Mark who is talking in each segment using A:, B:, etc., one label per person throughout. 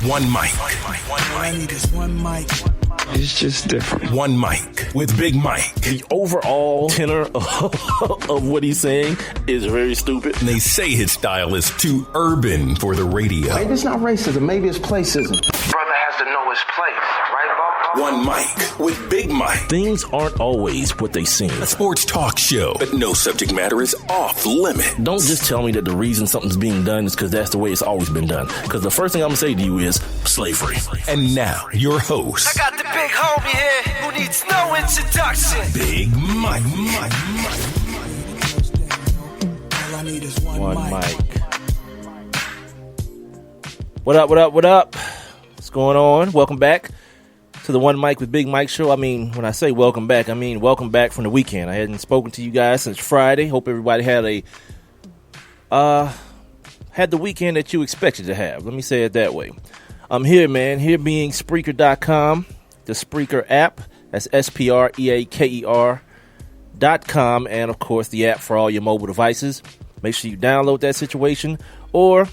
A: one mic.
B: All I need is one mic.
C: It's just different.
A: One mic with Big Mike.
D: The overall tenor of what he's saying is very stupid.
A: And they say his style is too urban for the radio.
C: Maybe it's not racism. Maybe it's placism.
E: Brother has to know his place, right, Bob?
A: One mic with Big Mike.
D: Things aren't always what they seem.
A: A sports talk show, but no subject matter is off limit.
D: Don't just tell me that the reason something's being done is because that's the way it's always been done. Because the first thing I'm going to say to you is slavery.
A: And now, your host.
F: I got the big homie here who needs no introduction.
A: Big Mike.
B: All I need is one mic.
D: What up? What's going on? Welcome back to the One Mic with Big Mike show. I mean, when I say welcome back, I mean welcome back from the weekend. I hadn't spoken to you guys since Friday. Hope everybody had the weekend that you expected to have. Let me say it that way. I'm here, man. Here being Spreaker.com, the Spreaker app. That's SPREAKER.com, and of course the app for all your mobile devices. Make sure you download that situation, or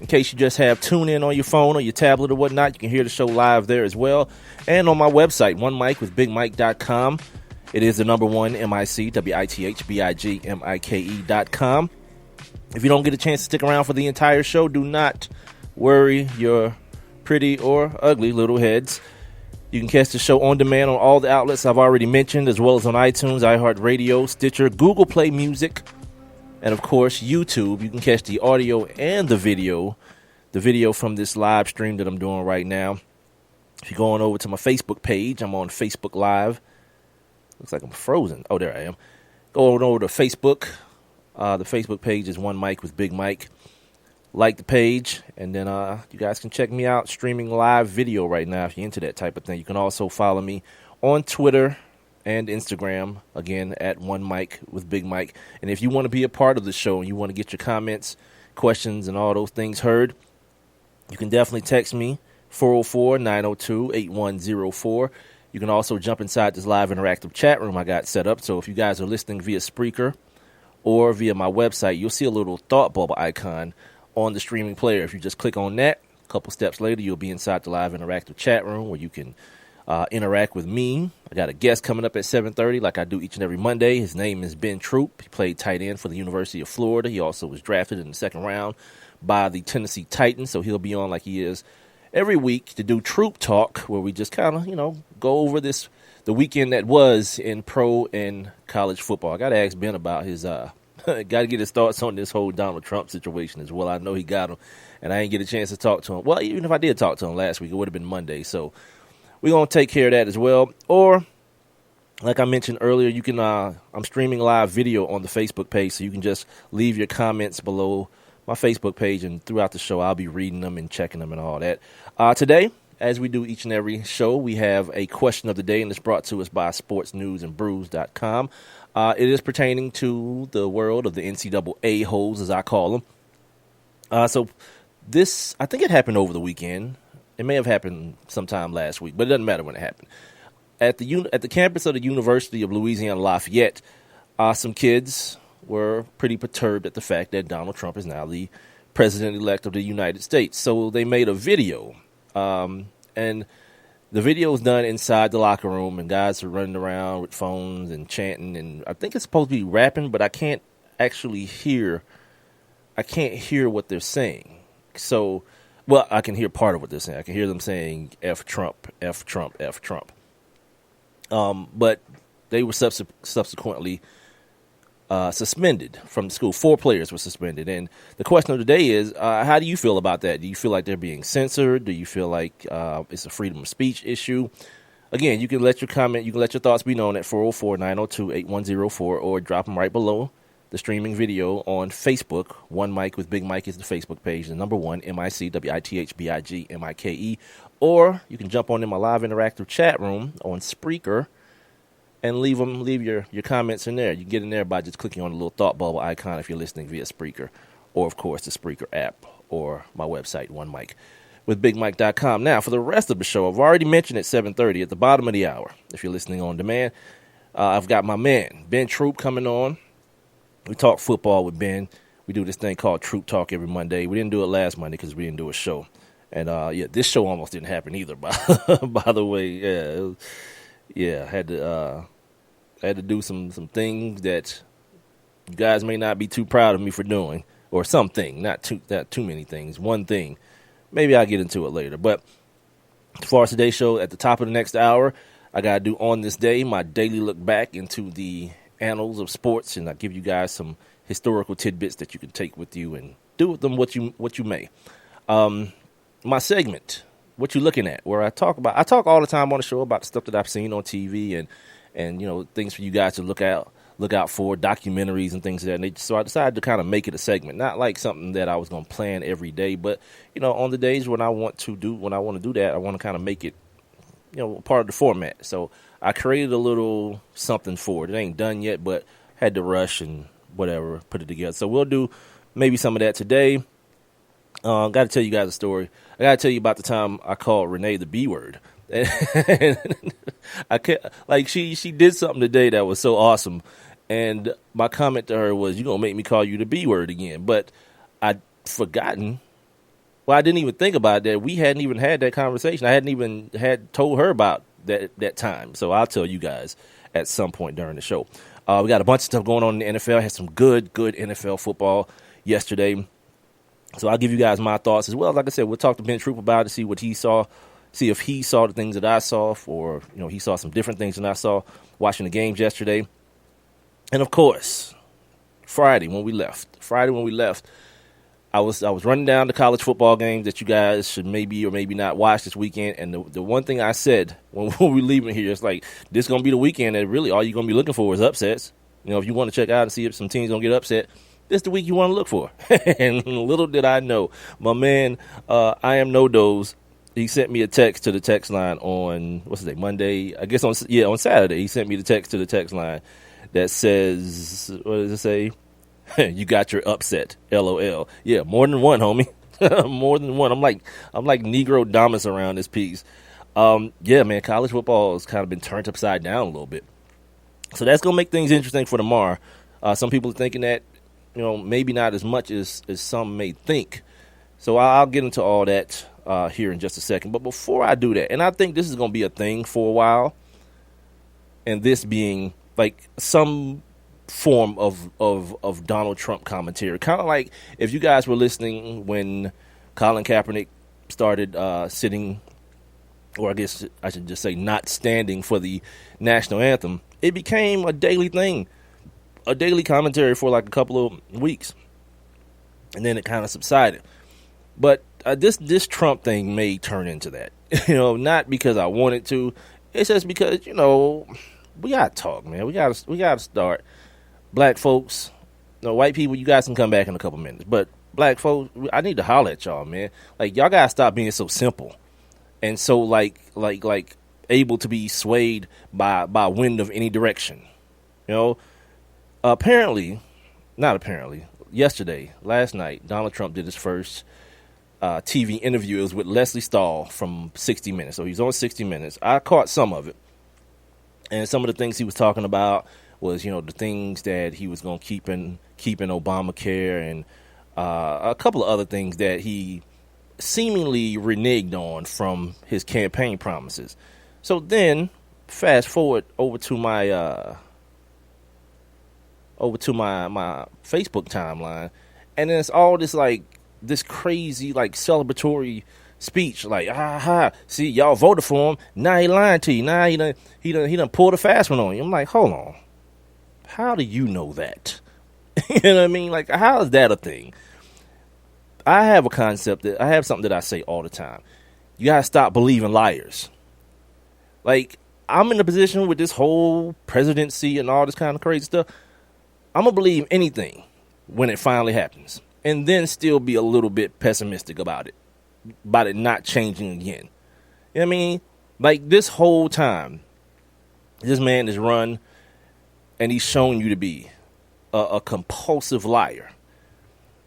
D: in case you just have TuneIn on your phone or your tablet or whatnot, you can hear the show live there as well. And on my website, onemicwithbigmike.com. It is the number one, MICWITHBIGMIKE.com. If you don't get a chance to stick around for the entire show, do not worry your pretty or ugly little heads. You can catch the show on demand on all the outlets I've already mentioned, as well as on iTunes, iHeartRadio, Stitcher, Google Play Music, and of course, YouTube. You can catch the audio and the video from this live stream that I'm doing right now. If you're going over to my Facebook page, I'm on Facebook Live. Looks like I'm frozen. Oh, there I am. Go over to Facebook. The Facebook page is One Mic with Big Mike. Like the page, and then you guys can check me out streaming live video right now if you're into that type of thing. You can also follow me on Twitter and Instagram, again, at One Mic with Big Mike. And if you want to be a part of the show and you want to get your comments, questions, and all those things heard, you can definitely text me, 404-902-8104. You can also jump inside this live interactive chat room I got set up. So if you guys are listening via Spreaker or via my website, you'll see a little thought bubble icon on the streaming player. If you just click on that, a couple steps later, you'll be inside the live interactive chat room where you can interact with me. I got a guest coming up at 7:30 like I do each and every Monday. His name is Ben Troupe. He played tight end for the University of Florida. He also was drafted in the second round by the Tennessee Titans, so he'll be on like he is every week to do Troupe Talk, where we just kind of, go over the weekend that was in pro and college football. I got to ask Ben about his got to get his thoughts on this whole Donald Trump situation as well. I know he got him, and I didn't get a chance to talk to him. Well, even if I did talk to him last week, it would have been Monday. So we're going to take care of that as well. Or, like I mentioned earlier, you can I'm streaming live video on the Facebook page, so you can just leave your comments below my Facebook page, and throughout the show, I'll be reading them and checking them and all that. Today, as we do each and every show, we have a question of the day, and it's brought to us by sportsnewsandbrews.com. It is pertaining to the world of the NCAA holes, as I call them. So this, I think it happened over the weekend. It may have happened sometime last week, but it doesn't matter when it happened. At the campus of the University of Louisiana Lafayette, some kids were pretty perturbed at the fact that Donald Trump is now the president-elect of the United States. So they made a video, and the video is done inside the locker room, and guys are running around with phones and chanting, and I think it's supposed to be rapping, but I can't actually hear. I can't hear what they're saying. So, well, I can hear part of what they're saying. I can hear them saying F Trump, F Trump, F Trump. But they were subsequently suspended from the school. 4 players were suspended. And the question of the day is, how do you feel about that? Do you feel like they're being censored? Do you feel like it's a freedom of speech issue? Again, you can let your comment, you can let your thoughts be known at 404-902-8104, or drop them right below the streaming video on Facebook. One Mic with Big Mike is the Facebook page. The number one, MICWITHBIGMIKE. Or you can jump on in my live interactive chat room on Spreaker and leave your comments in there. You can get in there by just clicking on the little thought bubble icon if you're listening via Spreaker, or, of course, the Spreaker app, or my website, onemicwithbigmike.com. Now, for the rest of the show, I've already mentioned at 7:30 at the bottom of the hour, if you're listening on demand, I've got my man, Ben Troupe, coming on. We talk football with Ben. We do this thing called Troupe Talk every Monday. We didn't do it last Monday because we didn't do a show. And yeah, this show almost didn't happen either. By the way, I had to do some things that you guys may not be too proud of me for doing, or something, not too many things. One thing, maybe I'll get into it later. But as far as today's show, at the top of the next hour, I gotta do on this day my daily look back into the annals of sports, and I give you guys some historical tidbits that you can take with you and do with them what you may. My segment, what you looking at, where I talk all the time on the show about the stuff that I've seen on TV and things for you guys to look out for, documentaries and things of that nature. So I decided to kind of make it a segment, not like something that I was going to plan every day, but on the days when I want to do that, I want to kind of make it part of the format. So I created a little something for it. It ain't done yet, but had to rush and whatever, put it together. So we'll do maybe some of that today. Got to tell you guys a story. I got to tell you about the time I called Renee the B word. And I can't, she did something today that was so awesome. And my comment to her was, "You're going to make me call you the B word again." But I'd forgotten. Well, I didn't even think about that. We hadn't even had that conversation. I hadn't even told her about that time. So I'll tell you guys at some point during the show. We got a bunch of stuff going on in the NFL. Had some good NFL football yesterday. So I'll give you guys my thoughts as well. Like I said, we'll talk to Ben Troupe about it, see what he saw, see if he saw the things that I saw, or he saw some different things than I saw watching the games yesterday. And of course, Friday when we left, I was running down the college football games that you guys should maybe or maybe not watch this weekend. And the one thing I said when we were leaving here, it's like, this is going to be the weekend that really all you're going to be looking for is upsets. If you want to check out and see if some teams going to get upset, this is the week you want to look for. And little did I know, my man, I am no doze. He sent me a text to the text line on, what's the day, Monday? I guess on Saturday. He sent me the text to the text line that says, what does it say? You got your upset, LOL. Yeah, more than one, homie. More than one. I'm like Negro Damas around this piece. Yeah, man, college football has kind of been turned upside down a little bit. So that's going to make things interesting for tomorrow. Some people are thinking that, maybe not as much as some may think. So I'll get into all that here in just a second. But before I do that, and I think this is going to be a thing for a while, and this being like some form of Donald Trump commentary. Kind of like if you guys were listening when Colin Kaepernick started sitting, or I guess I should just say not standing for the national anthem, it became a daily thing. A daily commentary for like a couple of weeks, and then it kind of subsided. But this Trump thing may turn into that, not because I want it to. It's just because we gotta talk, man. We gotta start. Black folks, white people, you guys can come back in a couple minutes. But black folks, I need to holler at y'all, man. Like, y'all gotta stop being so simple and so like able to be swayed by wind of any direction, Last night, Donald Trump did his first TV interview. It was with Leslie Stahl from 60 Minutes. So he's on 60 Minutes. I caught some of it. And some of the things he was talking about was, the things that he was going to keep in Obamacare, and a couple of other things that he seemingly reneged on from his campaign promises. So then, fast forward over to my Facebook timeline, and then it's all this crazy celebratory speech, see, y'all voted for him, now he lying to you, now he done pulled a fast one on you. I'm like, hold on, how do you know that? You know what I mean? Like, how is that a thing? I have a concept that I have something that I say all the time. You gotta stop believing liars. Like, I'm in a position with this whole presidency and all this kind of crazy stuff. I'm going to believe anything when it finally happens, and then still be a little bit pessimistic about it not changing again. You know what I mean? Like, this whole time, this man has run, and he's shown you to be a compulsive liar.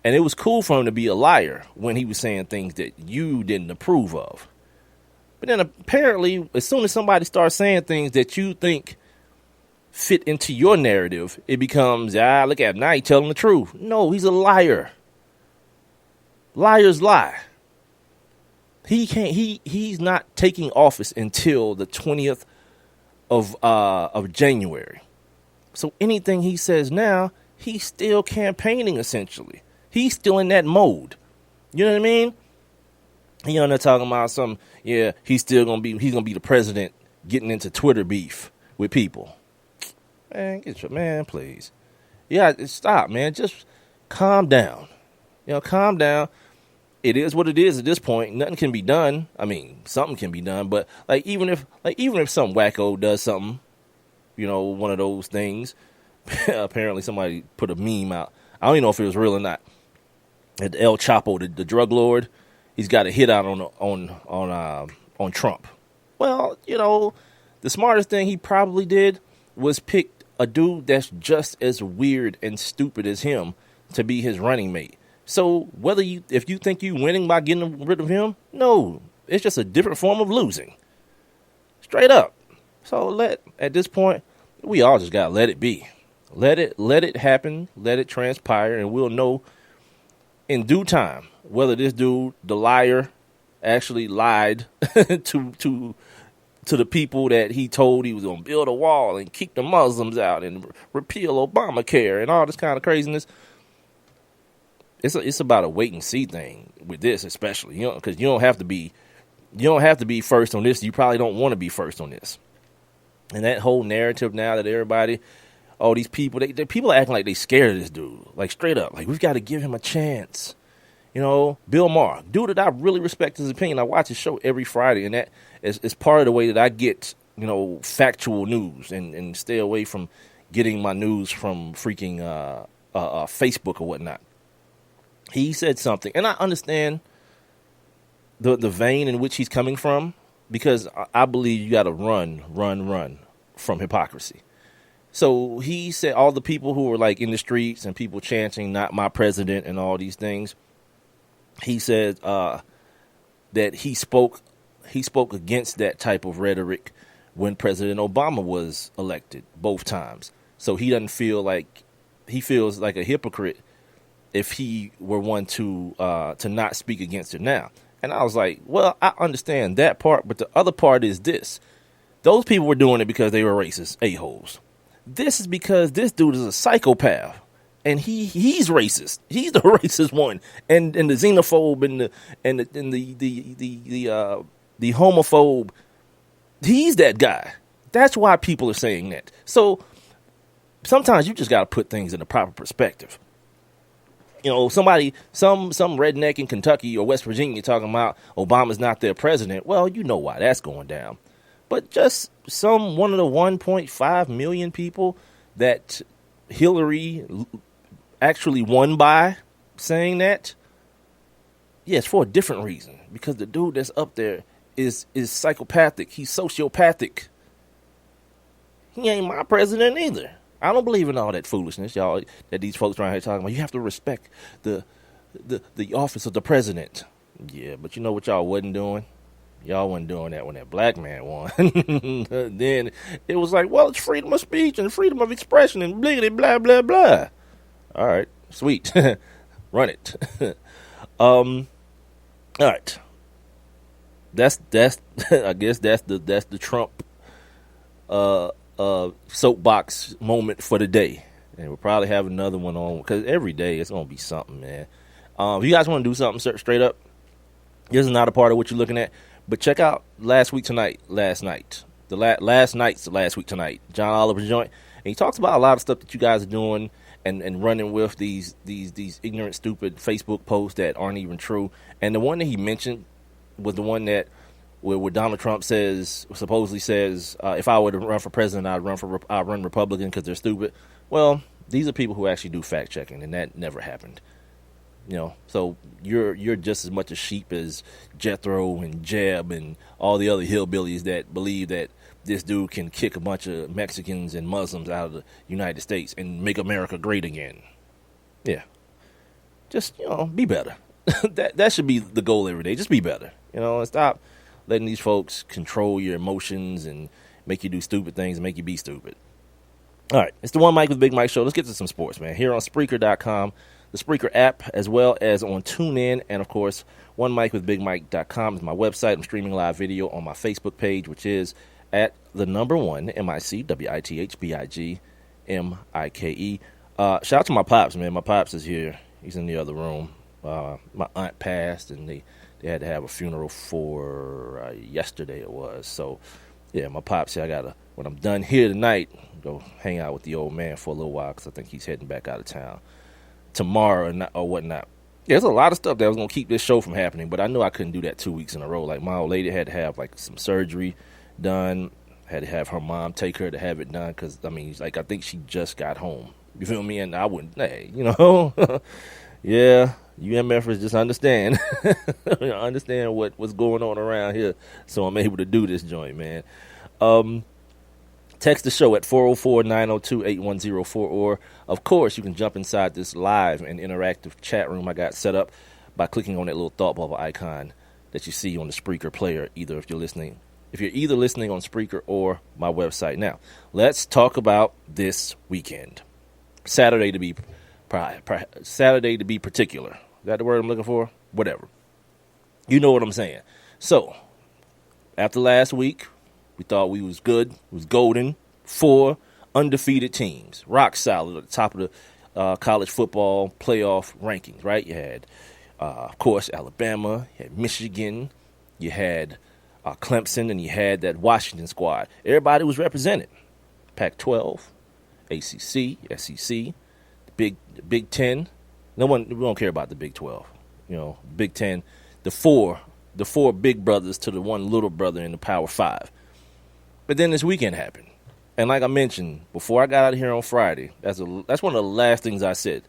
D: And it was cool for him to be a liar when he was saying things that you didn't approve of. But then apparently, as soon as somebody starts saying things that you think fit into your narrative, it becomes, look at him, now he's telling the truth. No, he's a liar. Liars lie. He's not taking office until the 20th of January. So anything he says now, he's still campaigning essentially. He's still in that mode. You know what I mean? He on there talking about he's gonna be the president getting into Twitter beef with people. Man, please. Yeah, stop, man. Just calm down. Calm down. It is what it is at this point. Nothing can be done. I mean, something can be done, but even if some wacko does something, one of those things. Apparently, somebody put a meme out. I don't even know if it was real or not. At El Chapo, the drug lord, he's got a hit out on Trump. Well, the smartest thing he probably did was pick a dude that's just as weird and stupid as him to be his running mate. So if you think you're winning by getting rid of him, no, it's just a different form of losing. Straight up. So at this point, we all just gotta let it be. Let it happen. Let it transpire, and we'll know in due time whether this dude, the liar, actually lied to the people that he told he was gonna build a wall and keep the Muslims out and repeal Obamacare and all this kind of craziness. It's about a wait and see thing with this, especially, because you don't have to be first on this. You probably don't want to be first on this. And that whole narrative now that everybody, all these people, people are acting like they scared of this dude, like straight up, like we've got to give him a chance. Bill Maher, dude that I really respect his opinion. I watch his show every Friday, and that is part of the way that I get, factual news and stay away from getting my news from freaking Facebook or whatnot. He said something, and I understand the vein in which he's coming from, because I believe you got to run from hypocrisy. So he said all the people who were in the streets and people chanting "not my president" and all these things. He said that he spoke against that type of rhetoric when President Obama was elected both times. So he feels like a hypocrite if he were one to not speak against it now. And I was like, well, I understand that part, but the other part is this. Those people were doing it because they were racist a-holes. This is because this dude is a psychopath, and he's racist. He's the racist one, and the xenophobe and the homophobe. He's that guy. That's why people are saying that. So sometimes you just got to put things in the proper perspective. Some redneck in Kentucky or West Virginia talking about Obama's not their president. Well, you know why that's going down. But just one of the 1.5 million people that Hillary actually won by saying that, it's for a different reason. Because the dude that's up there is psychopathic. He's sociopathic. He ain't my president either. I don't believe in all that foolishness, y'all, that these folks around here talking about. You have to respect the office of the president. Yeah, but you know what y'all wasn't doing? Y'all wasn't doing that when that black man won. Then it was like, well, it's freedom of speech and freedom of expression and blah, blah, blah. All right, sweet. Run it. All right. That's I guess that's the Trump soapbox moment for the day, and we'll probably have another one on, because every day it's gonna be something, man. If you guys want to do something straight up, this is not a part of what you're looking at, but check out last week tonight, last night's last week tonight, John Oliver's joint, and he talks about a lot of stuff that you guys are doing and running with these ignorant, stupid Facebook posts that aren't even true. And the one that he mentioned was the one that where Donald Trump supposedly says, if I were to run for president, I'd run Republican because they're stupid. Well, these are people who actually do fact checking, and that never happened. So you're just as much a sheep as Jethro and Jeb and all the other hillbillies that believe that this dude can kick a bunch of Mexicans and Muslims out of the United States and make America great again. Yeah, just be better. that should be the goal every day. Just be better. And stop letting these folks control your emotions and make you do stupid things and make you be stupid. All right, it's the One Mike with Big Mike show. Let's get to some sports, man. Here on Spreaker.com, the Spreaker app, as well as on TuneIn, and, of course, OneMicWithBigMike.com is my website. I'm streaming live video on my Facebook page, which is at the number 1 MICWITHBIGMIKE. Shout out to my pops, man. My pops is here. He's in the other room. My aunt passed, and they had to have a funeral for yesterday. It was so. Yeah, my pops said when I'm done here tonight, go hang out with the old man for a little while because I think he's heading back out of town tomorrow or whatnot. Yeah, there's a lot of stuff that was going to keep this show from happening, but I knew I couldn't do that 2 weeks in a row. Like, my old lady had to have, like, some surgery done, had to have her mom take her to have it done because, I mean, like, I think she just got home. You feel me? And I wouldn't, hey, you know, yeah, you MFers just understand. Understand what's going on around here, so I'm able to do this joint, man. Text the show at 404-902-8104, or, of course, you can jump inside this live and interactive chat room I got set up by clicking on that little thought bubble icon that you see on the Spreaker player, if you're either listening on Spreaker or my website. Now, let's talk about this weekend. Saturday to be particular. Is that the word I'm looking for? Whatever. You know what I'm saying. So, after last week, we thought we was good. It was golden. 4 undefeated teams. Rock solid at the top of the college football playoff rankings, right? You had, of course, Alabama. You had Michigan. You had Clemson. And you had that Washington squad. Everybody was represented. Pac-12, ACC, SEC, the Big Ten. We don't care about the Big 12. You know, Big Ten. The four big brothers to the one little brother in the Power 5. But then this weekend happened. And like I mentioned, before I got out of here on Friday, that's one of the last things I said.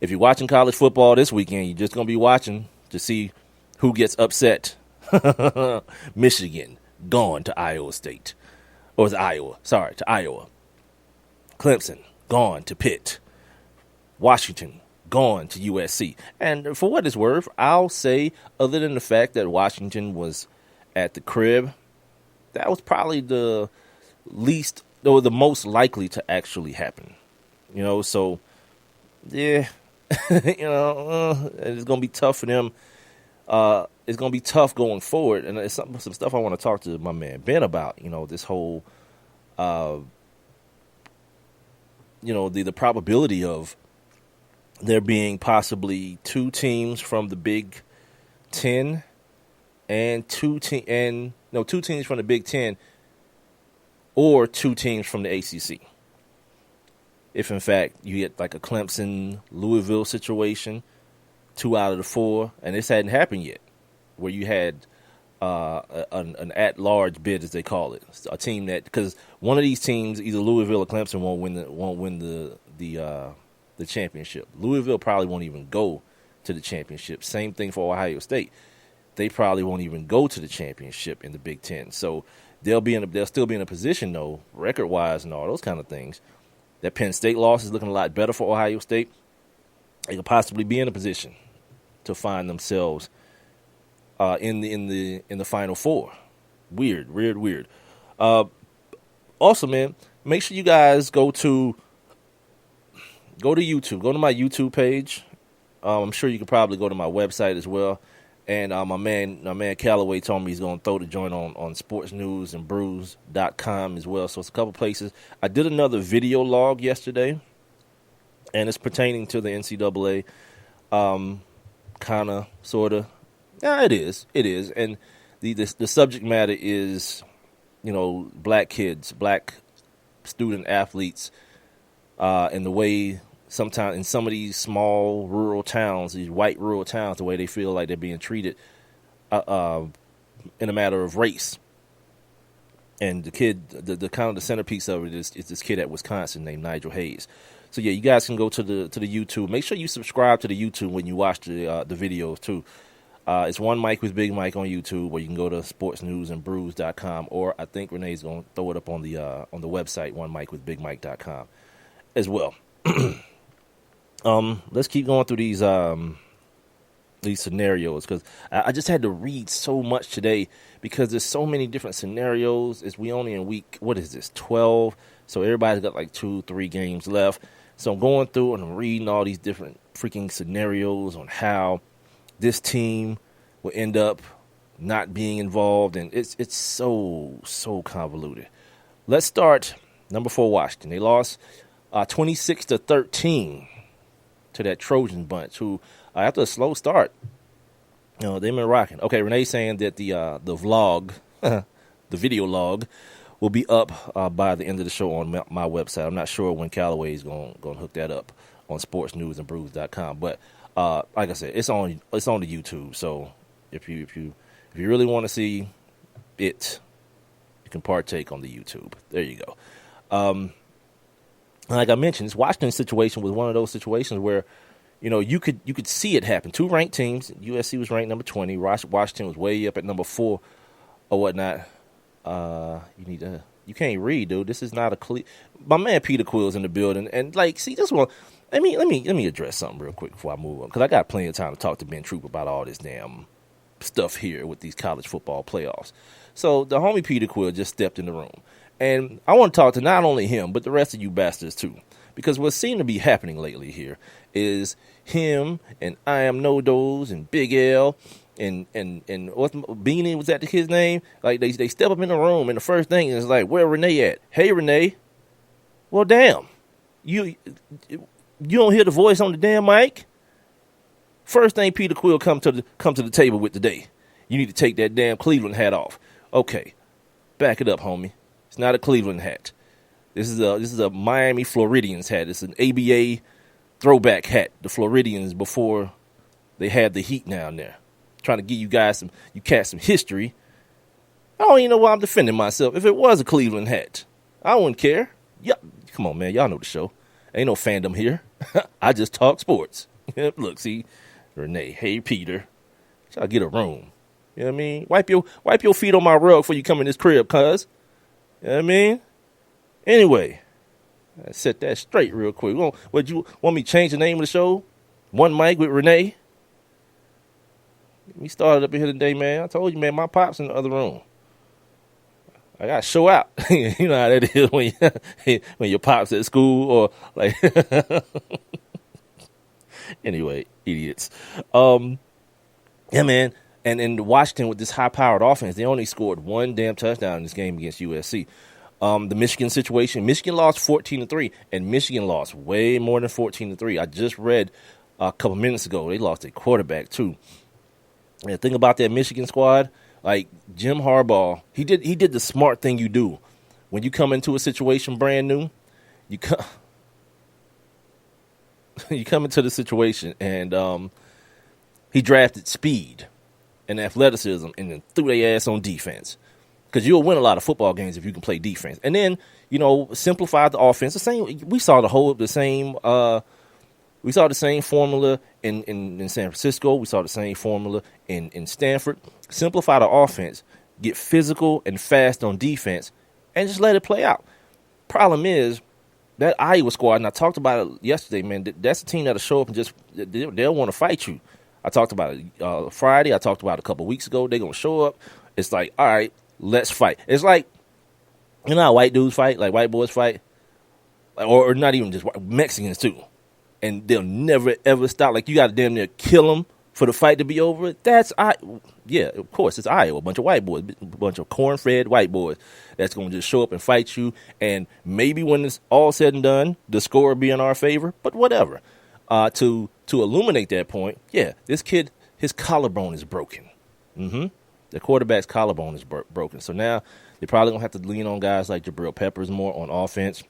D: If you're watching college football this weekend, you're just going to be watching to see who gets upset. Michigan, gone to Iowa State. Or it's Iowa. Sorry, to Iowa. Clemson, gone to Pitt. Washington, gone to USC. And for what it's worth, I'll say, other than the fact that Washington was at the crib, that was probably the least or the most likely to actually happen. You know, so, yeah, you know, it's going to be tough for them. It's going to be tough going forward. And it's some stuff I want to talk to my man Ben about, you know, this whole, you know, the probability of there being possibly 2 teams from the Big Ten and 2 teams from the Big Ten or 2 teams from the ACC. If, in fact, you get like a Clemson-Louisville situation, 2 out of the 4, and this hadn't happened yet, where you had an at-large bid, as they call it, a team that, because one of these teams, either Louisville or Clemson, won't win the championship. Louisville probably won't even go to the championship. Same thing for Ohio State. They probably won't even go to the championship in the Big Ten. So they'll still be in a position, though, record-wise and all those kind of things. That Penn State loss is looking a lot better for Ohio State. They could possibly be in a position to find themselves in the Final Four. Weird. Also, man, make sure you guys go to YouTube. Go to my YouTube page. I'm sure you could probably go to my website as well. And my man Callaway told me he's going to throw the joint on sportsnewsandbrews.com as well. So it's a couple places. I did another video log yesterday, and it's pertaining to the NCAA. Kind of, sort of. Yeah, it is. And the subject matter is, you know, black kids, black student athletes, and the way sometimes in some of these small rural towns, these white rural towns, the way they feel like they're being treated in a matter of race. And the kid, the kind of the centerpiece of it is this kid at Wisconsin named Nigel Hayes. So yeah, you guys can go to the YouTube. Make sure you subscribe to the YouTube when you watch the videos too. It's One Mic with Big Mike on YouTube, or you can go to sportsnewsandbrews.com, or I think Renee's going to throw it up on the website, onemicwithbigmike.com as well. Let's keep going through these scenarios, because I just had to read so much today because there's so many different scenarios. We only in week, 12? So everybody's got like 2-3 games left. So I'm going through and I'm reading all these different freaking scenarios on how this team will end up not being involved, and it's so convoluted. Let's start number 4 Washington. They lost 26-13 to that Trojan bunch, who after a slow start, they've been rocking. Okay, Renee's saying that the vlog, the video log, will be up by the end of the show on my website. I'm not sure when Callaway is going to hook that up on sportsnewsandbrews.com, but like I said, it's on the YouTube. So if you really want to see it, you can partake on the YouTube. There you go. Like I mentioned, this Washington situation was one of those situations where, you could see it happen. 2 ranked teams. USC was ranked number 20. Washington was way up at number 4 or whatnot. You can't read, dude. This is not a my man Peter Quill's in the building, and see this one. Let me address something real quick before I move on, because I got plenty of time to talk to Ben Troupe about all this damn stuff here with these college football playoffs. So the homie Peter Quill just stepped in the room, and I want to talk to not only him but the rest of you bastards too, because what seemed to be happening lately here is him and I Am No Dose and Big L and what's Beanie, was that his name? Like they step up in the room, and the first thing is like, where Renee at? Hey Renee. Well, damn, you don't hear the voice on the damn mic. First thing Peter Quill come to the table with today, you need to take that damn Cleveland hat off. Okay, back it up, homie. It's not a Cleveland hat. This is a Miami Floridians hat. It's an ABA throwback hat. The Floridians before they had the heat down there. Trying to give you guys some history. I don't even know why I'm defending myself. If it was a Cleveland hat, I wouldn't care. Yeah, come on, man. Y'all know the show. Ain't no fandom here. I just talk sports. Look, see, Renee. Hey, Peter. Try to get a room. You know what I mean? Wipe your feet on my rug before you come in this crib, cuz. You know what I mean? Anyway, I set that straight real quick. Would you want me to change the name of the show? One Mic with Renee? We started up in here today, man. I told you, man, my pop's in the other room. I got to show out. You know how that is when your pop's at school or like. Anyway, idiots. Yeah, man. And in Washington with this high-powered offense, they only scored 1 damn touchdown in this game against USC. The Michigan situation, Michigan lost 14-3, and Michigan lost way more than 14-3. I just read a couple minutes ago they lost a quarterback too. And the thing about that Michigan squad, like Jim Harbaugh, he did the smart thing you do when you come into a situation brand new. You come into the situation, and he drafted speed and athleticism and then threw their ass on defense. Because you'll win a lot of football games if you can play defense. And then, simplify the offense. We saw the same formula in San Francisco. We saw the same formula in Stanford. Simplify the offense, get physical and fast on defense, and just let it play out. Problem is, that Iowa squad, and I talked about it yesterday, man, that's a team that'll show up and just, they'll want to fight you. I talked about it Friday. I talked about it a couple weeks ago. They're going to show up. It's like, all right, let's fight. It's like, you know how white dudes fight, like white boys fight? Or not even just Mexicans, too. And they'll never, ever stop. Like, you got to damn near kill them for the fight to be over. Yeah, of course, it's Iowa. A bunch of white boys, a bunch of corn-fed white boys that's going to just show up and fight you. And maybe when it's all said and done, the score will be in our favor. But whatever. To illuminate that point, yeah, this kid, his collarbone is broken. The quarterback's collarbone is broken. So now they're probably going to have to lean on guys like Jabril Peppers more on offense.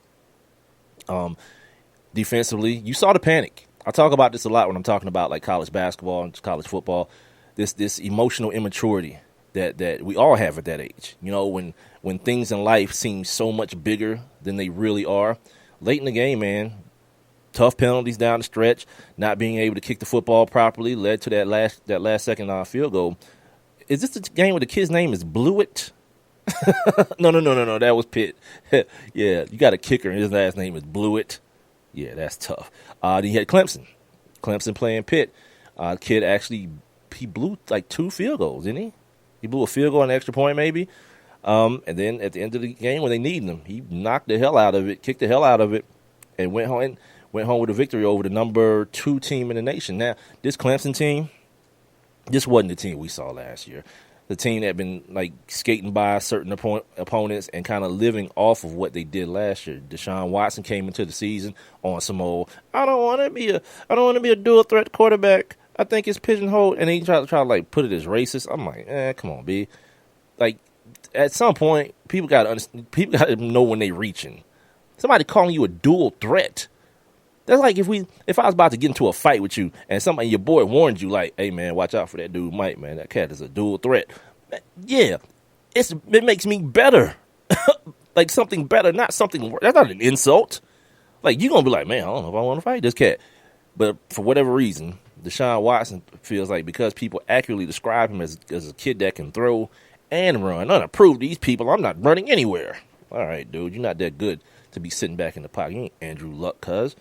D: Defensively, you saw the panic. I talk about this a lot when I'm talking about like college basketball and college football. This emotional immaturity that we all have at that age. When things in life seem so much bigger than they really are. Late in the game, man, tough penalties down the stretch, not being able to kick the football properly led to that last second field goal. Is this the game where the kid's name is Blewett? No. That was Pitt. Yeah, you got a kicker and his last name is Blewett. Yeah, that's tough. Then you had Clemson. Clemson playing Pitt. Kid actually, he blew like 2 field goals, didn't he? He blew a field goal and an extra point maybe. And then at the end of the game when they needed him, he knocked the hell out of it, kicked the hell out of it, and went home with a victory over the number 2 team in the nation. Now, this Clemson team, this wasn't the team we saw last year. The team that had been like skating by certain opponents and kind of living off of what they did last year. Deshaun Watson came into the season on some old, I don't want to be a dual threat quarterback. I think it's pigeonholed, and he tried to like put it as racist. I'm like, come on, B. Like at some point, people got to know when they reaching. Somebody calling you a dual threat. That's like if I was about to get into a fight with you and your boy warned you, like, hey man, watch out for that dude Mike, man. That cat is a dual threat. Yeah, it makes me better. Like something better, not something worse. That's not an insult. Like you're gonna be like, man, I don't know if I want to fight this cat. But for whatever reason, Deshaun Watson feels like because people accurately describe him as a kid that can throw and run, unapproved these people, I'm not running anywhere. All right, dude, you're not that good to be sitting back in the pocket. You ain't Andrew Luck, cuz.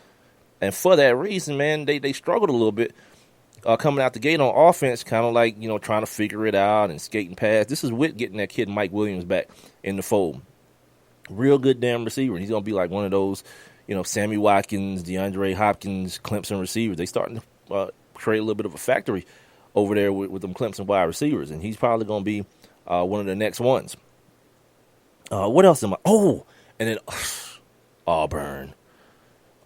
D: And for that reason, man, they struggled a little bit coming out the gate on offense, kind of like, trying to figure it out and skating past. This is with getting that kid Mike Williams back in the fold. Real good damn receiver. He's going to be like one of those, Sammy Watkins, DeAndre Hopkins, Clemson receivers. They starting to create a little bit of a factory over there with them Clemson wide receivers, and he's probably going to be one of the next ones. What else am I? Oh, and then Auburn.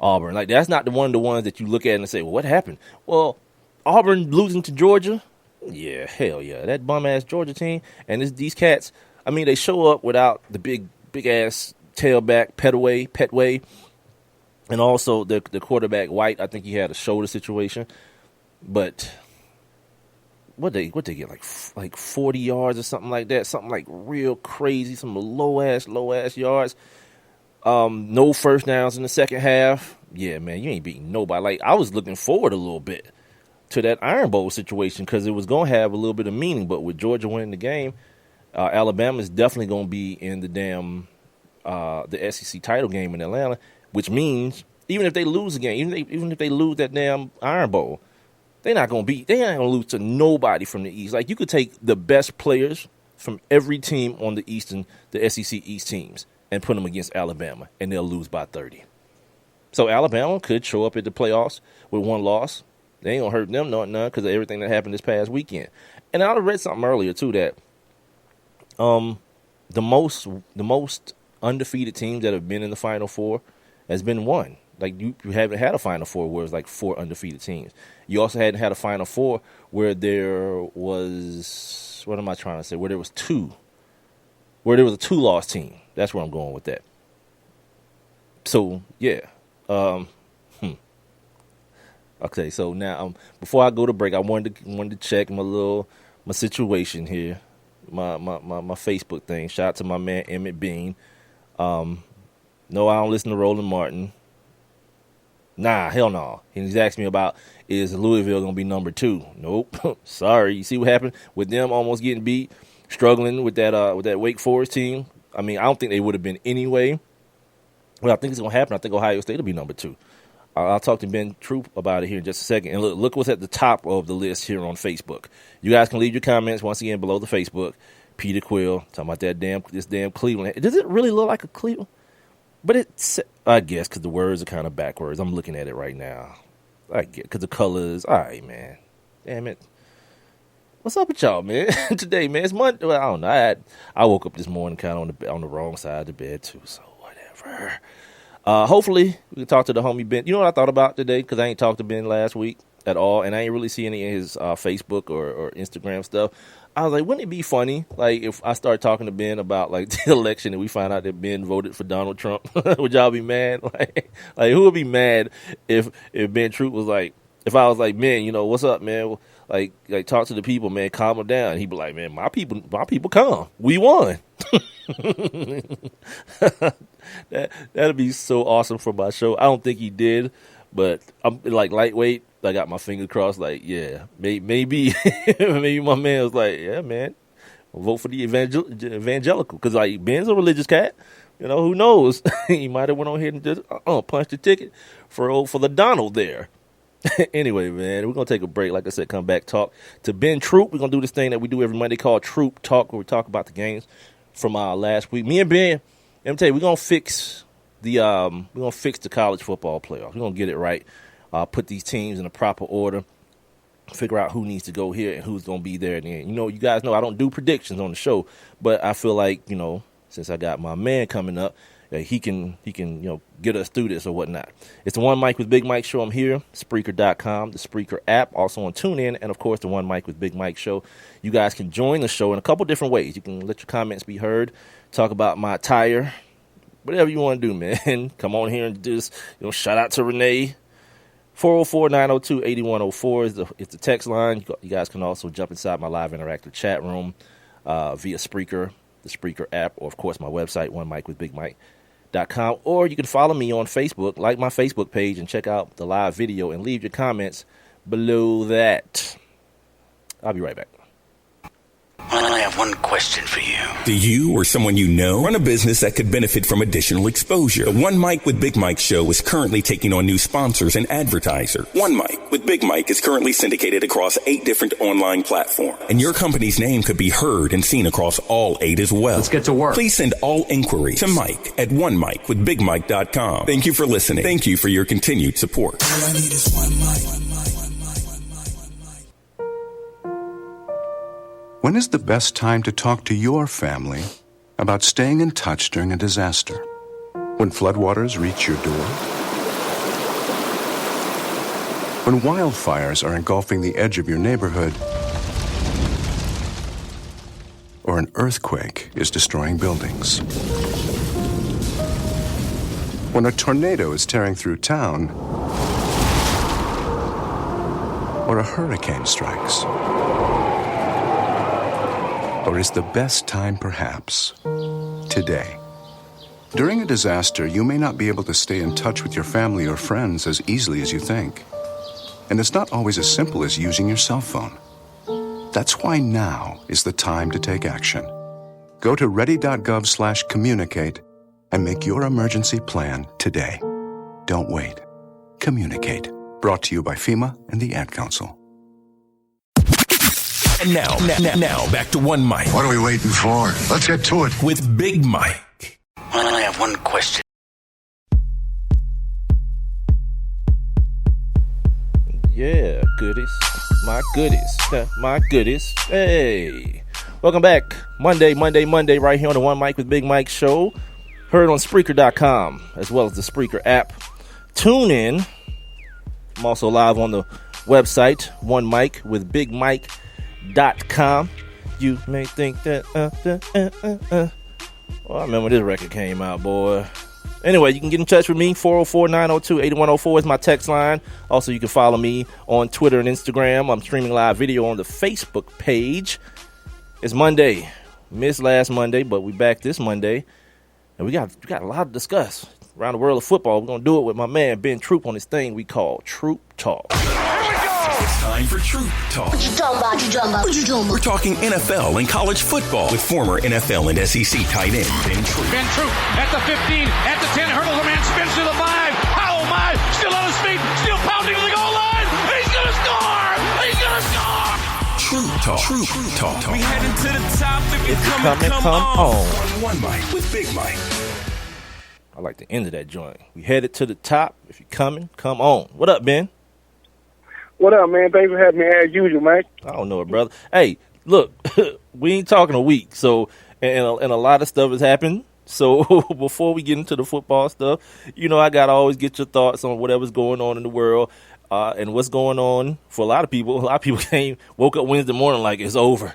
D: Like, that's not one of the ones that you look at and say, well, what happened? Well, Auburn losing to Georgia? Yeah, hell yeah. That bum-ass Georgia team. And these cats, I mean, they show up without the big-ass tailback, Petway. And also the quarterback, White, I think he had a shoulder situation. But what they get, like 40 yards or something like that? Something like real crazy, some low-ass yards. No first downs in the second half. Yeah, man, you ain't beating nobody. Like, I was looking forward a little bit to that Iron Bowl situation because it was going to have a little bit of meaning. But with Georgia winning the game, Alabama is definitely going to be in the the SEC title game in Atlanta, which means even if they lose the game, even if they lose that damn Iron Bowl, they ain't going to lose to nobody from the East. Like, you could take the best players from every team on the SEC East teams, and put them against Alabama, and they'll lose by 30. So Alabama could show up at the playoffs with one loss. They ain't going to hurt them none because of everything that happened this past weekend. And I read something earlier, too, that the most undefeated teams that have been in the Final Four has been one. Like, you haven't had a Final Four where it's like 4 undefeated teams. You also hadn't had a Final Four where there was, what am I trying to say, where there was a 2-loss team. That's where I'm going with that. So, yeah. Okay, so now before I go to break, I wanted to check my situation here, my Facebook thing. Shout out to my man Emmett Bean. No, I don't listen to Roland Martin. Nah, hell no. He's asked me about, is Louisville going to be number 2? Nope. Sorry. You see what happened with them almost getting beat, struggling with that Wake Forest team? I mean, I don't think they would have been anyway. Well, I think it's going to happen. I think Ohio State will be number 2. I'll talk to Ben Troupe about it here in just a second. And look what's at the top of the list here on Facebook. You guys can leave your comments once again below the Facebook. Peter Quill talking about this damn Cleveland. Does it really look like a Cleveland? But it's, I guess, because the words are kind of backwards. I'm looking at it right now. I get because the colors. All right, man. Damn it. What's up with y'all, man? Today, man, it's Monday. Well, I don't know. I woke up this morning kind of on the wrong side of the bed too. So whatever. Hopefully we can talk to the homie Ben. You know what I thought about today? Because I ain't talked to Ben last week at all, and I ain't really see any of his Facebook or Instagram stuff. I was like, wouldn't it be funny, like, if I start talking to Ben about, like, the election and we find out that Ben voted for Donald Trump? Would y'all be mad? Like who would be mad if Ben Troupe was like, if I was like, man, what's up, man? Like talk to the people, man, calm them down. He'd be like, man, my people calm. We won. That'd be so awesome for my show. I don't think he did, but I'm like lightweight. I got my fingers crossed. Like, yeah, maybe my man was like, yeah, man, I'll vote for the evangelical because like Ben's a religious cat. Who knows? He might have went on here and just punched the ticket for the Donald there. Anyway, man, we're going to take a break. Like I said, come back, talk to Ben Troupe. We're going to do this thing that we do every Monday called Troupe Talk, where we talk about the games from last week. Me and Ben, let me tell you, we're going to fix the college football playoffs. We're going to get it right, put these teams in a proper order, figure out who needs to go here and who's going to be there. And then, you guys know I don't do predictions on the show, but I feel like, since I got my man coming up, he can get us through this or whatnot. It's the One Mic with Big Mike show. I'm here, Spreaker.com, the Spreaker app, also on TuneIn, and of course the One Mic with Big Mike show. You guys can join the show in a couple different ways. You can let your comments be heard, talk about my attire, whatever you want to do, man. Come on here and just shout out to Renee. 404-902-8104 is the text line. You guys can also jump inside my live interactive chat room via Spreaker, the Spreaker app, or of course my website, onemicwithbigmike.com. Or you can follow me on Facebook, like my Facebook page, and check out the live video and leave your comments below that. I'll be right back.
F: I have one question for you.
A: Do you or someone you know run a business that could benefit from additional exposure? The One Mic with Big Mike show is currently taking on new sponsors and advertisers. One Mic with Big Mike is currently syndicated across 8 different online platforms, and your company's name could be heard and seen across all 8 as well.
C: Let's get to work.
A: Please send all inquiries to Mike at onemicwithbigmike.com. Thank you for listening. Thank you for your continued support.
B: All I need is one mic.
G: When is the best time to talk to your family about staying in touch during a disaster? When floodwaters reach your door? When wildfires are engulfing the edge of your neighborhood? Or an earthquake is destroying buildings? When a tornado is tearing through town? Or a hurricane strikes? Or is the best time perhaps today? During a disaster, you may not be able to stay in touch with your family or friends as easily as you think. And it's not always as simple as using your cell phone. That's why now is the time to take action. Go to ready.gov/communicate and make your emergency plan today. Don't wait. Communicate. Brought to you by FEMA and the Ad Council.
A: And now, back to One Mic
H: What are we waiting for? Let's get to it.
A: with Big Mike.
F: I have one question.
D: Yeah, goodies. My goodies. My goodies. Hey. Welcome back. Monday, right here on the One Mic with Big Mike show. Heard on Spreaker.com, as well as the Spreaker app. Tune in. I'm also live on the website, One Mic with Big Mike.com. You may think that Well, I remember when this record came out, boy. Anyway, you can get in touch with me. 404-902-8104 is my text line. Also, you can follow me on Twitter and Instagram. I'm streaming live video on the Facebook page. It's Monday. Missed last Monday, but we back this Monday. And we got a lot to discuss around the world of football. We're going to do it with my man, Ben Troupe, on this thing we call Troupe Talk.
A: It's time for Troupe Talk.
I: What you talking about?
A: We're talking NFL and college football with former NFL and SEC tight end Ben Troupe.
J: Ben Troupe at the 15, at the 10, hurdles a man, spins to the 5. Oh my, still on his feet, still pounding to the goal line. He's gonna score! He's gonna score!
A: Troupe Talk. Troupe Talk.
F: We heading to the top. If
D: If
F: you're
D: you
F: coming,
D: come on.
A: One Mic with Big Mike.
D: I like the end of that joint. We headed to the top. If you're coming, come on. What up, Ben?
K: What up, man? Thanks for having me as usual, man.
D: I don't know it, brother. Hey, look, we ain't talking a week, so and a lot of stuff has happened. So before we get into the football stuff, I gotta always get your thoughts on whatever's going on in the world and what's going on for a lot of people. A lot of people woke up Wednesday morning like it's over.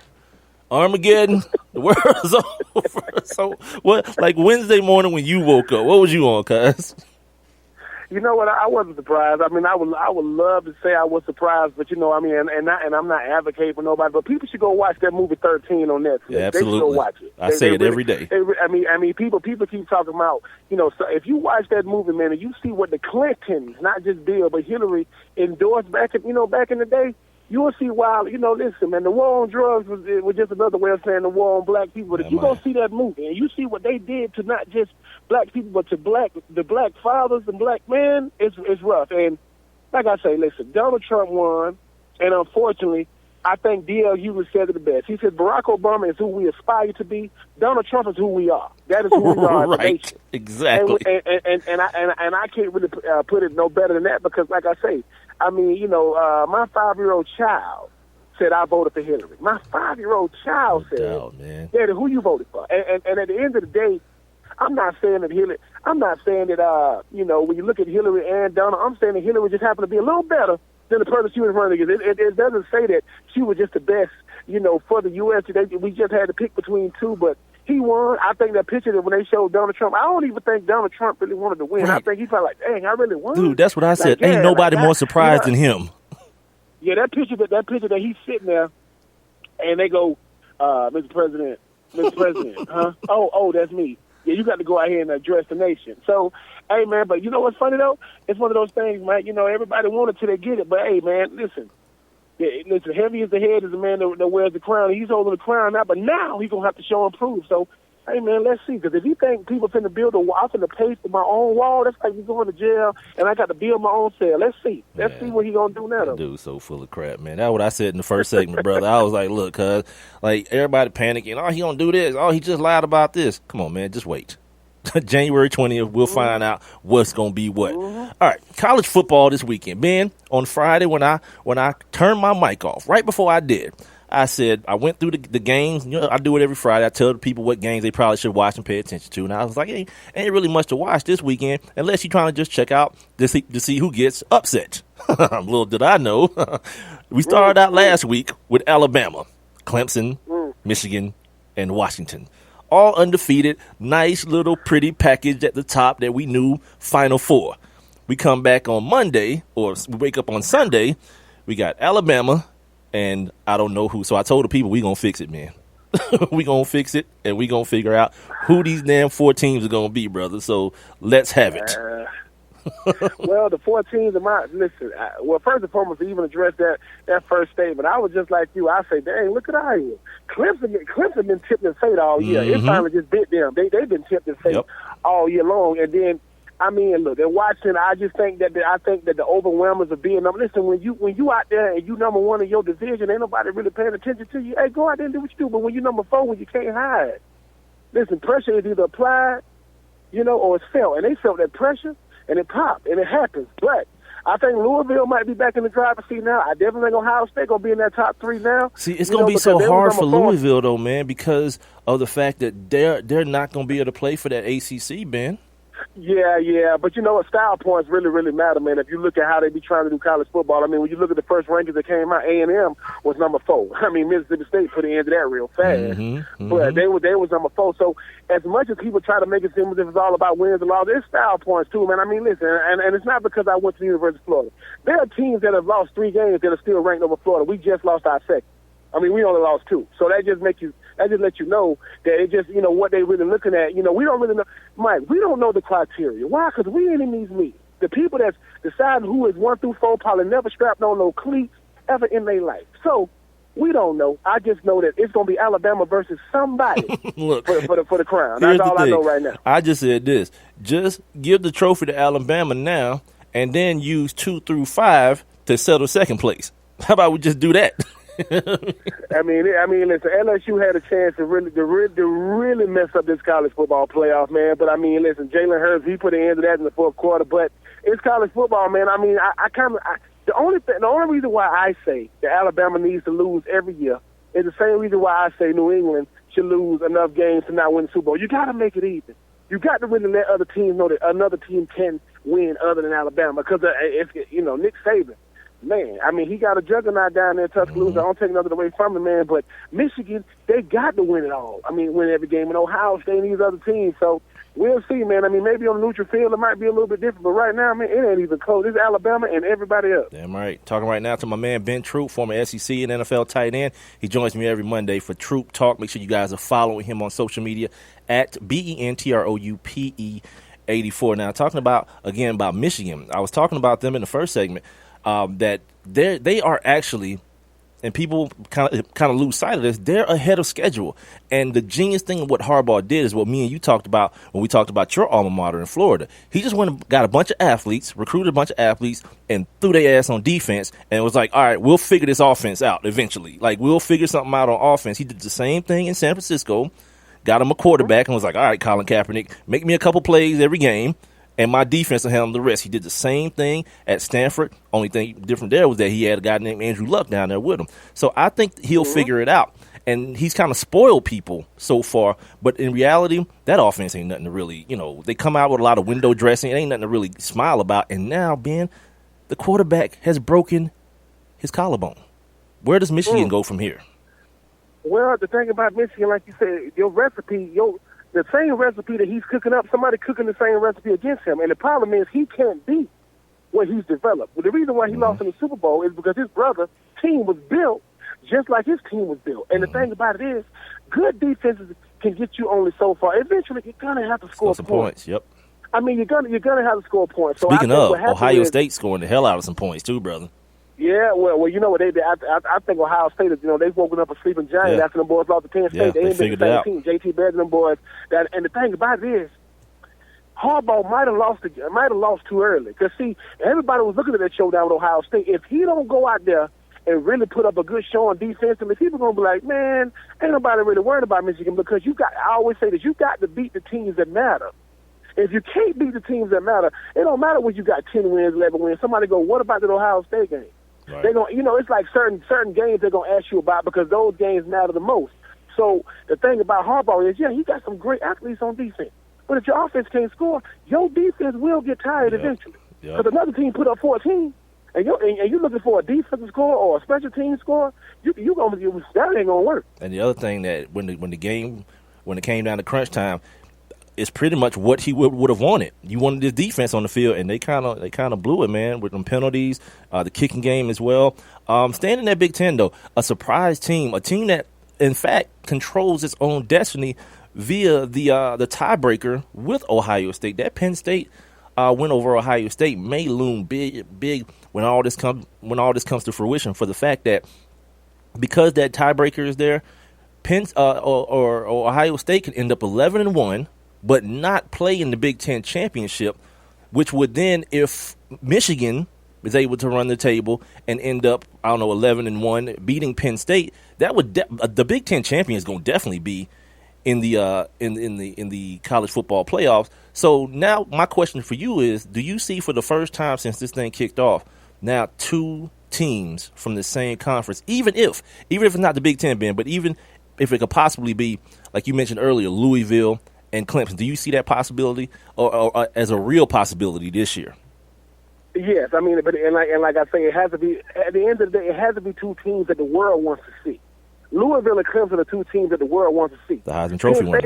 D: Armageddon, the world is over. So what? Like Wednesday morning when you woke up, what was you on, cuz?
K: You know what? I wasn't surprised. I mean, I would love to say I was surprised, but and I'm not advocating for nobody. But people should go watch that movie 13 on Netflix.
D: Yeah, absolutely.
K: They should go watch it.
D: I say it every day.
K: I mean, people keep talking about, so if you watch that movie, man, and you see what the Clintons, not just Bill, but Hillary endorsed back in the day, you will see why, listen, man, the war on drugs was just another way of saying the war on black people. But if you go see that movie and you see what they did to not just black people, but to the black fathers and black men, it's rough. And like I say, listen, Donald Trump won, and unfortunately, I think D.L. Hughley said it the best. He said Barack Obama is who we aspire to be. Donald Trump is who we are. That is who we are as a
D: Right,
K: nation.
D: exactly.
K: And I can't really put it no better than that because, like I say, I mean, my 5-year-old child said I voted for Hillary. My 5-year-old child said, Daddy, who you voted for? And at the end of the day, I'm not saying that when you look at Hillary and Donald, I'm saying that Hillary just happened to be a little better than the person she was running against. It doesn't say that she was just the best, for the U.S. We just had to pick between two, but he won. I think that picture that when they showed Donald Trump, I don't even think Donald Trump really wanted to win. Right. I think he felt like, dang, I really won.
D: Dude, that's what I said. Ain't nobody more surprised than him.
K: Yeah, that picture that he's sitting there, and they go, Mr. President, huh? Oh, that's me. Yeah, you got to go out here and address the nation. So, hey, man, but you know what's funny, though? It's one of those things, man, everybody want it till they get it. But, hey, man, listen, heavy as the head is the man that wears the crown. He's holding the crown now, but now he's going to have to show and prove. So, hey, man, let's see. Because if you think people finna build a wall, I'm finna pay for my own wall, that's like me going to jail, and I got to build my own cell. Let's see. Let's see what he going to do now, though.
D: Dude's so full of crap, man. That's what I said in the first segment, brother. I was like, look, cuz, like, everybody panicking. Oh, he going to do this. Oh, he just lied about this. Come on, man, just wait. January 20th, we'll find out what's going to be what. All right, college football this weekend. Ben, on Friday when I turned my mic off, right before I did, I said, I went through the games. I do it every Friday. I tell the people what games they probably should watch and pay attention to. And I was like, hey, ain't really much to watch this weekend unless you're trying to just check out to see who gets upset. Little did I know. We started out last week with Alabama, Clemson, Michigan, and Washington. All undefeated, nice little pretty package at the top that we knew Final Four. We come back on Monday, or we wake up on Sunday, we got Alabama, and I don't know who. So I told the people, we going to fix it, man. We going to fix it, and we going to figure out who these damn 4 teams are going to be, brother. So let's have it.
K: Well, the 4 teams first and foremost, to even address that first statement, I was just like you. I say, dang, look at our here. Clemson been tipped in fate all year. It finally just bit them. They've been tipped in fate all year long. And then, I mean, look, they're watching. I just think that the overwhelmers of being number. Listen, when you out there and you number 1 in your division, ain't nobody really paying attention to you. Hey, go out there and do what you do. But when you number 4, when you can't hide, listen, pressure is either applied, or it's felt. And they felt that pressure. And it popped, and it happens. But I think Louisville might be back in the driver's seat now. I definitely think Ohio State going to be in that top 3 now.
D: See, it's going to be so hard for Louisville, though, man, because of the fact that they're not going to be able to play for that ACC, Ben.
K: Yeah, but style points really, really matter, man. If you look at how they be trying to do college football, I mean, when you look at the first rankings that came out, A&M was number 4. I mean, Mississippi State put an end to that real fast, but they was number 4. So as much as people try to make it seem as if it's all about wins and losses, it's style points too, man. I mean, listen, and it's not because I went to the University of Florida. There are teams that have lost 3 games that are still ranked over Florida. We just lost our second. I mean, we only lost 2. So that just lets you know that it just, what they really looking at. We don't really know. Mike, we don't know the criteria. Why? Because we ain't in these meetings. The people that's deciding who is 1 through 4 probably never strapped on no cleats ever in their life. So we don't know. I just know that it's going to be Alabama versus somebody
D: Look,
K: for the crown. That's all I know right now.
D: I just said this. Just give the trophy to Alabama now and then use 2 through 5 to settle second place. How about we just do that?
K: I mean, listen, LSU had a chance to really mess up this college football playoff, man. But I mean, listen, Jalen Hurts, he put an end to that in the 4th quarter. But it's college football, man. I mean, the only reason why I say that Alabama needs to lose every year is the same reason why I say New England should lose enough games to not win the Super Bowl. You got to make it even. You got to really let other teams know that another team can win other than Alabama. Because Nick Saban. Man, I mean, he got a juggernaut down there in Tuscaloosa. I don't take nothing away from him, man. But Michigan, they got to win it all. I mean, win every game. And Ohio State and these other teams. So we'll see, man. I mean, maybe on the neutral field it might be a little bit different. But right now, man, it ain't even close. It's Alabama and everybody else.
D: Damn right. Talking right now to my man Ben Troupe, former SEC and NFL tight end. He joins me every Monday for Troupe Talk. Make sure you guys are following him on social media at BENTROUPE 84. Now, talking about Michigan. I was talking about them in the first segment. That they are actually, and people kind of lose sight of this, they're ahead of schedule. And the genius thing of what Harbaugh did is what me and you talked about when we talked about your alma mater in Florida. He just went and got a bunch of athletes, recruited a bunch of athletes, and threw their ass on defense, and was like, all right, we'll figure this offense out eventually. Like, we'll figure something out on offense. He did the same thing in San Francisco, got him a quarterback, and was like, all right, Colin Kaepernick, make me a couple plays every game, and my defense will handle the rest. He did the same thing at Stanford. Only thing different there was that he had a guy named Andrew Luck down there with him. So I think he'll figure it out. And he's kind of spoiled people so far. But in reality, that offense ain't nothing to really, they come out with a lot of window dressing. It ain't nothing to really smile about. And now, Ben, the quarterback has broken his collarbone. Where does Michigan go from here?
K: Well, the thing about Michigan, like you said, your recipe, the same recipe that he's cooking up, somebody cooking the same recipe against him. And the problem is he can't beat what he's developed. Well, the reason why he lost in the Super Bowl is because his brother's team was built just like his team was built. And the thing about it is, good defenses can get you only so far. Eventually, you're going to have to score
D: points. Yep.
K: I mean, you're gonna have to score points. So
D: Speaking of, Ohio State scoring the hell out of some points too, brother.
K: Yeah, well, you know what they did? I think Ohio State is, they've woken up a sleeping giant after them boys lost to Penn State.
D: Yeah,
K: they ain't been the same team. JT Barrett and them boys. And the thing about it is, Harbaugh might have lost too early. Because, see, everybody was looking at that showdown with Ohio State. If he don't go out there and really put up a good showing defensively, people going to be like, man, ain't nobody really worried about Michigan because I always say this, you got to beat the teams that matter. If you can't beat the teams that matter, it don't matter when you got 10 wins, 11 wins. Somebody go, what about the Ohio State game? Right. They're going, it's like certain games they're going to ask you about because those games matter the most. So the thing about Harbaugh is, he got some great athletes on defense. But if your offense can't score, your defense will get tired eventually. Because another team put up 14, and you're looking for a defensive score or a special team score, that ain't going to work.
D: And the other thing that when it came down to crunch time, it's pretty much what he would have wanted. You wanted this defense on the field, and they kind of blew it, man, with them penalties, the kicking game as well. Staying in that Big Ten, though, a surprise team, a team that, in fact, controls its own destiny via the tiebreaker with Ohio State. That Penn State win over Ohio State may loom big when all this comes to fruition, for the fact that because that tiebreaker is there, or Ohio State can end up 11-1. But not play in the Big Ten championship, which would then, if Michigan is able to run the table and end up, 11-1, beating Penn State, that would the Big Ten champion is going to definitely be in the college football playoffs. So now my question for you is: do you see for the first time since this thing kicked off now two teams from the same conference, even if it's not the Big Ten, Ben, but even if it could possibly be, like you mentioned earlier, Louisville and Clemson? Do you see that possibility or as a real possibility this year?
K: Yes, I mean, but like I say, it has to be, at the end of the day, it has to be two teams that the world wants to see. Louisville and Clemson are two teams that the world wants to see.
D: The Heisman Trophy winner.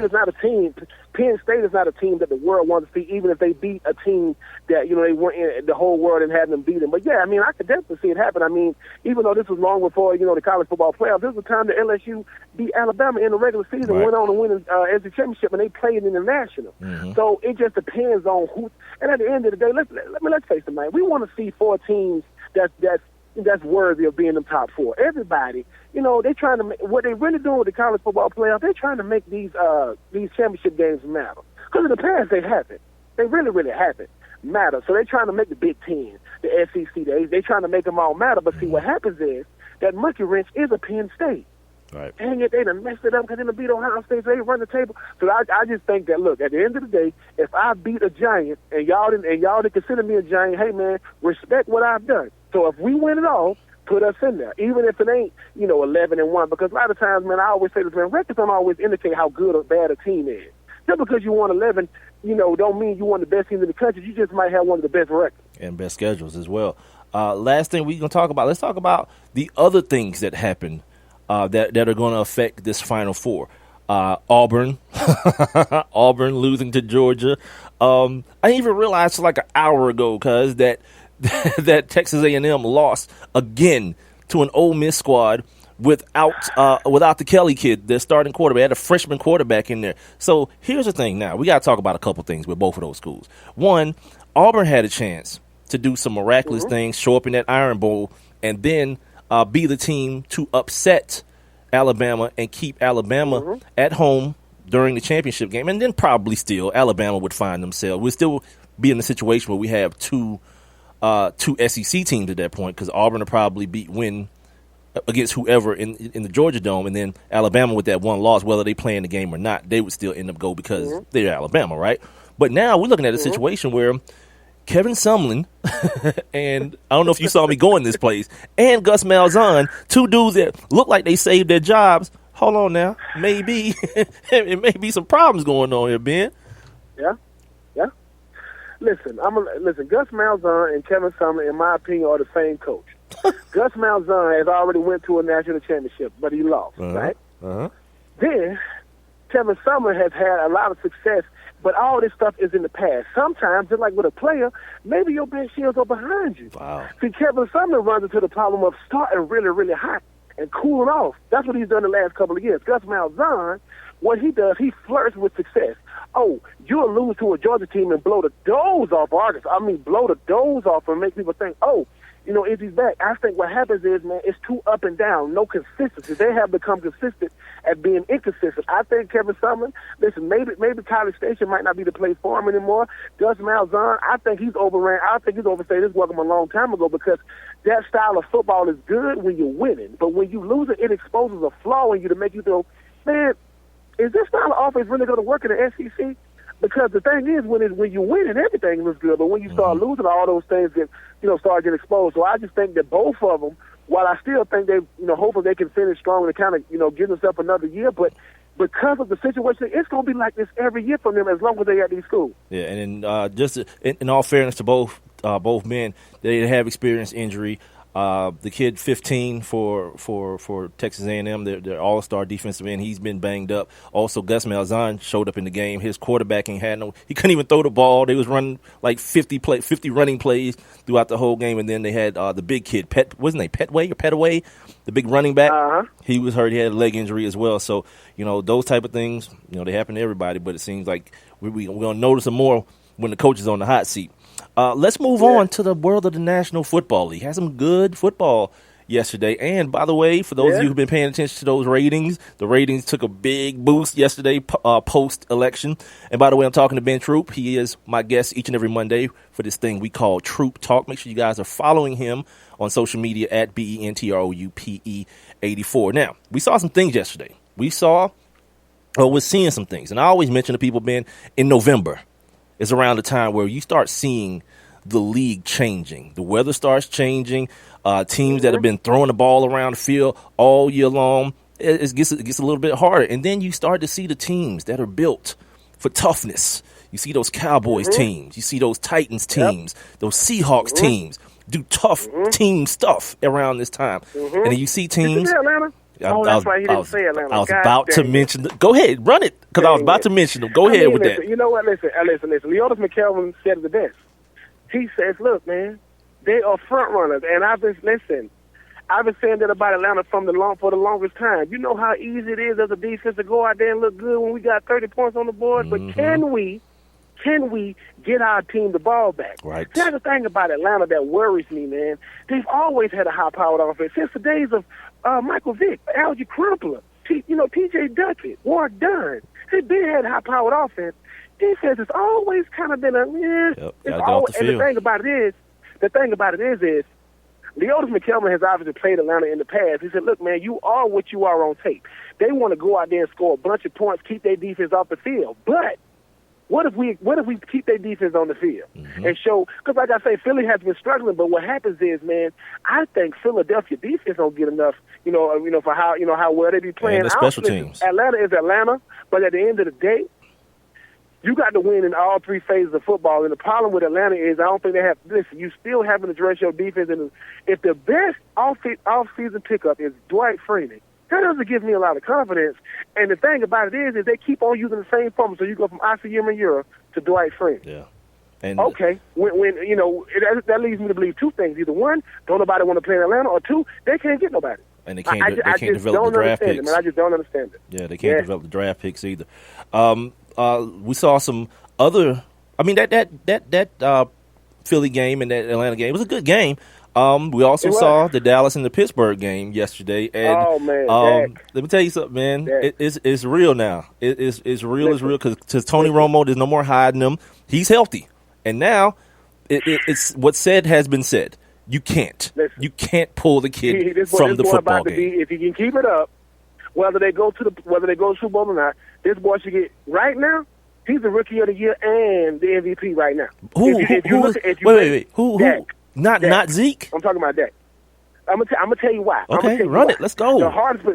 K: Penn State is not a team that the world wants to see, even if they beat a team that, they weren't in the whole world and had them beat them. But, I mean, I could definitely see it happen. I mean, even though this was long before, the college football playoffs, this was the time that LSU beat Alabama in the regular season, went on to win the SEC championship, and they played in the national. Mm-hmm. So it just depends on who. And at the end of the day, let's face it, man. We want to see four teams that's worthy of being in the top four. Everybody, they're trying to make, what they're really doing with the college football playoff, they're trying to make these championship games matter. Because in the past, they haven't. They really, really haven't matter. So they're trying to make the Big Ten, the SEC, they're trying to make them all matter. But see, what happens is that monkey wrench is a Penn State.
D: Right.
K: Dang it, they done messed it up because they done beat Ohio State, so they run the table. So I just think that, look, at the end of the day, if I beat a giant and y'all didn't consider me a giant, hey, man, respect what I've done. So if we win it all, put us in there, even if it ain't, 11-1. Because a lot of times, man, I always say this, man, records don't always indicate how good or bad a team is. Just because you won 11, don't mean you won the best team in the country. You just might have one of the best records.
D: And best schedules as well. Last thing we're going to talk about, let's talk about the other things that happened that are going to affect this Final Four. Auburn losing to Georgia. I didn't even realize like an hour ago, cuz that Texas A&M lost again to an Ole Miss squad without the Kelly kid, their starting quarterback. They had a freshman quarterback in there. So here's the thing. Now we got to talk about a couple things with both of those schools. One, Auburn had a chance to do some miraculous things, show up in that Iron Bowl, and then be the team to upset Alabama and keep Alabama at home during the championship game. And then probably still Alabama would find themselves. We'd still be in a situation where we have two SEC teams at that point, because Auburn would probably win against whoever in the Georgia Dome, and then Alabama with that one loss, whether they play in the game or not, they would still end up go because they're Alabama, right? But now we're looking at a situation where Kevin Sumlin, and I don't know if you saw me go in this place, and Gus Malzahn, two dudes that look like they saved their jobs. Hold on now. Maybe it may be some problems going on here, Ben.
K: Yeah. Listen, Gus Malzahn and Kevin Sumlin, in my opinion, are the same coach. Gus Malzahn has already went to a national championship, but he lost, right? Then Kevin Sumlin has had a lot of success, but all this stuff is in the past. Sometimes, just like with a player, maybe your best years are behind you.
D: Wow.
K: See, Kevin Sumlin runs into the problem of starting really, really hot and cooling off. That's what he's done the last couple of years. Gus Malzahn, what he does, he flirts with success. Oh, you'll lose to a Georgia team and blow the doors off Arkansas. I mean, blow the doors off and make people think, oh, Izzy's back. I think what happens is, man, it's too up and down, no consistency. They have become consistent at being inconsistent. I think Kevin Sumlin, listen, maybe College Station might not be the place for him anymore. Gus Malzahn, I think he's overran. I think he's overstayed his welcome a long time ago because that style of football is good when you're winning. But when you lose it exposes a flaw in you to make you go, man, is this style of offense really going to work in the SEC? Because the thing is, when you win and everything looks good, but when you start losing, all those things start getting exposed. So I just think that both of them, while I still think they, hopefully they can finish strong and kind of, give themselves another year, but because of the situation, it's going to be like this every year for them as long as they're at these schools. Yeah, and then just in all fairness to both men, they have experienced injury. The kid 15 for Texas A&M, their all-star defensive end, he's been banged up. Also, Gus Malzahn showed up in the game. His quarterbacking he couldn't even throw the ball. They was running like 50 running plays throughout the whole game. And then they had the big kid, Petaway, the big running back. He was hurt. He had a leg injury as well. So, those type of things, they happen to everybody. But it seems like we're going to notice them more when the coach is on the hot seat. Let's move on to the world of the National Football League. Had some good football yesterday. And, by the way, for those of you who've been paying attention to those ratings, the ratings took a big boost yesterday post-election. And, by the way, I'm talking to Ben Troupe. He is my guest each and every Monday for this thing we call Troupe Talk. Make sure you guys are following him on social media at BENTROUPE 84. Now, we saw some things yesterday. We're seeing some things. And I always mention to people, Ben, in November is around the time where you start seeing the league changing. The weather starts changing. Teams that have been throwing the ball around the field all year long, it gets a little bit harder. And then you start to see the teams that are built for toughness. You see those Cowboys teams. You see those Titans teams, those Seahawks teams do tough team stuff around this time. And then you see teams. That's why he didn't say Atlanta.
D: I was about to mention go ahead, run it, because I was about to mention them. Go ahead with that.
K: You know what? Listen. Leonis McKelvin said it the best. He says, look, man, they are front runners. And I've been saying that about Atlanta for the longest time. You know how easy it is as a defense to go out there and look good when we got 30 points on the board? But can we get our team the ball back?
D: Right.
K: That's the thing about Atlanta that worries me, man. They've always had a high-powered offense since the days of Michael Vick, Algie Crumpler, T.J. Duckett, Warwick Dunn. They've been had a high-powered offense. Defense has always kind of been and the thing about it is Leonis McKelvin has obviously played Atlanta in the past. He said, look, man, you are what you are on tape. They want to go out there and score a bunch of points, keep their defense off the field. But what if we keep their defense on the field and show? Because like I say, Philly has been struggling. But what happens is, man, I think Philadelphia defense don't get enough, for how well they be playing.
D: And the special teams.
K: Atlanta is Atlanta, but at the end of the day, you got to win in all three phases of football. And the problem with Atlanta is I don't think they have. Listen, you still haven't addressed your defense. And if the best off-season pickup is Dwight Freeney, that doesn't give me a lot of confidence. And the thing about it is they keep on using the same formula. So you go from Asiyama Ura to Dwight Freeney.
D: Yeah. And
K: okay. When that leads me to believe two things. Either one, don't nobody want to play in Atlanta, or two, they can't get nobody.
D: And they can't develop the draft picks.
K: I just don't understand it.
D: Yeah, they can't develop the draft picks either. We saw some other. I mean that Philly game and that Atlanta game was a good game. We also saw the Dallas and the Pittsburgh game yesterday. And, let me tell you something, man. It's real now. It's real. It's real because Tony Romo, there's no more hiding him. He's healthy, and now it's what said has been said. You can't pull the kid from the football game.
K: If he can keep it up, whether they go to Super Bowl or not, this boy should get right now. He's the Rookie of the Year and the MVP right now.
D: Who? Not Zeke?
K: I'm talking about Dak. I'm gonna tell you why.
D: Okay, run it. Let's go.
K: The hardest.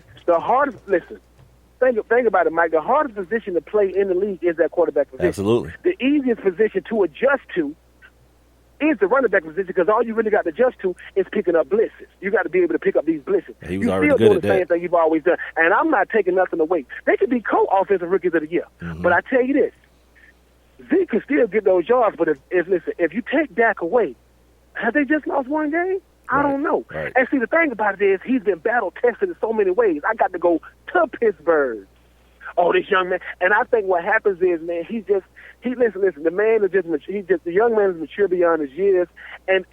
K: Listen, think about it, Mike. The hardest position to play in the league is that quarterback position.
D: Absolutely.
K: The easiest position to adjust to is the running back position, because all you really got to adjust to is picking up blitzes. You got to be able to pick up these blitzes.
D: He was already good at that.
K: You're still doing the same thing you've always done. And I'm not taking nothing away. They could be co-offensive rookies of the year.
D: Mm-hmm.
K: But I tell you this, Zeke can still get those yards, but if you take Dak away, have they just lost one game? I don't know.
D: Right.
K: And see, the thing about it is he's been battle-tested in so many ways. I got to go to Pittsburgh. Oh, this young man. And I think what happens is, man, listen, the man is the young man is mature beyond his years, and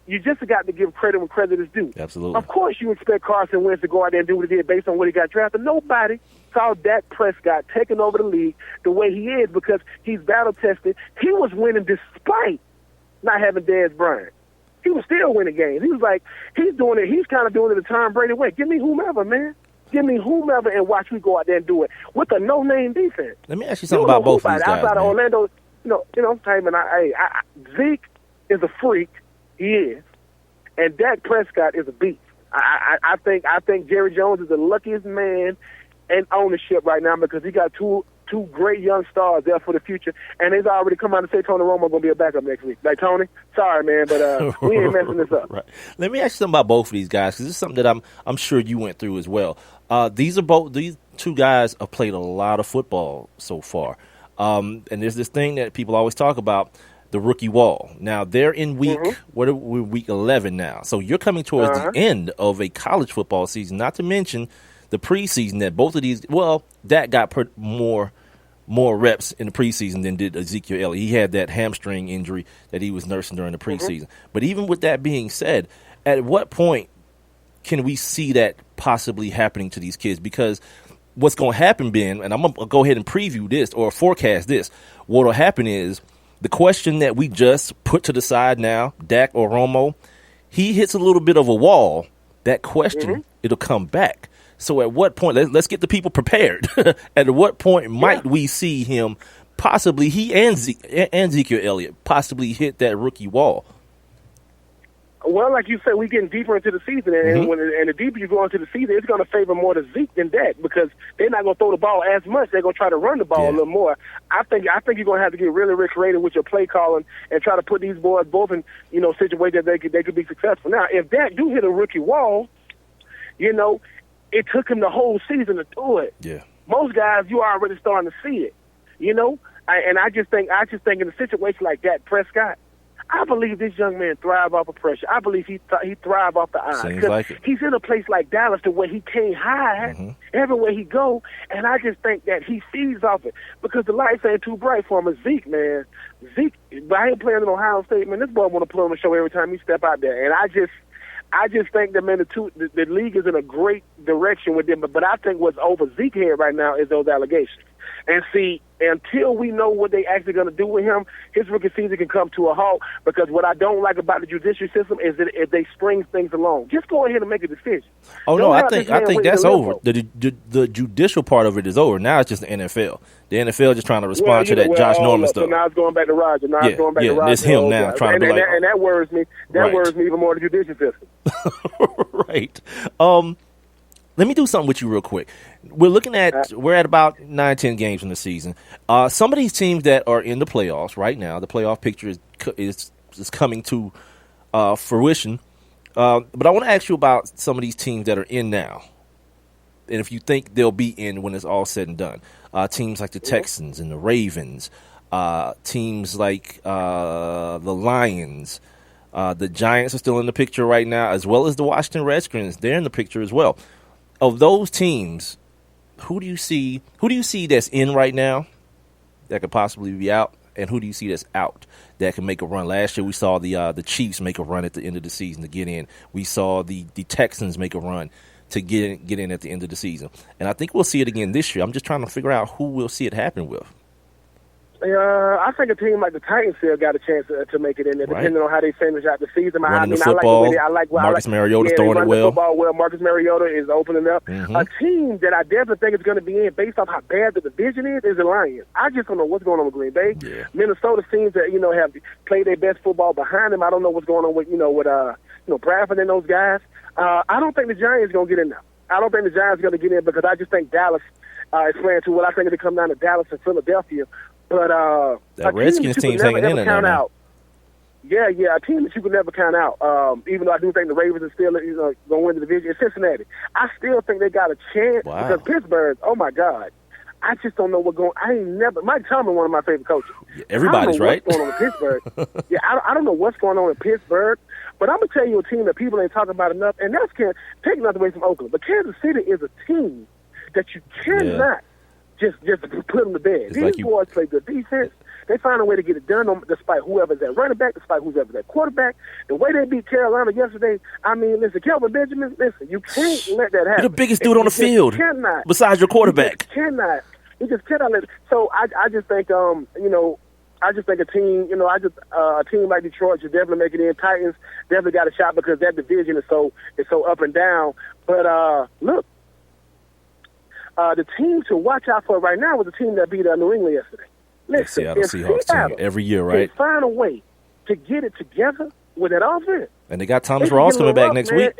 K: you just got to give credit when credit is due.
D: Absolutely.
K: Of course you expect Carson Wentz to go out there and do what he did based on what he got drafted. Nobody saw Dak Prescott taking over the league the way he is because he's battle-tested. He was winning despite not having Dez Bryant. He was still winning games. He was like, he's doing it. He's kind of doing it the Tom Brady way. Give me whomever, man. Give me whomever and watch me go out there and do it with a no-name defense.
D: Let me ask you something about both of these guys.
K: Outside of Orlando, Zeke is a freak. He is. And Dak Prescott is a beast. I think Jerry Jones is the luckiest man in ownership right now because he got two great young stars there for the future, and they've already come out and say Tony Romo going to be a backup next week. Like, Tony, sorry, man, but we ain't messing this up.
D: Right. Let me ask you something about both of these guys, because this is something that I'm sure you went through as well. These two guys have played a lot of football so far, and there's this thing that people always talk about, the rookie wall. Now, they're in we're week 11 now, so you're coming towards the end of a college football season, not to mention the preseason that both of these, Dak got more reps in the preseason than did Ezekiel Elliott. He had that hamstring injury that he was nursing during the preseason. But even with that being said, at what point can we see that possibly happening to these kids? Because what's going to happen, Ben, and I'm going to go ahead and preview this or forecast this, what will happen is the question that we just put to the side now, Dak or Romo, he hits a little bit of a wall. That question, it'll come back. So at what point, let's get the people prepared. At what point might we see him possibly, he and Ezekiel Elliott possibly hit that rookie wall?
K: Well, like you said, we're getting deeper into the season, and the deeper you go into the season, it's going to favor more to Zeke than Dak because they're not going to throw the ball as much. They're going to try to run the ball a little more. I think you're going to have to get really, really creative with your play calling and try to put these boys both in situations that they could be successful. Now, if Dak do hit a rookie wall, it took him the whole season to do it.
D: Yeah.
K: Most guys, you are already starting to see it, And I just think in a situation like that, Prescott, I believe this young man thrive off of pressure. I believe he thrive off the eye.
D: Seems like it.
K: He's in a place like Dallas to where he can't hide everywhere he go, and I just think that he feeds off it because the lights ain't too bright for him. Zeke, man, by him playing in Ohio State, man, this boy want to put on the show every time he step out there, and I just think that, man, the league is in a great direction with them. But I think what's over Zeke head right now is those allegations. And see, until we know what they actually going to do with him, his rookie season can come to a halt because what I don't like about the judicial system is that if they string things along, just go ahead and make a decision.
D: Oh, no, I think that's over. The judicial part of it is over. Now it's just the NFL. The NFL just trying to respond to that Josh Norman stuff.
K: So now it's going back to Roger.
D: It's him now trying to be like,
K: and that worries me. That worries me even more than the judicial system.
D: Right. Let me do something with you real quick. We're at about 9-10 games in the season. Some of these teams that are in the playoffs right now, the playoff picture is coming to fruition. But I want to ask you about some of these teams that are in now, and if you think they'll be in when it's all said and done. Teams like the Texans and the Ravens, teams like the Lions. The Giants are still in the picture right now, as well as the Washington Redskins. They're in the picture as well. Of those teams, who do you see that's in right now that could possibly be out, and who do you see that's out that can make a run? Last year we saw the Chiefs make a run at the end of the season to get in. We saw the Texans make a run to get in at the end of the season. And I think we'll see it again this year. I'm just trying to figure out who we'll see it happen with.
K: I think a team like the Titans still got a chance to make it in there, depending on how they finish out the season.
D: Running the football, Marcus Mariota's throwing it well.
K: Football well. Marcus Mariota is opening up. A team that I definitely think is going to be in, based off how bad the division is the Lions. I just don't know what's going on with Green Bay.
D: Yeah.
K: Minnesota seems to, have played their best football behind them. I don't know what's going on with Bradford and those guys. I don't think the Giants are going to get in there. I don't think the Giants are going to get in because I just think Dallas is playing too well. I think it'll come down to Dallas and Philadelphia. But
D: that Redskins team's hanging in there now.
K: Yeah, a team that you could never count out. Even though I do think the Ravens are still going to win the division. It's Cincinnati. I still think they got a chance because Pittsburgh, oh my God. I just don't know what's going on. Mike Tomlin, one of my favorite coaches.
D: Everybody's right.
K: What's going on in Pittsburgh. I don't know what's going on in Pittsburgh. But I'm going to tell you a team that people ain't talking about enough, and that's take nothing away from Oakland. But Kansas City is a team that you cannot just put them to bed. These boys play good defense. They find a way to get it done despite whoever's at running back, despite whoever's at quarterback. The way they beat Carolina yesterday, listen, Kelvin Benjamin, you can't let that happen.
D: You're the biggest dude on the field besides your quarterback.
K: You just cannot let it. So I just think, I just think a team, a team like Detroit should definitely make it in. Titans definitely got a shot because that division is so up and down. But look, the team to watch out for right now was the team that beat New England yesterday. Listen,
D: the Seattle Seahawks team every year, right?
K: They find a way to get it together with that offense.
D: And they got Thomas Ross coming back next week.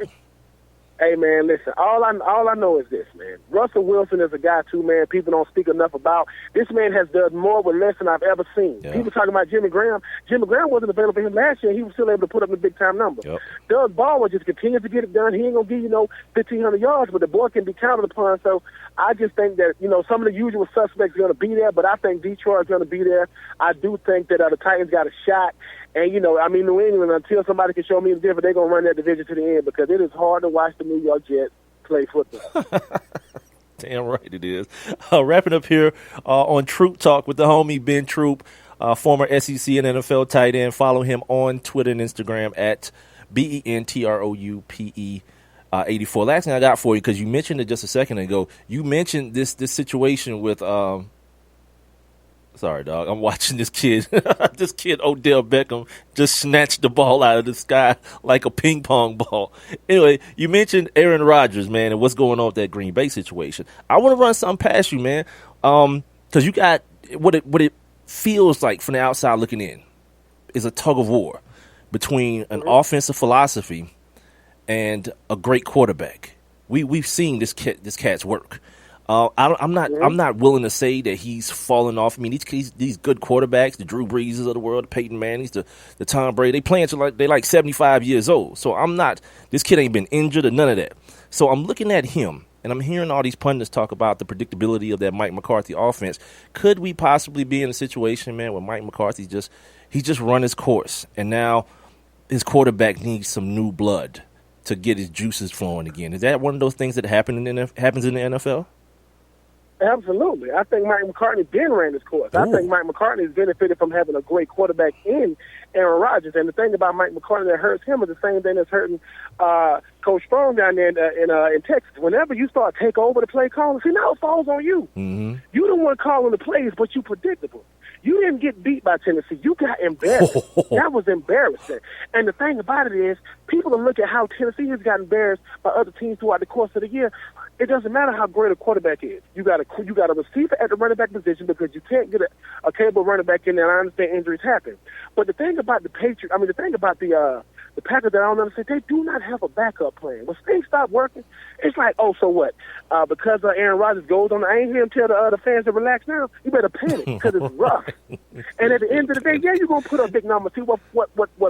K: Hey, man, listen, all I know is this, man. Russell Wilson is a guy, too, man, people don't speak enough about. This man has done more with less than I've ever seen. Yeah. People talking about Jimmy Graham. Jimmy Graham wasn't available for him last year. He was still able to put up a big-time number.
D: Yep.
K: Doug Baldwin just continues to get it done. He ain't going to give you 1,500 yards, but the boy can be counted upon. So I just think that, some of the usual suspects are going to be there, but I think Detroit is going to be there. I do think that the Titans got a shot. And, New England, until somebody can show me the difference, they're going to run that division to the end because it is hard to watch the New York Jets play football.
D: Damn right it is. Wrapping up here on Troupe Talk with the homie Ben Troupe, former SEC and NFL tight end. Follow him on Twitter and Instagram at BENTROUPE 84. Last thing I got for you, because you mentioned it just a second ago, you mentioned this situation with sorry, dog. I'm watching this kid. This kid, Odell Beckham, just snatched the ball out of the sky like a ping pong ball. Anyway, you mentioned Aaron Rodgers, man, and what's going on with that Green Bay situation. I want to run something past you, man, because you got what it feels like from the outside looking in is a tug of war between an offensive philosophy and a great quarterback. We've seen this cat's work. I'm not willing to say that he's fallen off. I mean, these good quarterbacks, the Drew Breeses of the world, the Peyton Mannings, the Tom Brady, they playing till they're like 75 years old. So this kid ain't been injured or none of that. So I'm looking at him and I'm hearing all these pundits talk about the predictability of that Mike McCarthy offense. Could we possibly be in a situation, man, where Mike McCarthy just run his course and now his quarterback needs some new blood to get his juices flowing again? Is that one of those things that happens in the NFL?
K: Absolutely. I think Mike McCarthy ran his course. Ooh. I think Mike McCarthy has benefited from having a great quarterback in Aaron Rodgers. And the thing about Mike McCarthy that hurts him is the same thing that's hurting Coach Strong down there in Texas. Whenever you start take over the play calling, see, now it falls on you. Mm-hmm. You the one calling the plays, but you predictable. You didn't get beat by Tennessee. You got embarrassed. That was embarrassing. And the thing about it is, people will look at how Tennessee has gotten embarrassed by other teams throughout the course of the year. It doesn't matter how great a quarterback is. You got a receiver at the running back position because you can't get a capable running back in there. And I understand injuries happen. But the thing about the Packers that I don't understand, they do not have a backup plan. When things stop working, it's like, oh, so what? Because Aaron Rodgers goes on, I ain't hear him tell the fans to relax now. You better panic because it's rough. And at the end of the day, yeah, you're going to put up big numbers. See, what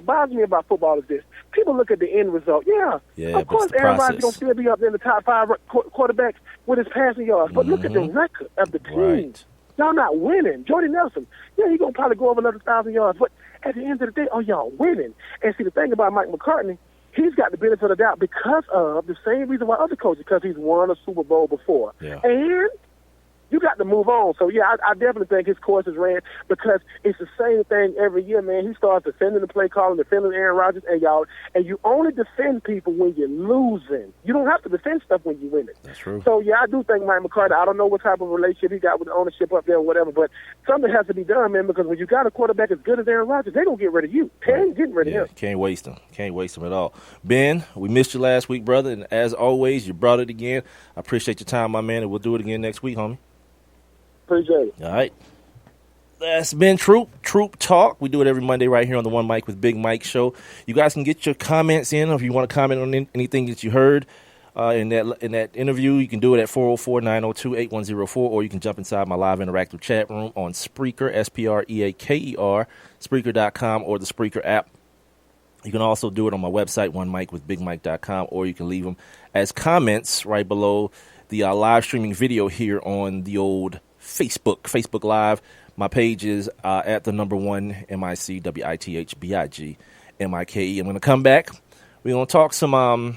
K: bothers me about football is this. People look at the end result. Yeah, of course Aaron Rodgers is going to still be up there in the top 5 quarterbacks with his passing yards. But look at the record of the team. Right. Y'all not winning. Jordy Nelson, yeah, he's going to probably go over another 1,000 yards. But at the end of the day, y'all winning. And see, the thing about Mike McCarthy, he's got the benefit of the doubt because of the same reason why other coaches, because he's won a Super Bowl before. Yeah. And you got to move on. So, yeah, I definitely think his course is ran because it's the same thing every year, man. He starts defending the play calling, defending Aaron Rodgers, and you only defend people when you're losing. You don't have to defend stuff when you win it.
D: That's true.
K: So, yeah, I do think Mike McCarthy, I don't know what type of relationship he got with the ownership up there or whatever, but something has to be done, man, because when you got a quarterback as good as Aaron Rodgers, they're going to get rid of you. They ain't getting rid of him.
D: Can't waste him. Can't waste him at all. Ben, we missed you last week, brother, and as always, you brought it again. I appreciate your time, my man, and we'll do it again next week, homie.
K: Appreciate it.
D: All right. That's been Troupe Talk. We do it every Monday right here on the One Mic with Big Mike show. You guys can get your comments in, or if you want to comment on anything that you heard in that interview, you can do it at 404-902-8104, or you can jump inside my live interactive chat room on Spreaker, Spreaker, Spreaker.com, or the Spreaker app. You can also do it on my website, onemicwithbigmike.com, or you can leave them as comments right below the live streaming video here on the old Facebook Live. My page is at the number 1 MICWITHBIGMIKE. I'm going to come back. We're going to talk some.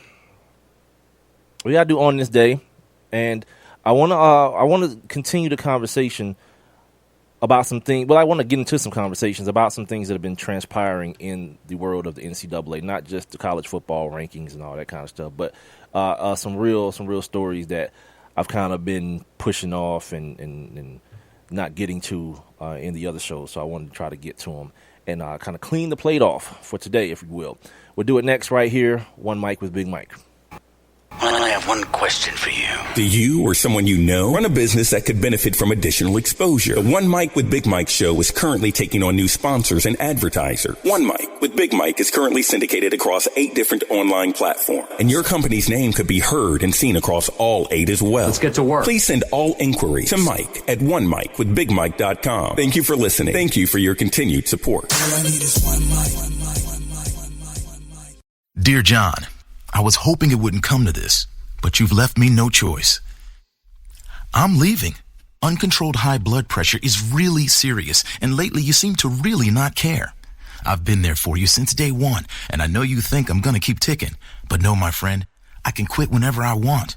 D: We got to do on this day, and I want to continue the conversation about some things. Well, I want to get into some conversations about some things that have been transpiring in the world of the NCAA, not just the college football rankings and all that kind of stuff, but some real stories that I've kind of been pushing off and not getting to in the other shows. So I wanted to try to get to them and kind of clean the plate off for today, if you will. We'll do it next right here, One Mic with Big Mike.
F: I have one question for you.
A: Do you or someone you know run a business that could benefit from additional exposure? The One Mic with Big Mike show is currently taking on new sponsors and advertisers. One Mic with Big Mike is currently syndicated across 8 different online platforms, and your company's name could be heard and seen across all 8 as well.
C: Let's get to work.
A: Please send all inquiries to Mike at onemicwithbigmike.com. Thank you for listening. Thank you for your continued support.
B: All I need is one mic.
I: Dear John, I was hoping it wouldn't come to this, but you've left me no choice. I'm leaving. Uncontrolled high blood pressure is really serious, and lately you seem to really not care. I've been there for you since day one, and I know you think I'm gonna keep ticking, but no, my friend, I can quit whenever I want.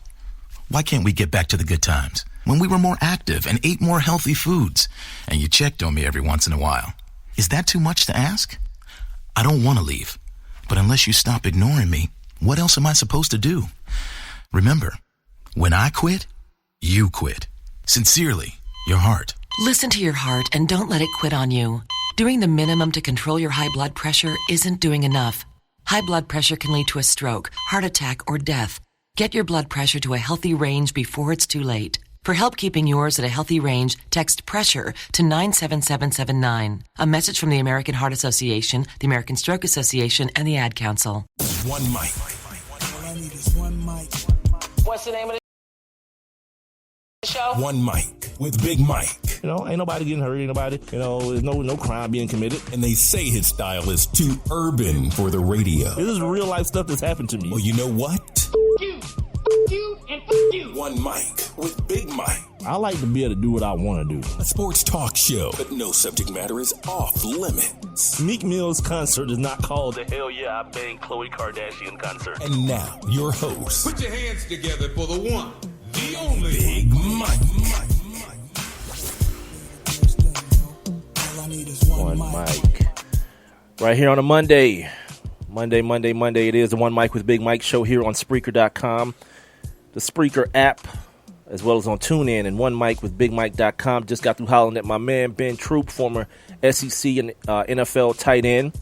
I: Why can't we get back to the good times, when we were more active and ate more healthy foods, and you checked on me every once in a while? Is that too much to ask? I don't want to leave, but unless you stop ignoring me, what else am I supposed to do? Remember, when I quit, you quit. Sincerely, your heart.
L: Listen to your heart and don't let it quit on you. Doing the minimum to control your high blood pressure isn't doing enough. High blood pressure can lead to a stroke, heart attack, or death. Get your blood pressure to a healthy range before it's too late. For help keeping yours at a healthy range, text PRESSURE to 97779. A message from the American Heart Association, the American Stroke Association, and the Ad Council.
A: One Mic.
B: All I need is one mic.
F: What's the name of the show?
A: One Mic with Big Mike.
D: You know, ain't nobody getting hurt, ain't nobody, there's no crime being committed.
A: And they say his style is too urban for the radio.
D: This is real life stuff that's happened to me.
A: Well, you know what?
J: You and you.
A: One Mic with Big Mike.
D: I like to be able to do what I want to do.
A: A sports talk show, but no subject matter is off limits.
D: Meek Mill's concert is not called the Hell Yeah I Bang Khloe Kardashian concert.
A: And now, your host.
J: Put your hands together for the one, the only
A: Big Mike.
B: All I need is one
D: Mic. Right here on a Monday. Monday. It is the One Mic with Big Mike show here on Spreaker.com, the Spreaker app, as well as on TuneIn and onemicwithbigmike.com. Just got through hollering at my man Ben Troupe, former SEC and NFL tight end.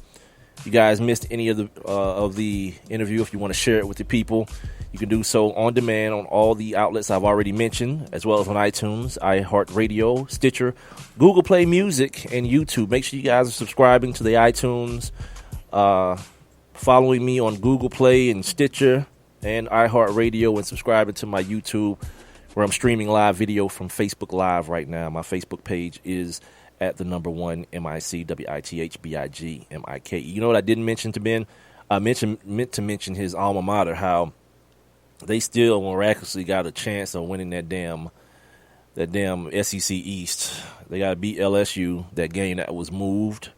D: You guys missed any of the interview, if you want to share it with the people, you can do so on demand on all the outlets I've already mentioned, as well as on iTunes, iHeartRadio, Stitcher, Google Play Music, and YouTube. Make sure you guys are subscribing to the iTunes, following me on Google Play and Stitcher and iHeartRadio, and subscribing to my YouTube, where I'm streaming live video from Facebook Live right now. My Facebook page is at the number 1 MICWITHBIGMIKE. You know what I didn't mention to Ben? I meant to mention his alma mater, how they still miraculously got a chance of winning that damn SEC East. They got to beat LSU, that game that was moved.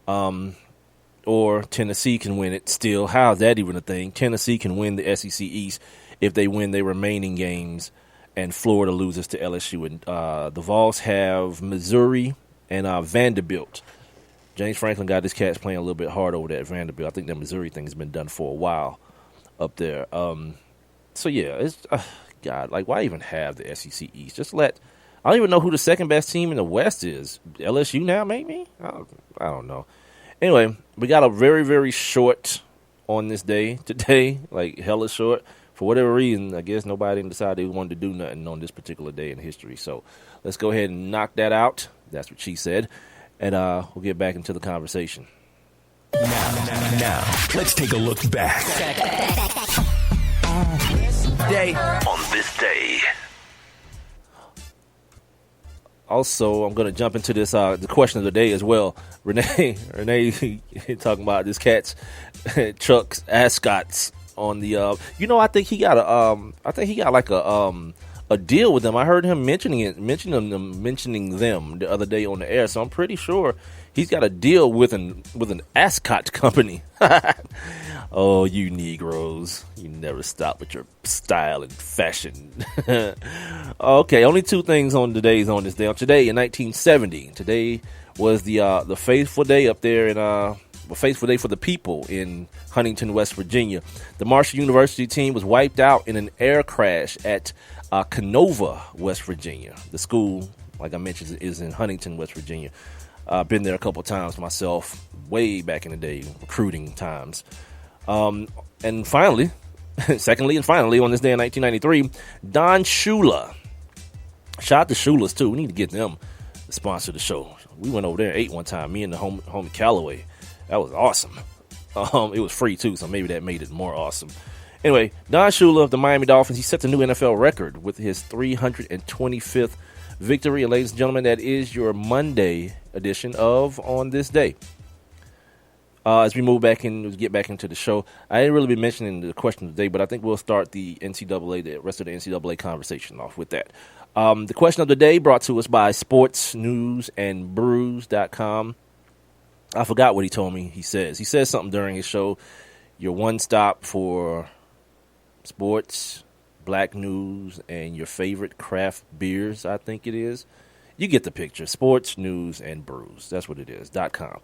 D: Or Tennessee can win it still. How is that even a thing? Tennessee can win the SEC East if they win their remaining games and Florida loses to LSU. And the Vols have Missouri and Vanderbilt. James Franklin got his Cats playing a little bit hard over there at Vanderbilt. I think that Missouri thing has been done for a while up there. So, yeah, it's God, like, why even have the SEC East? Just I don't even know who the second best team in the West is. LSU now, maybe? I don't know. Anyway, we got a very, very short on this day today, like hella short. For whatever reason, I guess nobody decided they wanted to do nothing on this particular day in history. So let's go ahead and knock that out. That's what she said. And we'll get back into the conversation.
A: Now, let's take a look back. On this day.
D: Also, I'm going to jump into this the question of the day as well. Renee talking about this Cats Chuck's ascots on the I think he got a deal with them. I heard him mentioning them the other day on the air. So I'm pretty sure he's got a deal with an ascot company. Oh, you Negroes. You never stop with your style and fashion. Okay, only two things on this day. Today, in 1970, today was the faithful day up there in faithful day for the people in Huntington, West Virginia. The Marshall University team was wiped out in an air crash at Canova, West Virginia. The school, like I mentioned, is in Huntington, West Virginia. I've been there a couple times myself, way back in the day, recruiting times. And finally, on this day in 1993, Don Shula. Shout out to Shula's too. We need to get them to sponsor the show. We went over there and ate one time, me and the homie Callaway. That was awesome. It was free too, so maybe that made it more awesome. Anyway, Don Shula of the Miami Dolphins, he set the new NFL record with his 325th victory. And ladies and gentlemen, that is your Monday edition of On This Day. As we get back into the show, I ain't really been mentioning the question of the day, but I think we'll start the rest of the NCAA conversation off with that. The question of the day brought to us by sportsnewsandbrews.com. I forgot what he told me he says. He says something during his show. Your one stop for sports, black news, and your favorite craft beers, I think it is. You get the picture. Sports, News, and Brews. That's what it is. .com.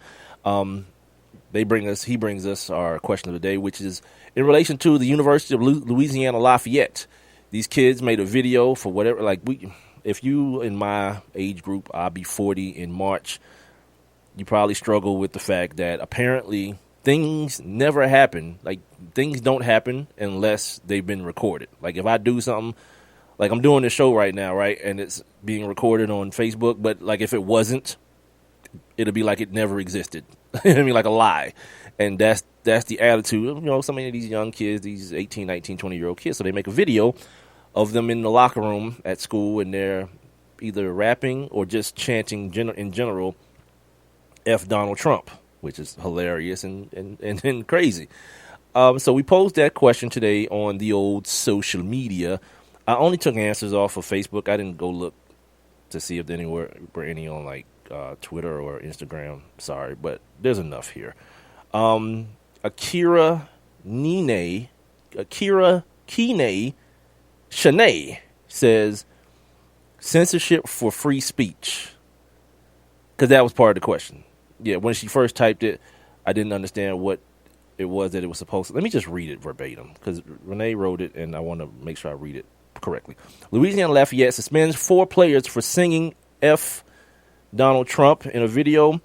D: He brings us our question of the day, which is in relation to the University of Louisiana Lafayette. These kids made a video for whatever, if you in my age group, I'll be 40 in March, you probably struggle with the fact that apparently things never happen. Like, things don't happen unless they've been recorded. Like, if I do something, like I'm doing this show right now, right, and it's being recorded on Facebook, but like if it wasn't, it'll be like it never existed. You know what I mean? Like a lie. And that's the attitude of, so many of these young kids, these 18, 19, 20-year-old kids. So they make a video of them in the locker room at school, and they're either rapping or just chanting in general, F Donald Trump, which is hilarious and crazy. So we posed that question today on the old social media. I only took answers off of Facebook. I didn't go look to see if there were any on Twitter or Instagram. Sorry, but there's enough here. Akira Kine Shanae says censorship for free speech, because that was part of the question. Yeah, when she first typed it, I didn't understand what it was that it was supposed to. Let me just read it verbatim, because Renee wrote it, and I want to make sure I read it correctly. Louisiana Lafayette suspends 4 players for singing F Donald Trump in a video.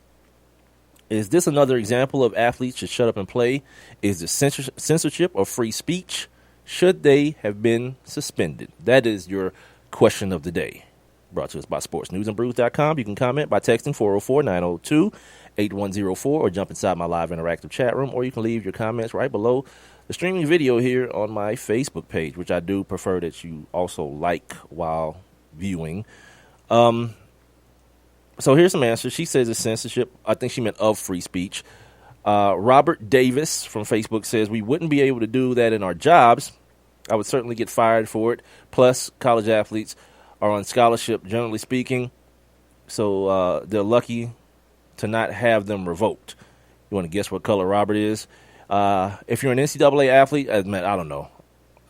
D: Is this another example of athletes should shut up and play? Is this censorship or free speech? Should they have been suspended? That is your question of the day. Brought to us by sportsnewsandbrews.com. You can comment by texting 404-902-8104 or jump inside my live interactive chat room, or you can leave your comments right below the streaming video here on my Facebook page, which I do prefer that you also like while viewing. So here's some answers. She says it's censorship. I think she meant of free speech. Robert Davis from Facebook says we wouldn't be able to do that in our jobs. I would certainly get fired for it. Plus, college athletes are on scholarship, generally speaking, so they're lucky to not have them revoked. You want to guess what color Robert is? If you're an NCAA athlete, man, I don't know.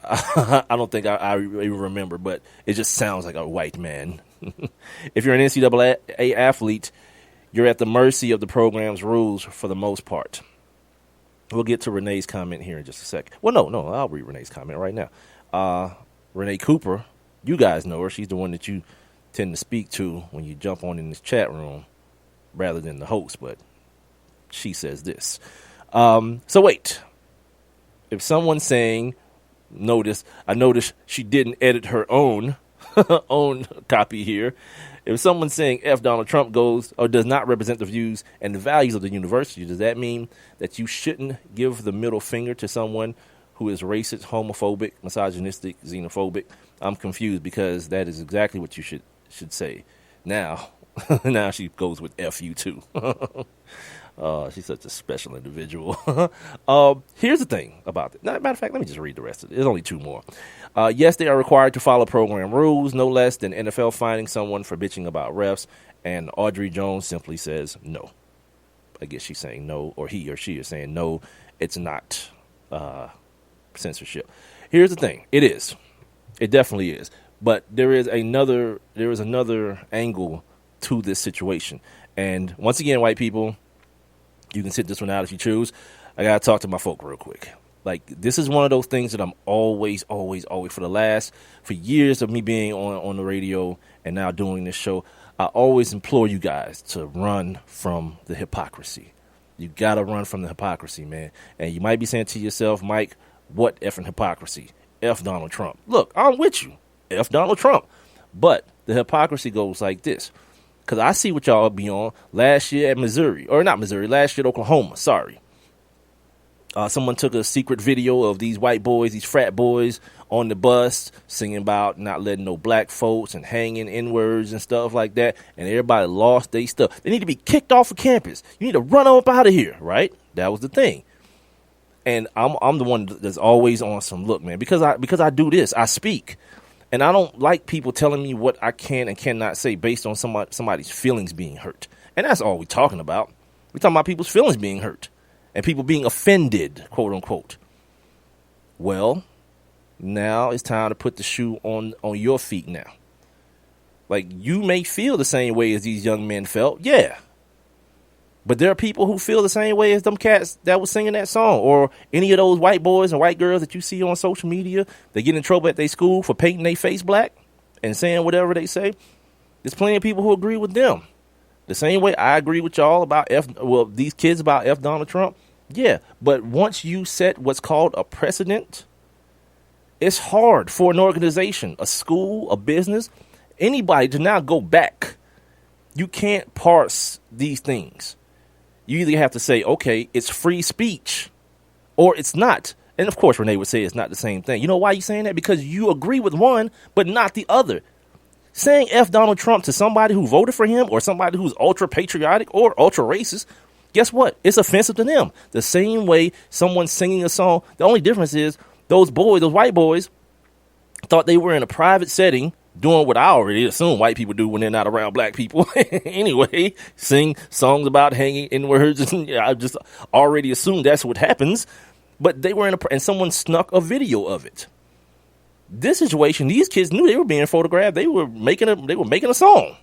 D: I don't think I even remember, but it just sounds like a white man. If you're an NCAA athlete, you're at the mercy of the program's rules for the most part. We'll get to Renee's comment here in just a sec. Well, no, I'll read Renee's comment right now. Renee Cooper, you guys know her. She's the one that you tend to speak to when you jump on in this chat room rather than the host, but she says this. So wait. If someone's saying, I noticed she didn't edit her own copy here. If someone's saying F Donald Trump goes or does not represent the views and the values of the university, does that mean that you shouldn't give the middle finger to someone who is racist, homophobic, misogynistic, xenophobic? I'm confused because that is exactly what you should say. Now she goes with F you too. She's such a special individual. Here's the thing about it. Matter of fact, let me just read the rest of it. There's only two more. Yes, they are required to follow program rules, no less than NFL finding someone for bitching about refs. And Audrey Jones simply says no. I guess she's saying no, or he or she is saying no, it's not censorship. Here's the thing. It is. It definitely is. But there is another angle to this situation. And once again, white people, you can sit this one out if you choose. I got to talk to my folk real quick. Like, this is one of those things that I'm always, for years of me being on the radio and now doing this show, I always implore you guys to run from the hypocrisy. You got to run from the hypocrisy, man. And you might be saying to yourself, Mike, what effing hypocrisy? F Donald Trump. Look, I'm with you. F Donald Trump. But the hypocrisy goes like this. Because I see what y'all be on last year at last year at Oklahoma, sorry. Someone took a secret video of these white boys, these frat boys on the bus singing about not letting no black folks and hanging N-words and stuff like that. And everybody lost their stuff. They need to be kicked off of campus. You need to run up out of here, right? That was the thing. And I'm the one that's always on some look, man, because I do this. I speak. And I don't like people telling me what I can and cannot say based on somebody's feelings being hurt. And that's all we're talking about. We're talking about people's feelings being hurt and people being offended, quote unquote. Well, now it's time to put the shoe on your feet now. Like, you may feel the same way as these young men felt. Yeah. But there are people who feel the same way as them cats that was singing that song, or any of those white boys and white girls that you see on social media. They get in trouble at their school for painting their face black and saying whatever they say. There's plenty of people who agree with them. The same way I agree with y'all about these kids about F Donald Trump. Yeah, but once you set what's called a precedent, it's hard for an organization, a school, a business, anybody to now go back. You can't parse these things. You either have to say, okay, it's free speech, or it's not. And of course, Renee would say it's not the same thing. You know why you're saying that? Because you agree with one, but not the other. Saying F Donald Trump to somebody who voted for him or somebody who's ultra patriotic or ultra racist, guess what? It's offensive to them. The same way someone's singing a song. The only difference is those white boys, thought they were in a private setting doing what I already assume white people do when they're not around black people. Anyway, sing songs about hanging in words. And I just already assumed that's what happens. But they were and someone snuck a video of it. This situation, these kids knew they were being photographed. They were making a song.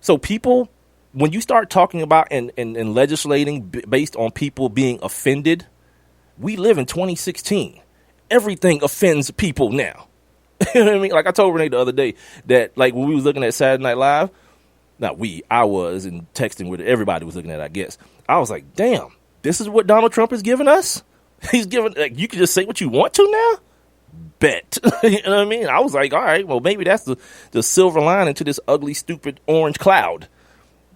D: So people, when you start talking about and legislating based on people being offended, we live in 2016. Everything offends people now. You know what I mean? Like I told Renee the other day that, like, when we was looking at Saturday Night Live, I was, and texting with it, everybody was looking at it, I guess. I was like, damn, this is what Donald Trump is giving us? He's giving, like, you can just say what you want to now? Bet. You know what I mean? I was like, all right, well, maybe that's the silver lining to this ugly, stupid orange cloud.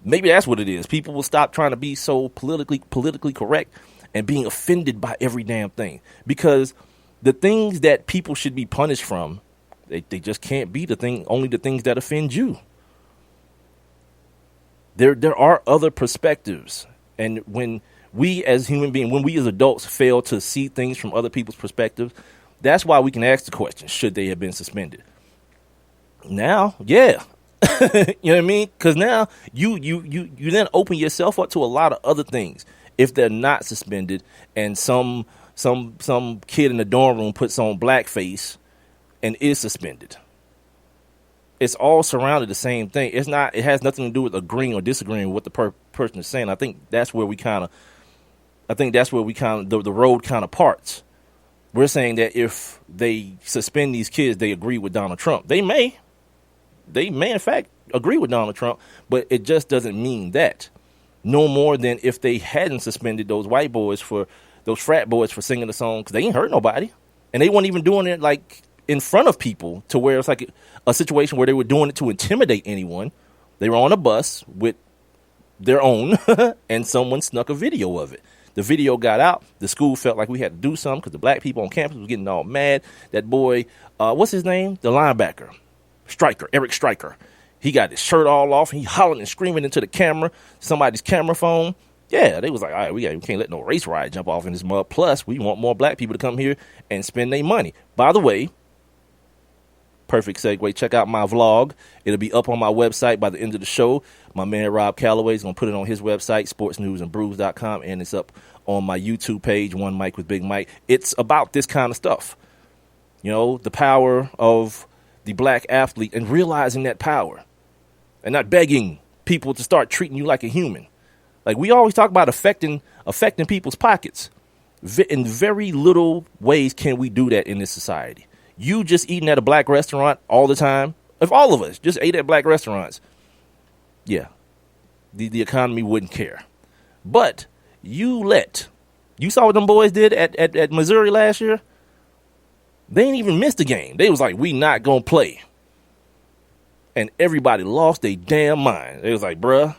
D: Maybe that's what it is. People will stop trying to be so politically correct and being offended by every damn thing. Because the things that people should be punished from, they just can't be only the things that offend you. There are other perspectives. And when we as human beings, when we as adults fail to see things from other people's perspectives, that's why we can ask the question, should they have been suspended? Now, yeah. You know what I mean? Because now you then open yourself up to a lot of other things if they're not suspended, and some some kid in the dorm room puts on blackface and is suspended. It's all surrounded the same thing. It has nothing to do with agreeing or disagreeing with what the person is saying. I think that's where the road kind of parts. We're saying that if they suspend these kids, they agree with Donald Trump. They may in fact agree with Donald Trump, but it just doesn't mean that. No more than if they hadn't suspended those frat boys for singing the song, because they ain't hurt nobody. And they weren't even doing it like in front of people to where it's like a situation where they were doing it to intimidate anyone. They were on a bus with their own and someone snuck a video of it. The video got out. The school felt like we had to do something because the black people on campus was getting all mad. That boy, what's his name? The linebacker, Eric Stryker. He got his shirt all off. He hollering and screaming into the camera, somebody's camera phone. Yeah, they was like, all right, we can't let no race riot jump off in this mud. Plus, we want more black people to come here and spend their money. By the way, perfect segue. Check out my vlog. It'll be up on my website by the end of the show. My man Rob Calloway is going to put it on his website, sportsnewsandbrews.com, and it's up on my YouTube page, One Mic with Big Mike. It's about this kind of stuff. You know, the power of the black athlete and realizing that power and not begging people to start treating you like a human. Like, we always talk about affecting people's pockets. In very little ways can we do that in this society. You just eating at a black restaurant all the time. If all of us just ate at black restaurants, yeah, the economy wouldn't care. But you saw what them boys did at Missouri last year? They ain't even missed a game. They was like, we not going to play. And everybody lost their damn mind. They was like, bruh,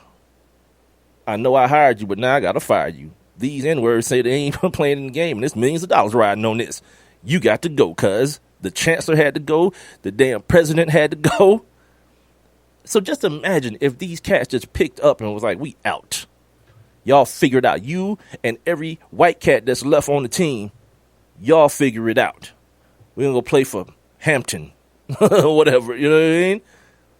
D: I know I hired you, but now I got to fire you. These N-words say they ain't playing in the game, and there's millions of dollars riding on this. You got to go, cuz. The chancellor had to go. The damn president had to go. So just imagine if these cats just picked up and was like, we out. Y'all figure it out. You and every white cat that's left on the team, y'all figure it out. We're going to go play for Hampton or whatever, you know what I mean?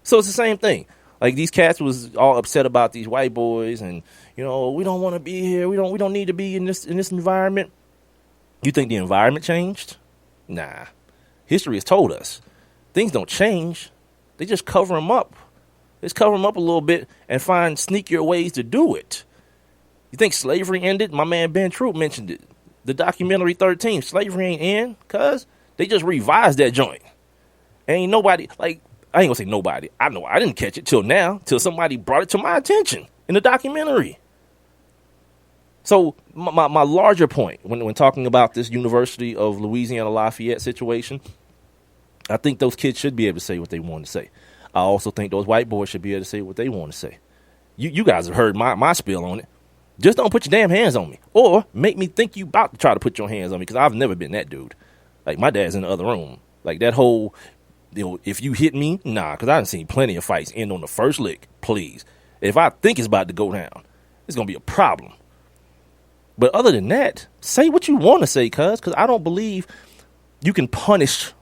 D: So it's the same thing. Like, these cats was all upset about these white boys and, you know, we don't want to be here. We don't need to be in this environment. You think the environment changed? Nah. History has told us things don't change. They just cover them up. Let's cover them up a little bit and find sneakier ways to do it. You think slavery ended? My man Ben Troupe mentioned it. The documentary 13, slavery ain't end, cuz they just revised that joint. Ain't nobody, like, I ain't gonna say nobody. I know I didn't catch it till now, till somebody brought it to my attention in the documentary. So my larger point when talking about this University of Louisiana Lafayette situation, I think those kids should be able to say what they want to say. I also think those white boys should be able to say what they want to say. You guys have heard my spiel on it. Just don't put your damn hands on me. Or make me think you about to try to put your hands on me, because I've never been that dude. Like, my dad's in the other room. Like, that whole, you know, if you hit me, nah, because I've seen plenty of fights end on the first lick, please. If I think it's about to go down, it's going to be a problem. But other than that, say what you want to say, because I don't believe you can punish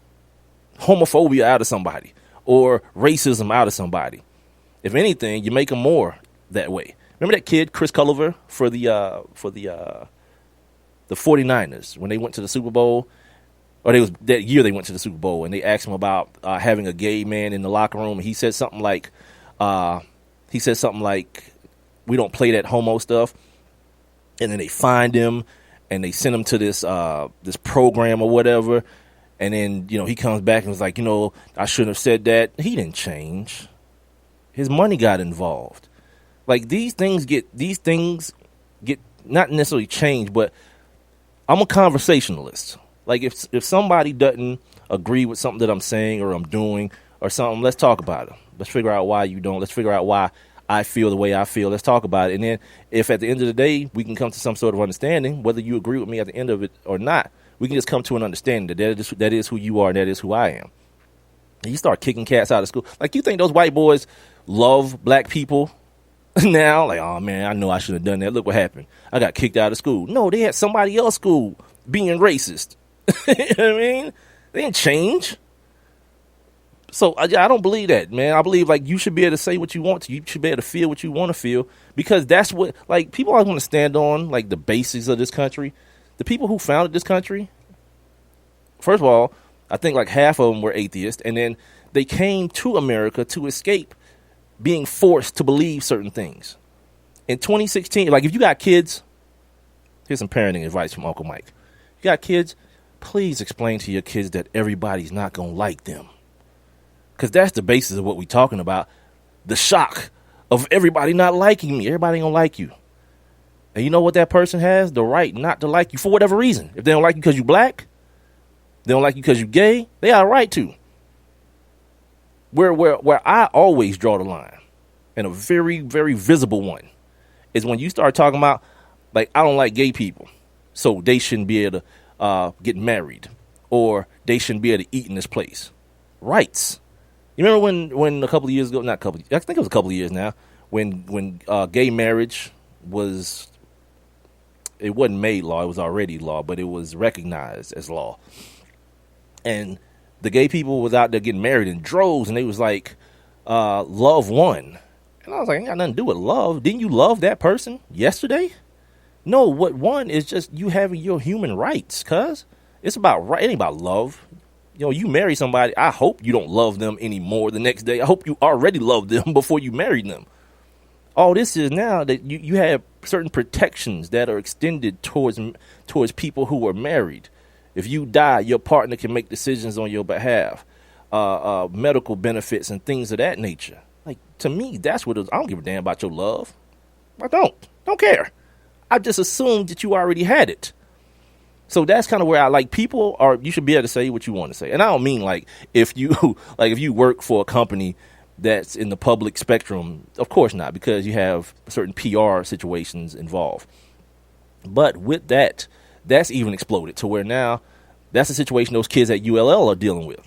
D: homophobia out of somebody or racism out of somebody. If anything, you make them more that way. Remember that kid, Chris Culliver, for the 49ers, when they went to the Super Bowl? Or that year they went to the Super Bowl, and they asked him about having a gay man in the locker room, and he said something like, we don't play that homo stuff. And then they find him, and they send him to this program or whatever. And then, you know, he comes back and was like, you know, I shouldn't have said that. He didn't change. His money got involved. Like, these things get not necessarily changed, but I'm a conversationalist. Like, if somebody doesn't agree with something that I'm saying or I'm doing or something, let's talk about it. Let's figure out why you don't. Let's figure out why I feel the way I feel. Let's talk about it. And then if at the end of the day we can come to some sort of understanding, whether you agree with me at the end of it or not, we can just come to an understanding that is who you are and that is who I am. And you start kicking cats out of school. Like, you think those white boys love black people now? Like, oh, man, I know I shouldn't have done that. Look what happened. I got kicked out of school. No, they had somebody else school being racist. You know what I mean? They didn't change. So I don't believe that, man. I believe, like, you should be able to say what you want to. You should be able to feel what you want to feel, because that's what, like, people always want to stand on, like, the basics of this country. the people who founded this country, first of all, I think like half of them were atheists, and then they came to America to escape being forced to believe certain things. In 2016, like if you got kids, here's some parenting advice from Uncle Mike. You got kids, please explain to your kids that everybody's not going to like them. Because that's the basis of what we're talking about. The shock of everybody not liking me. Everybody ain't going to like you. And you know what that person has? The right not to like you for whatever reason. If they don't like you because you black, they don't like you because you gay, they got a right to. Where I always draw the line, and a very, very visible one, is when you start talking about, like, I don't like gay people, so they shouldn't be able to get married, or they shouldn't be able to eat in this place. Rights. You remember when a couple of years ago, I think it was a couple of years now, when gay marriage was, it wasn't made law, it was already law, but it was recognized as law. And the gay people was out there getting married in droves, and they was like, love won. And I was like, ain't got nothing to do with love. Didn't you love that person yesterday? No, what won is just you having your human rights, cuz. It's about right. It ain't about love. You know, you marry somebody, I hope you don't love them anymore the next day. I hope you already loved them before you married them. All this is now that you have certain protections that are extended towards people who are married. If you die, your partner can make decisions on your behalf, medical benefits and things of that nature. Like, to me, that's what it is. I don't give a damn about your love. I don't care. I just assumed that you already had it. So that's kind of where I like people are. You should be able to say what you want to say. And I don't mean like if you work for a company that's in the public spectrum, of course not, because you have certain PR situations involved. But with that, that's even exploded to where now that's the situation those kids at ULL are dealing with.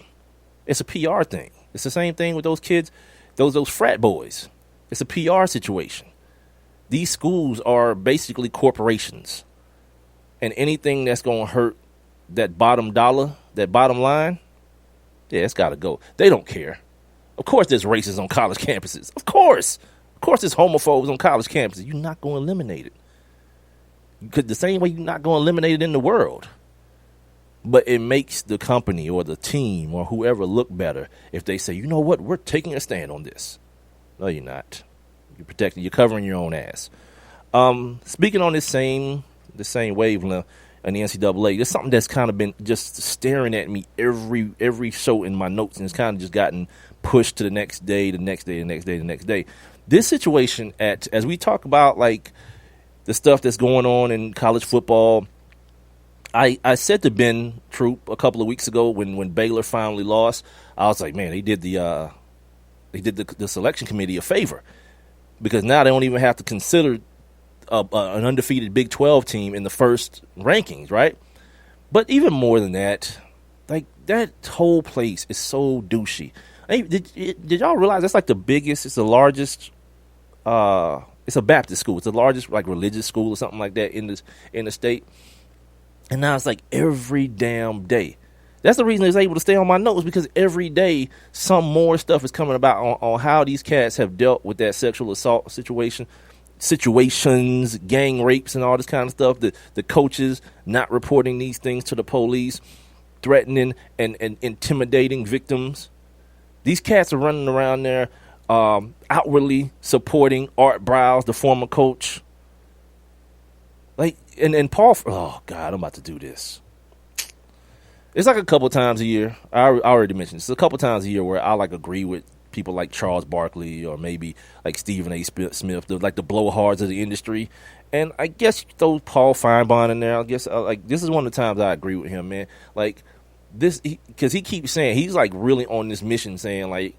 D: It's a PR thing. It's the same thing with those kids, those frat boys. It's a PR situation. These schools are basically corporations. And anything that's going to hurt that bottom dollar, that bottom line, yeah, it's got to go. They don't care. Of course there's racists on college campuses. Of course. Of course there's homophobes on college campuses. You're not going to eliminate it. Because the same way you're not going to eliminate it in the world. But it makes the company or the team or whoever look better if they say, you know what, we're taking a stand on this. No, you're not. You're protecting. You're covering your own ass. Speaking on the same wavelength in the NCAA, there's something that's kind of been just staring at me every show in my notes, and it's kind of just gotten pushed to the next day. This situation as we talk about like the stuff that's going on in college football, I said to Ben Troupe a couple of weeks ago when Baylor finally lost, I was like, man, they did the selection committee a favor, because now they don't even have to consider an undefeated Big 12 team in the first rankings, right? But even more than that, like that whole place is so douchey. Hey, did y'all realize that's like the biggest? It's the largest. It's a Baptist school. It's the largest like religious school or something like that in the state. And now it's like every damn day. That's the reason I was able to stay on my notes, because every day some more stuff is coming about on how these cats have dealt with that sexual assault situations, gang rapes, and all this kind of stuff. The coaches not reporting these things to the police, threatening and intimidating victims. These cats are running around there outwardly supporting Art Browse, the former coach. Like, and Paul, oh God, I'm about to do this. It's like a couple times a year. I already mentioned this. It's a couple times a year where I like agree with people like Charles Barkley or maybe like Stephen A. Smith, like the blowhards of the industry. And I guess you throw Paul Feinbaum in there. I guess like this is one of the times I agree with him, man. Like this, because he keeps saying he's like really on this mission, saying like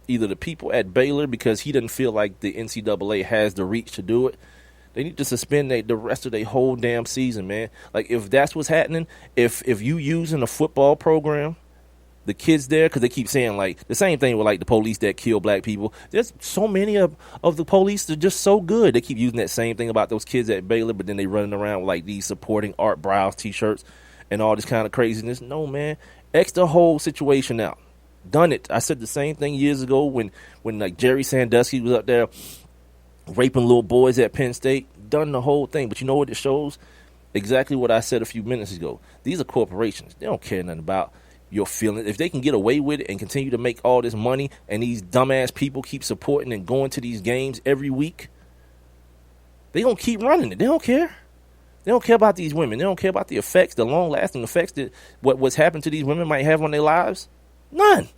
D: either the people at Baylor, because he doesn't feel like the NCAA has the reach to do it, they need to suspend the rest of their whole damn season, man. Like if that's what's happening, if you using a football program, the kids there, because they keep saying like the same thing with like the police that kill black people. There's so many of the police that are just so good. They keep using that same thing about those kids at Baylor, but then they running around with like these supporting Art Browse t-shirts and all this kind of craziness. No, man, X the whole situation out. Done it. I said the same thing years ago when like Jerry Sandusky was up there raping little boys at Penn State. Done the whole thing. But you know what it shows? Exactly what I said a few minutes ago. These are corporations. They don't care nothing about your feelings. If they can get away with it and continue to make all this money, and these dumbass people keep supporting and going to these games every week, they gonna keep running it. They don't care. They don't care about these women. They don't care about the effects, the long-lasting effects that what's happened to these women might have on their lives. None.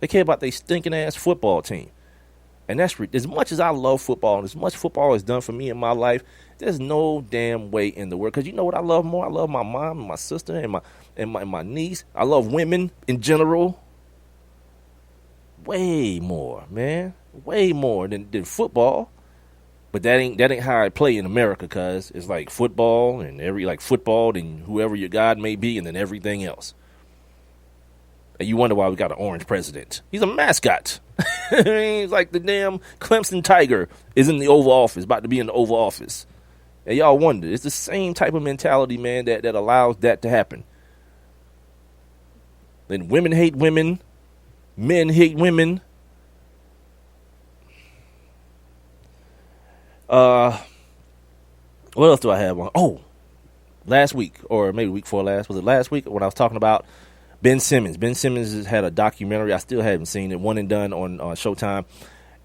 D: They care about their stinking-ass football team. And that's as much as I love football and as much football has done for me in my life, there's no damn way in the world. Because you know what I love more? I love my mom and my sister and my niece. I love women in general. Way more, man. Way more than football. But that ain't how I play in America, cuz it's like football and football, then whoever your God may be, and then everything else. And you wonder why we got an orange president. He's a mascot. He's like the damn Clemson Tiger is in the Oval Office, about to be in the Oval Office. And y'all wonder, it's the same type of mentality, man, that allows that to happen. Then women hate women, men hate women. What else do I have on? Oh, last week, or maybe week before last. Was it last week when I was talking about Ben Simmons? Ben Simmons has had a documentary. I still haven't seen it. One and done on Showtime,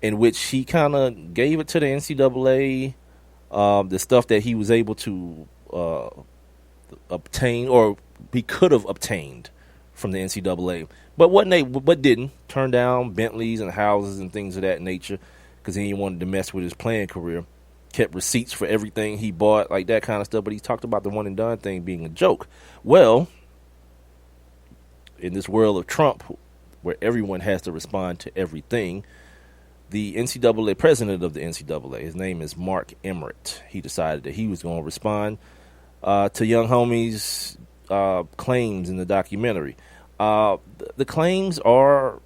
D: in which he kind of gave it to the NCAA, the stuff that he was able to obtain, or he could have obtained from the NCAA, but didn't. Turn down Bentleys and houses and things of that nature because he wanted to mess with his playing career. Kept receipts for everything he bought, like that kind of stuff. But he talked about the one and done thing being a joke. Well, in this world of Trump, where everyone has to respond to everything, the NCAA president of the NCAA, his name is Mark Emmert, he decided that he was going to respond to young homie's claims in the documentary. The claims are,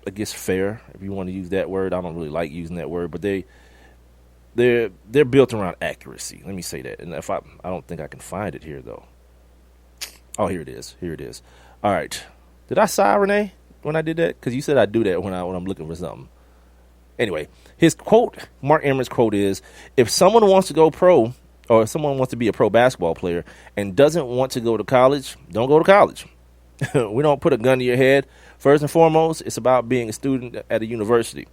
D: I guess, fair, if you want to use that word. I don't really like using that word, but they're built around accuracy. Let me say that. And if I don't think I can find it here though. Oh, here it is. Here it is. All right. Did I sigh, Renee, when I did that? Because you said I do that when I'm looking for something. Anyway, his quote, Mark Emmert's quote is, if someone wants to go pro, or if someone wants to be a pro basketball player and doesn't want to go to college, don't go to college. We don't put a gun to your head. First and foremost, it's about being a student at a university.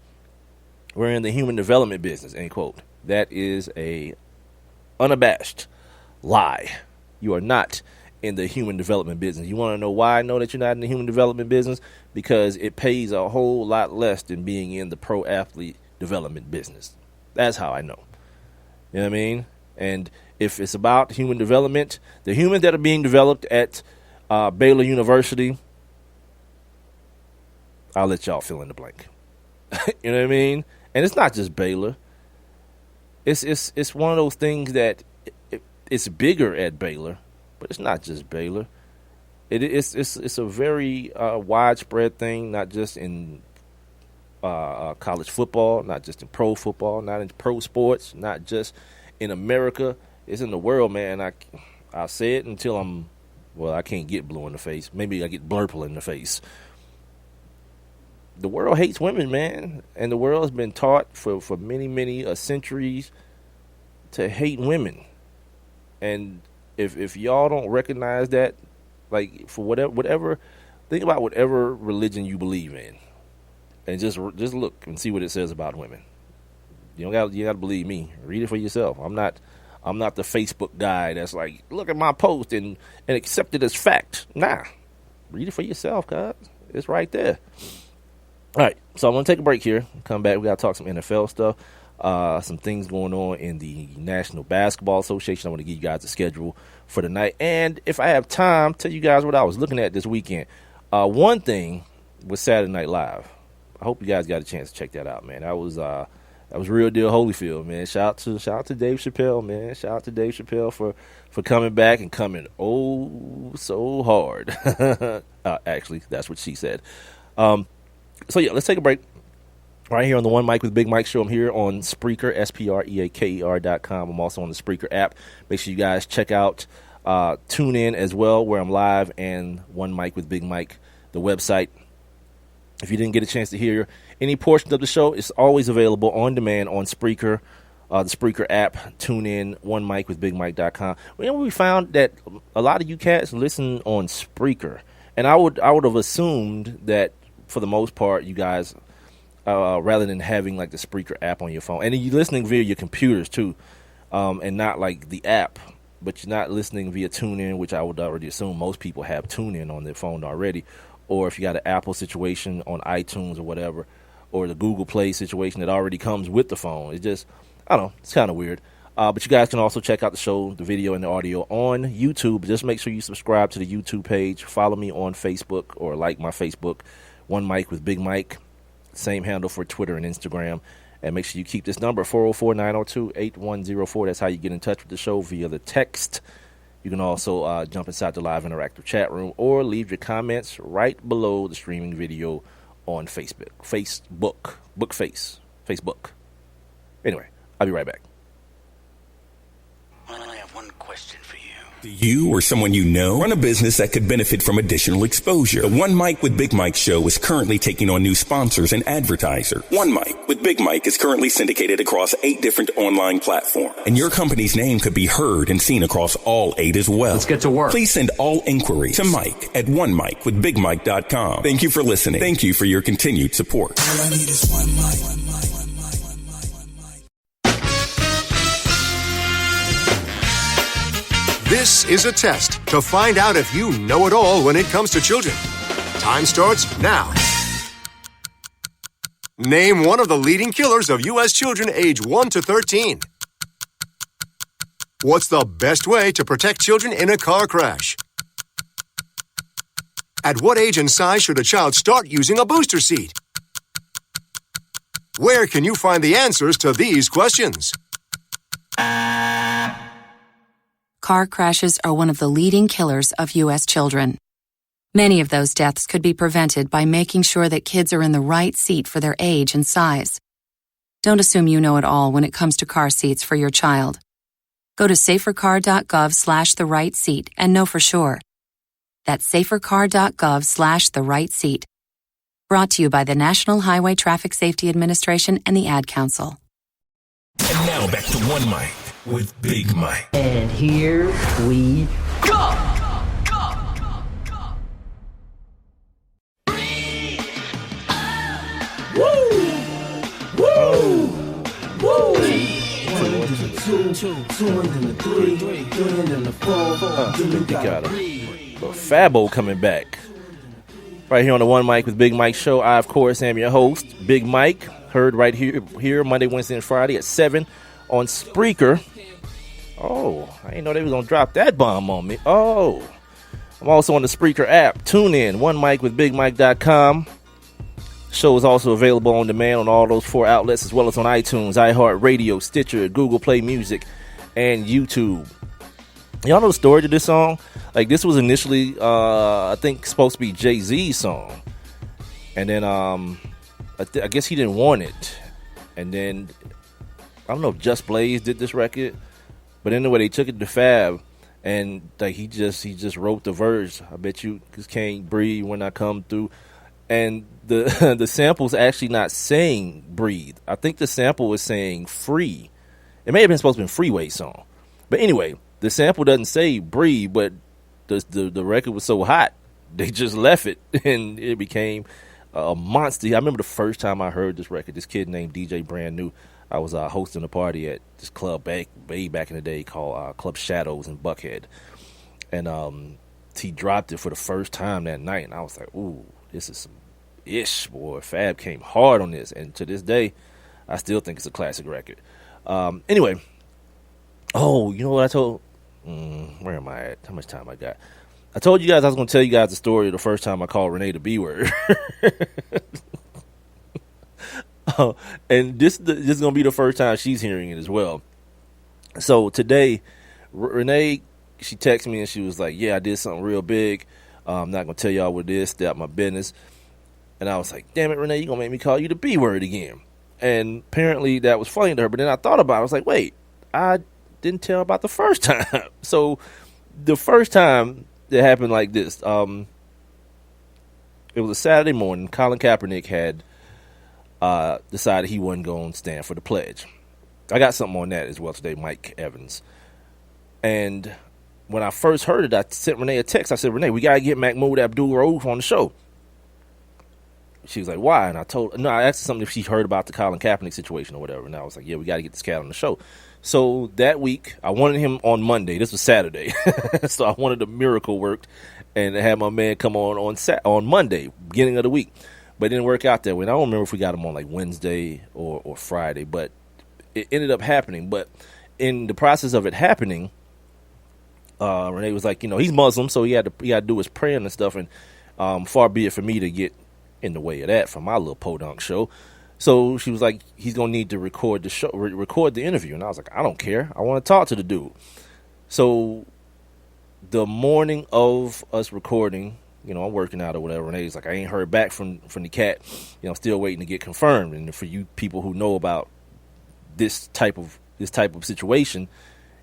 D: We're in the human development business, end quote. That is a unabashed lie. You are not in the human development business. You want to know why I know that you're not in the human development business? Because it pays a whole lot less than being in the pro athlete development business. That's how I know. You know what I mean? And if it's about human development, the humans that are being developed at Baylor University, I'll let y'all fill in the blank. You know what I mean? And it's not just Baylor. It's one of those things that it's bigger at Baylor, but it's not just Baylor. It's a very widespread thing, not just in college football, not just in pro football, not in pro sports, not just in America. It's in the world, man. I'll say it until I can't get blue in the face. Maybe I get blurple in the face. The world hates women, man. And the world has been taught for many, many centuries to hate women. And if y'all don't recognize that, like, for whatever, think about whatever religion you believe in, and just look and see what it says about women. You got to believe me. Read it for yourself. I'm not the Facebook guy that's like, look at my post and accept it as fact. Nah, read it for yourself, cuz it's right there. All right, so I'm going to take a break here. Come back. We got to talk some NFL stuff, some things going on in the National Basketball Association. I want to give you guys a schedule for tonight. And if I have time, tell you guys what I was looking at this weekend. One thing was Saturday Night Live. I hope you guys got a chance to check that out, man. That was Real Deal Holyfield, man. Shout out to Dave Chappelle, man. Shout out to Dave Chappelle for coming back and coming so hard. Actually, that's what she said. So, yeah, let's take a break right here on the One Mic with Big Mike show. I'm here on Spreaker, SPREAKER.com. I'm also on the Spreaker app. Make sure you guys check out Tune In as well, where I'm live, and One Mic with Big Mike, the website. If you didn't get a chance to hear any portions of the show, it's always available on demand on Spreaker, the Spreaker app, tune in, one mic with bigmike.com. We found that a lot of you cats listen on Spreaker, and I would have assumed that for the most part you guys, rather than having like the Spreaker app on your phone, and you're listening via your computers too, and not like the app, but you're not listening via TuneIn, which I would already assume most people have TuneIn on their phone already, or if you got an Apple situation on iTunes or whatever, or the Google Play situation that already comes with the phone. It's just, I don't know, it's kind of weird. But you guys can also check out the show, the video and the audio on YouTube. Just make sure you subscribe to the YouTube page. Follow me on Facebook or like my Facebook, One Mic with Big Mike. Same handle for Twitter and Instagram. And make sure you keep this number, 404-902-8104. That's how you get in touch with the show via the text. You can also jump inside the live interactive chat room or leave your comments right below the streaming video on Facebook. Facebook. Anyway, I'll be right back.
F: Well, I have one question for you.
A: Do you or someone you know run a business that could benefit from additional exposure? The One Mic with Big Mike show is currently taking on new sponsors and advertisers. One Mic with Big Mike is currently syndicated across 8 different online platforms, and your company's name could be heard and seen across all 8 as well.
C: Let's get to work.
A: Please send all inquiries to Mike at onemicwithbigmike.com. Thank you for listening. Thank you for your continued support.
B: All I need is one mic.
M: This is a test to find out if you know it all when it comes to children. Time starts now. Name one of the leading killers of U.S. children age 1 to 13. What's the best way to protect children in a car crash? At what age and size should a child start using a booster seat? Where can you find the answers to these questions?
N: Car crashes are one of the leading killers of U.S. children. Many of those deaths could be prevented by making sure that kids are in the right seat for their age and size. Don't assume you know it all when it comes to car seats for your child. Go to safercar.gov/the right seat and know for sure. That's safercar.gov/the right seat. Brought to you by the National Highway Traffic Safety Administration and the Ad Council.
A: And now back to One Mic with Big Mike.
O: And here we go!
B: Woo! Woo! Woo!
D: He got a Fabo coming back. Right here on the One Mic with Big Mike show. I, of course, am your host, Big Mike. Heard right here Monday, Wednesday, and Friday at 7 on Spreaker. Oh, I didn't know they was going to drop that bomb on me. Oh, I'm also on the Spreaker app. Tune in, onemicwithbigmike.com. Show is also available on demand on all those 4 outlets, as well as on iTunes, iHeartRadio, Stitcher, Google Play Music, and YouTube. Y'all know the story to this song? Like, this was initially, I think, supposed to be Jay-Z's song. And then, I guess he didn't want it. And then, I don't know if Just Blaze did this record. But anyway, they took it to Fab. And like he just wrote the verse. I bet you just can't breathe when I come through. And the the sample's actually not saying breathe. I think the sample is saying free. It may have been supposed to be a Freeway song. But anyway, the sample doesn't say breathe, but the record was so hot, they just left it, and it became a monster. I remember the first time I heard this record, this kid named DJ Brand New, I was hosting a party at this club way back in the day called Club Shadows in Buckhead. And he dropped it for the first time that night, and I was like, ooh, this is some ish, boy. Fab came hard on this, and to this day, I still think it's a classic record. Anyway, oh, you know what I told? Where am I at? How much time I got? I told you guys I was going to tell you guys the story of the first time I called Renee the B word. And this is going to be the first time she's hearing it as well. So today, Renee, she texted me and she was like, yeah, I did something real big. I'm not going to tell y'all what it is. Stay out my business. And I was like, damn it, Renee, you're going to make me call you the B word again. And apparently that was funny to her. But then I thought about it. I was like, wait, I didn't tell about the first time. So the first time it happened like this. It was a Saturday morning. Colin Kaepernick had decided he wasn't going to stand for the pledge. I got something on that as well today, Mike Evans. And when I first heard it, I sent Renee a text. I said, Renee, we got to get Mahmoud Abdul-Rauf on the show. She was like, why? And I asked her something if she heard about the Colin Kaepernick situation or whatever. And I was like, yeah, we got to get this cat on the show. So that week, I wanted him on Monday. This was Saturday. So I wanted a miracle worked and had my man come on Monday, beginning of the week. But it didn't work out that way. And I don't remember if we got him on like Wednesday or Friday, but it ended up happening. But in the process of it happening, Renee was like, he's Muslim, so he had to do his praying and stuff. And far be it for me to get in the way of that from my little podunk show. So she was like, he's going to need to record the show, record the interview. And I was like, I don't care. I want to talk to the dude. So the morning of us recording, I'm working out or whatever. And he's like, I ain't heard back from the cat. I'm still waiting to get confirmed. And for you people who know about this type of situation,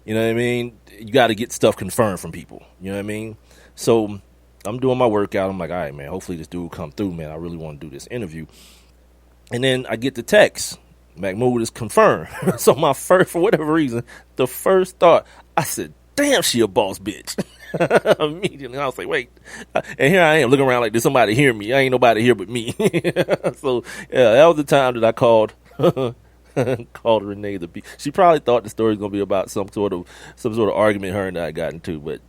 D: you know what I mean? You got to get stuff confirmed from people. You know what I mean? So I'm doing my workout. I'm like, all right, man, hopefully this dude come through, man. I really want to do this interview. And then I get the text. Mahmoud is confirmed. So for whatever reason, the first thought, I said, damn, she a boss bitch. Immediately, I was like, wait. And here I am looking around like, did somebody hear me? I ain't nobody here but me. So, yeah, that was the time that I called Renee the B. She probably thought the story was going to be about some sort of argument her and I got into, but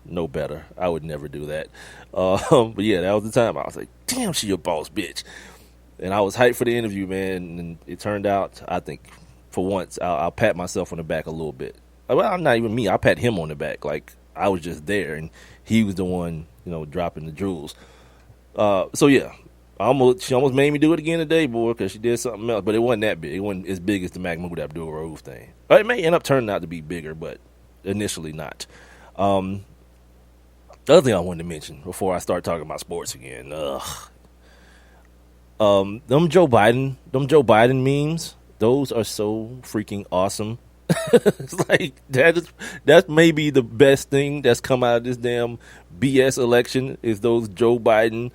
D: no better. I would never do that. But yeah, that was the time. I was like, damn, she a boss bitch. And I was hyped for the interview, man. And it turned out, I think, for once, I'll pat myself on the back a little bit. Well, not even me. I pat him on the back. Like, I was just there, and he was the one, dropping the jewels. So, yeah. She almost made me do it again today, boy, because she did something else. But it wasn't that big. It wasn't as big as the Mahmoud Abdul-Rauf thing. It may end up turning out to be bigger, but initially not. The other thing I wanted to mention before I start talking about sports again, them Joe Biden memes, those are so freaking awesome. It's like that's maybe the best thing that's come out of this damn BS election is those Joe Biden,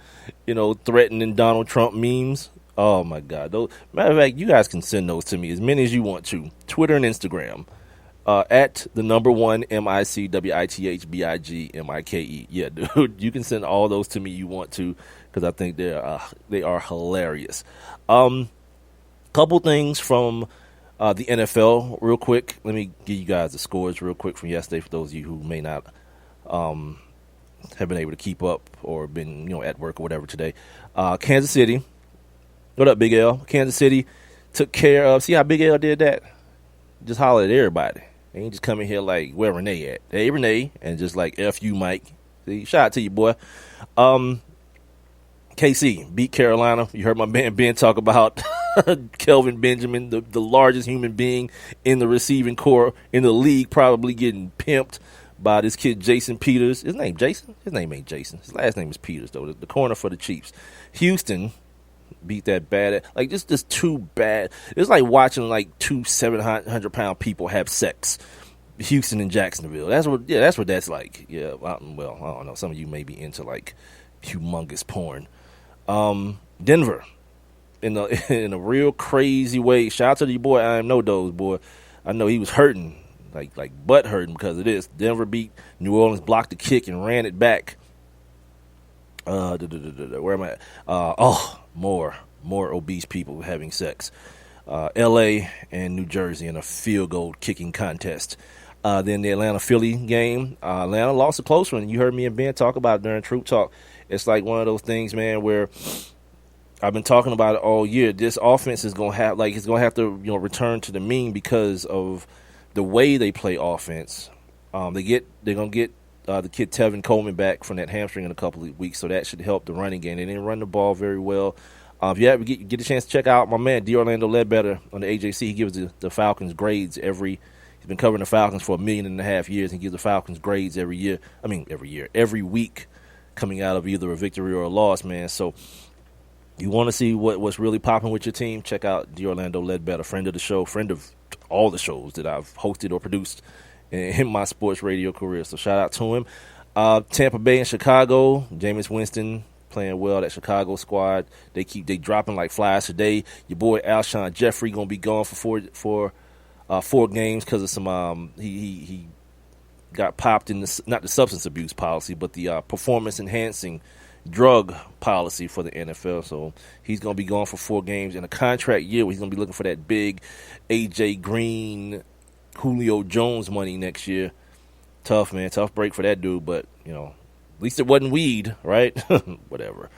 D: threatening Donald Trump memes. Oh my God! Matter of fact, you guys can send those to me as many as you want to. Twitter and Instagram. At the number 1 MICWITHBIGMIKE. Yeah, dude, you can send all those to me you want to because I think they are hilarious. Couple things from the NFL real quick. Let me give you guys the scores real quick from yesterday for those of you who may not have been able to keep up or been at work or whatever today. Kansas City. What up, Big L? Kansas City took care of. See how Big L did that? Just holler at everybody. They ain't just come in here like, where Renee at? Hey, Renee. And just like, F you, Mike. See, shout out to you, boy. KC beat Carolina. You heard my man Ben talk about Kelvin Benjamin, the largest human being in the receiving corps in the league, probably getting pimped by this kid, Jason Peters. His name Jason? His name ain't Jason. His last name is Peters, though. The corner for the Chiefs. Houston beat that bad. Like, just too bad. It's like watching, like, two 700-pound people have sex. Houston and Jacksonville. That's what that's like. Yeah, well, I don't know. Some of you may be into, like, humongous porn. Denver, in a real crazy way. Shout out to your boy, I am no dose, boy. I know he was hurting, like butt hurting because of this. Denver beat New Orleans, blocked the kick and ran it back. Where am I at? More obese people having sex. L.A. and New Jersey in a field goal kicking contest. Then the Atlanta-Philly game. Atlanta lost a close one. You heard me and Ben talk about it during Troupe Talk. It's like one of those things, man, where I've been talking about it all year. This offense is going to have to return to the mean because of the way they play offense. They're going to get the kid Tevin Coleman back from that hamstring in a couple of weeks, so that should help the running game. They didn't run the ball very well. If you ever get a chance to check out my man, D'Orlando Ledbetter on the AJC, he gives the Falcons grades he's been covering the Falcons for 1.5 million years. He gives the Falcons grades every week coming out of either a victory or a loss, man. So you want to see what's really popping with your team, check out D'Orlando Ledbetter, friend of the show, friend of all the shows that I've hosted or produced in my sports radio career. So shout out to him. Tampa Bay and Chicago, Jameis Winston playing well. That Chicago squad, they dropping like flies today. Your boy Alshon Jeffrey gonna be gone for 4 games because of some he got popped in not the substance abuse policy, but the performance enhancing drug policy for the NFL. So he's going to be gone for 4 games in a contract year where he's going to be looking for that big AJ Green, Julio Jones money next year. Tough, man. Tough break for that dude, but, at least it wasn't weed, right? Whatever.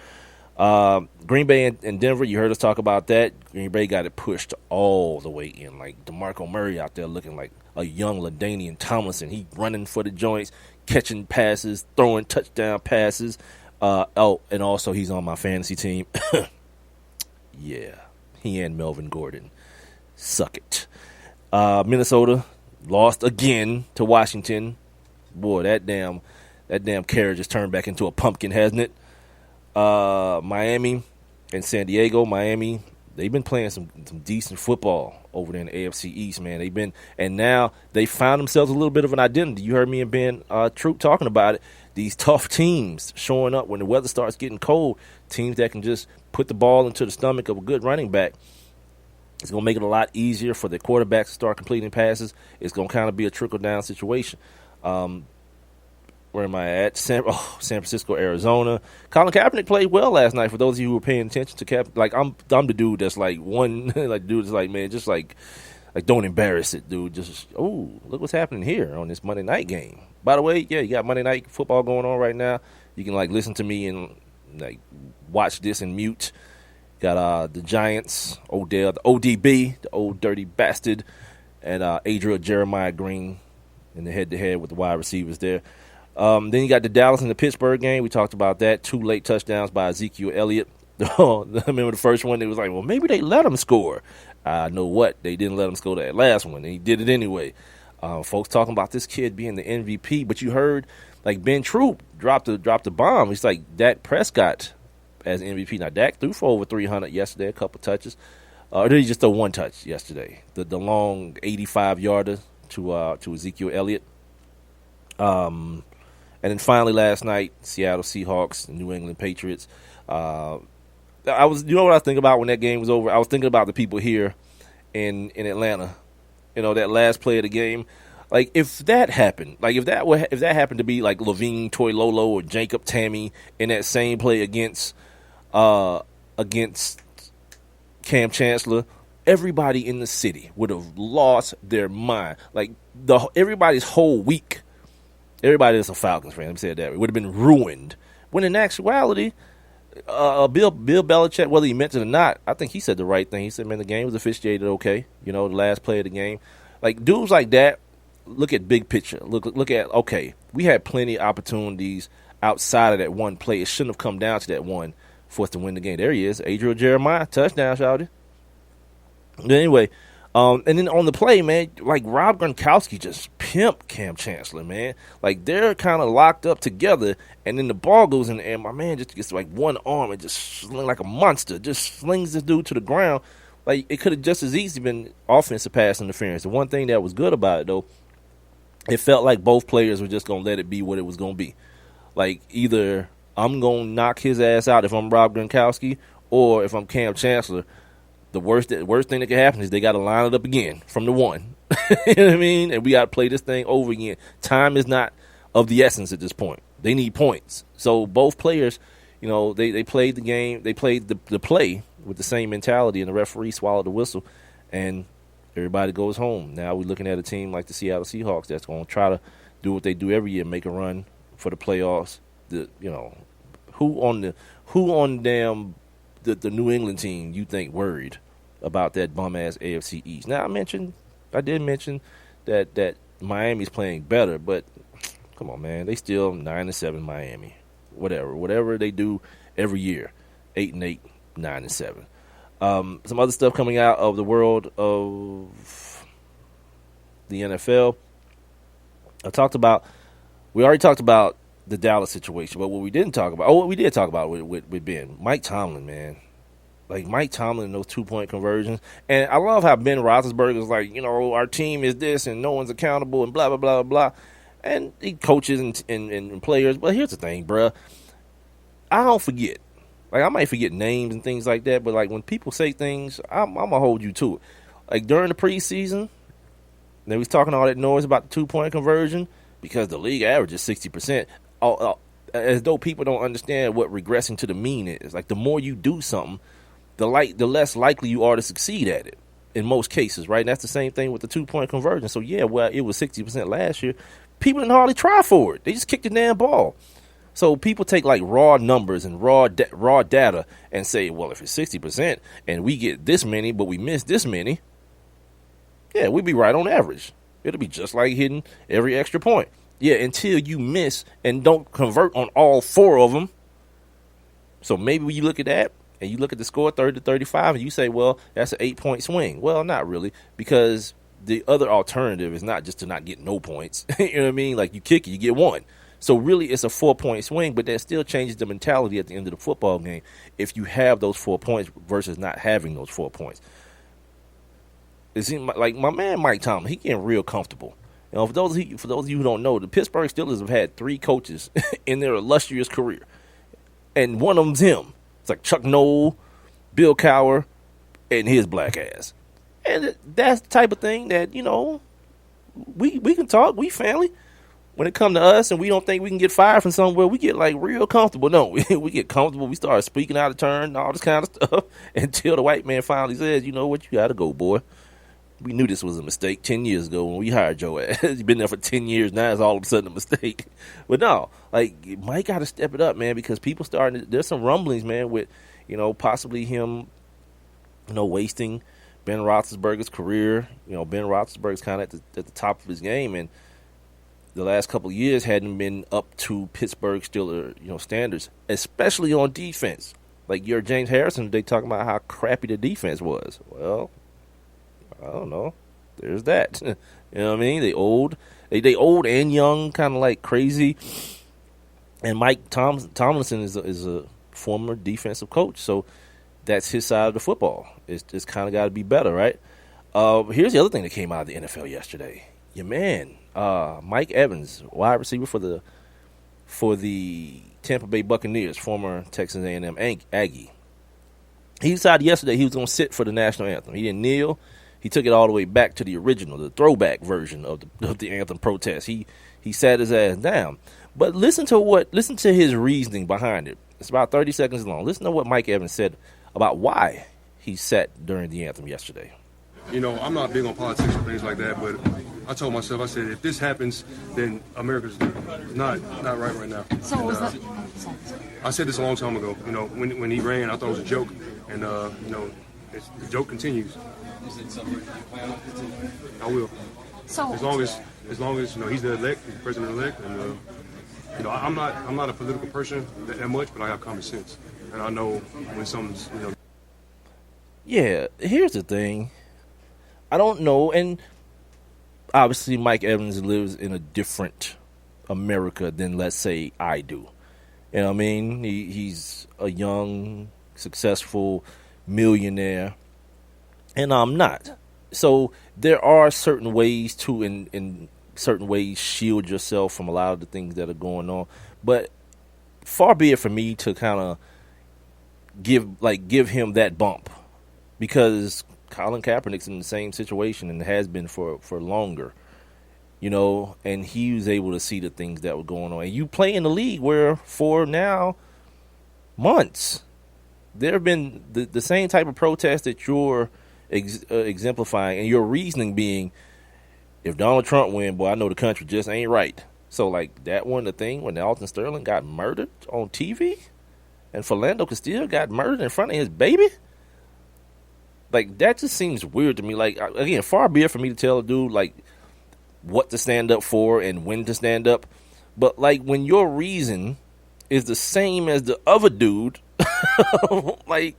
D: Green Bay and Denver, you heard us talk about that. Green Bay got it pushed all the way in. Like DeMarco Murray out there looking like a young LaDainian Tomlinson. He running for the joints, catching passes, throwing touchdown passes. And also he's on my fantasy team. Yeah, he and Melvin Gordon. Suck it. Minnesota lost again to Washington. Boy, that damn carriage has turned back into a pumpkin, hasn't it? Miami and San Diego. Miami, they've been playing some decent football over there in the AFC East, man. And now they found themselves a little bit of an identity. You heard me and Ben Troupe talking about it. These tough teams showing up when the weather starts getting cold, teams that can just put the ball into the stomach of a good running back. It's going to make it a lot easier for the quarterbacks to start completing passes. It's going to kind of be a trickle-down situation. Where am I at? San Francisco, Arizona. Colin Kaepernick played well last night. For those of you who were paying attention to Kaepernick, like I'm the dude that's like man, just like don't embarrass it, dude. Just look what's happening here on this Monday night game. By the way, yeah, you got Monday night football going on right now. You can listen to me and watch this and mute. Got the Giants, Odell, the ODB, the old dirty bastard, and Adriel Jeremiah Green in the head-to-head with the wide receivers there. Then you got the Dallas and the Pittsburgh game. We talked about that. 2 late touchdowns by Ezekiel Elliott. I remember the first one, it was like, well, maybe they let him score. I know what. They didn't let him score that last one, and he did it anyway. Folks talking about this kid being the MVP, but you heard Ben Troupe dropped the bomb. It's like Dak Prescott as MVP. Now, Dak threw for over 300 yesterday, a couple touches. Or did he just throw 1 touch yesterday? The long 85-yarder to Ezekiel Elliott. And then finally last night, Seattle Seahawks and New England Patriots. You know what I think about when that game was over? I was thinking about the people here in Atlanta. That last play of the game. If that happened, if that happened to be like Levine Toilolo or Jacob Tammy in that same play against Cam Chancellor, everybody in the city would have lost their mind. Everybody's whole week. Everybody that's a Falcons fan, let me say it that way, would have been ruined. When in actuality, Bill Belichick, whether he meant it or not, I think he said the right thing. He said, man, the game was officiated okay. The last play of the game. Dudes like that, look at big picture. Look at, okay, we had plenty of opportunities outside of that one play. It shouldn't have come down to that one for us to win the game. There he is, Adriel Jeremiah, touchdown, shouted. But anyway, and then on the play, man, Rob Gronkowski just pimped Cam Chancellor, man. They're kind of locked up together, and then the ball goes in the air. My man just gets one arm and just sling like a monster, just slings this dude to the ground. It could have just as easily been offensive pass interference. The one thing that was good about it, though, it felt like both players were just going to let it be what it was going to be. Either I'm going to knock his ass out if I'm Rob Gronkowski, or if I'm Cam Chancellor, the worst thing that can happen is they got to line it up again from the one. You know what I mean? And we got to play this thing over again. Time is not of the essence at this point. They need points. So both players, they played the game. They played the play with the same mentality, and the referee swallowed the whistle, and everybody goes home. Now we're looking at a team like the Seattle Seahawks that's going to try to do what they do every year, make a run for the playoffs. Who on the New England team you think worried about that bum-ass AFC East? Now, I did mention that Miami's playing better, but come on, man. They still 9-7 Miami. Whatever they do every year, 8-8, 9-7. Some other stuff coming out of the world of the NFL. We already talked about the Dallas situation, but what we didn't talk about, what we did talk about with Ben, Mike Tomlin, man. Mike Tomlin and those 2-point conversions. And I love how Ben Roethlisberger is our team is this and no one's accountable and blah, blah, blah, blah. And he coaches and players. But here's the thing, bruh. I don't forget. I might forget names and things like that, but when people say things, I'm going to hold you to it. During the preseason, They was talking all that noise about the 2-point conversion because the league average is 60%. As though people don't understand what regressing to the mean is. Like, the more you do something, the less likely you are to succeed at it in most cases, right? And that's the same thing with the 2-point conversion. So, yeah, well, it was 60% last year. People didn't hardly try for it. They just kicked the damn ball. So people take, like, raw numbers and raw data and say, well, if it's 60% and we get this many but we miss this many, yeah, we'd be right on average. It'll be just like hitting every extra point. Yeah, until you miss and don't convert on all 4 of them. So maybe when you look at that and you look at the score 30-35 and you say, well, that's an 8-point swing. Well, not really, because the other alternative is not just to not get no points. You know what I mean? Like, you kick it, you get 1. So really it's a 4-point swing, but that still changes the mentality at the end of the football game if you have those 4 points versus not having those 4 points. It seems like my man Mike Tomlin, he getting real comfortable. You know, for those of you who don't know, the Pittsburgh Steelers have had 3 coaches in their illustrious career, and one of them's him. It's like Chuck Noll, Bill Cowher, and his black ass. And that's the type of thing that, you know, we can talk. We family. When it come to us and we don't think we can get fired from somewhere, we get, like, real comfortable. No, we get comfortable. We start speaking out of turn and all this kind of stuff until the white man finally says, you know what, you got to go, boy. We knew this was a mistake 10 years ago when we hired your ass. You've been there for 10 years. Now it's all of a sudden a mistake. But no, like, Mike got to step it up, man, because people there's some rumblings, man, with, you know, possibly him, you know, wasting Ben Roethlisberger's career. You know, Ben Roethlisberger's kind of at the top of his game, and the last couple of years hadn't been up to Pittsburgh Steelers, you know, standards, especially on defense. Like, you're James Harrison, they talking about how crappy the defense was. Well, I don't know. There's that. You know what I mean? They old and young, kind of like crazy. And Mike Tomlinson is a former defensive coach, so that's his side of the football. It's kind of got to be better, right? Here's the other thing that came out of the NFL yesterday. Your man, Mike Evans, wide receiver for the Tampa Bay Buccaneers, former Texas A&M Aggie. He decided yesterday he was going to sit for the national anthem. He didn't kneel. He took it all the way back to the original, the throwback version of the anthem protest. He sat his ass down. But listen to his reasoning behind it. It's about 30 seconds long. Listen to what Mike Evans said about why he sat during the anthem yesterday.
P: You know, I'm not big on politics or things like that, but I told myself, I said, if this happens, then America's not right now.
Q: So
P: and,
Q: was that?
P: I said this a long time ago. You know, when he ran, I thought it was a joke, and you know, the joke continues.
Q: Is it something you plan on continuing?
P: I will.
Q: So
P: as long as you know he's the president-elect, and you know, I'm not a political person that much, but I have common sense, and I know when something's, you know.
D: Yeah, here's the thing. I don't know, and obviously Mike Evans lives in a different America than, let's say, I do. You know what I mean? He's a young, successful millionaire, and I'm not. So there are certain ways to, in certain ways, shield yourself from a lot of the things that are going on. But far be it for me to kind of give him that bump, because Colin Kaepernick's in the same situation and has been for longer, you know, and he was able to see the things that were going on. And you play in the league where for now months there have been the same type of protest that you're exemplifying, and your reasoning being, if Donald Trump win, boy, I know the country just ain't right. So, like, that one, the thing when Alton Sterling got murdered on TV and Philando Castile got murdered in front of his baby. Like, that just seems weird to me. Like, again, far be it for me to tell a dude, like, what to stand up for and when to stand up. But, like, when your reason is the same as the other dude, like,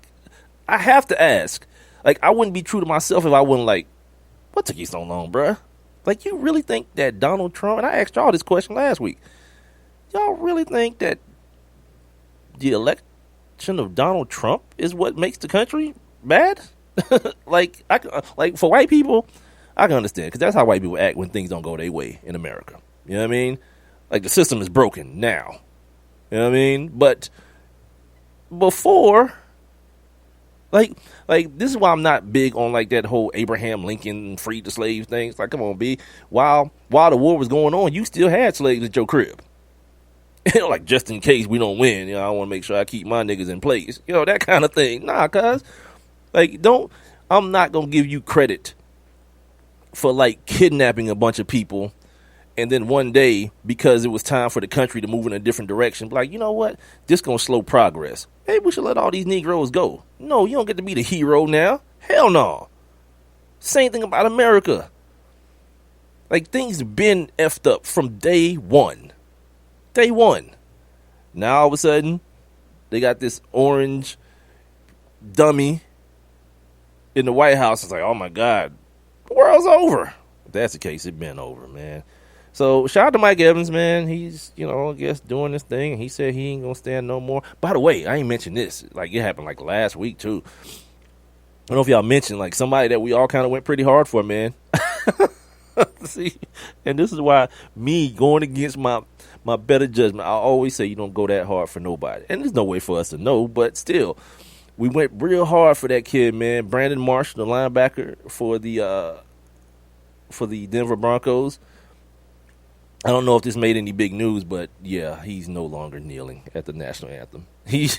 D: I have to ask. Like, I wouldn't be true to myself if I wasn't like, what took you so long, bruh? Like, you really think that Donald Trump, and I asked y'all this question last week, y'all really think that the election of Donald Trump is what makes the country bad? Like for white people, I can understand, because that's how white people act when things don't go their way in America. You know what I mean? Like, the system is broken now. You know what I mean? But before, Like this is why I'm not big on like that whole Abraham Lincoln freed the slaves thing. It's like, come on, B. While the war was going on, you still had slaves at your crib. Like, just in case we don't win, I want to make sure I keep my niggas in place. That kind of thing. Nah, cuz. Like, I'm not going to give you credit for, like, kidnapping a bunch of people and then one day, because it was time for the country to move in a different direction, be like, you know what? This going to slow progress. Maybe we should let all these Negroes go. No, you don't get to be the hero now. Hell no. Same thing about America. Like, things have been effed up from day one. Day one. Now all of a sudden, they got this orange dummy in the White House. It's like, oh my God, the world's over. If that's the case, it's been over, man. So shout out to Mike Evans, man. He's, I guess doing this thing. He said he ain't gonna stand no more. By the way, I ain't mentioned this. Like, it happened like last week too. I don't know if y'all mentioned like somebody that we all kind of went pretty hard for, man. See, and this is why me going against my better judgment, I always say you don't go that hard for nobody. And there's no way for us to know, but still, we went real hard for that kid, man. Brandon Marshall, the linebacker for the Denver Broncos. I don't know if this made any big news, but yeah, he's no longer kneeling at the national anthem. He's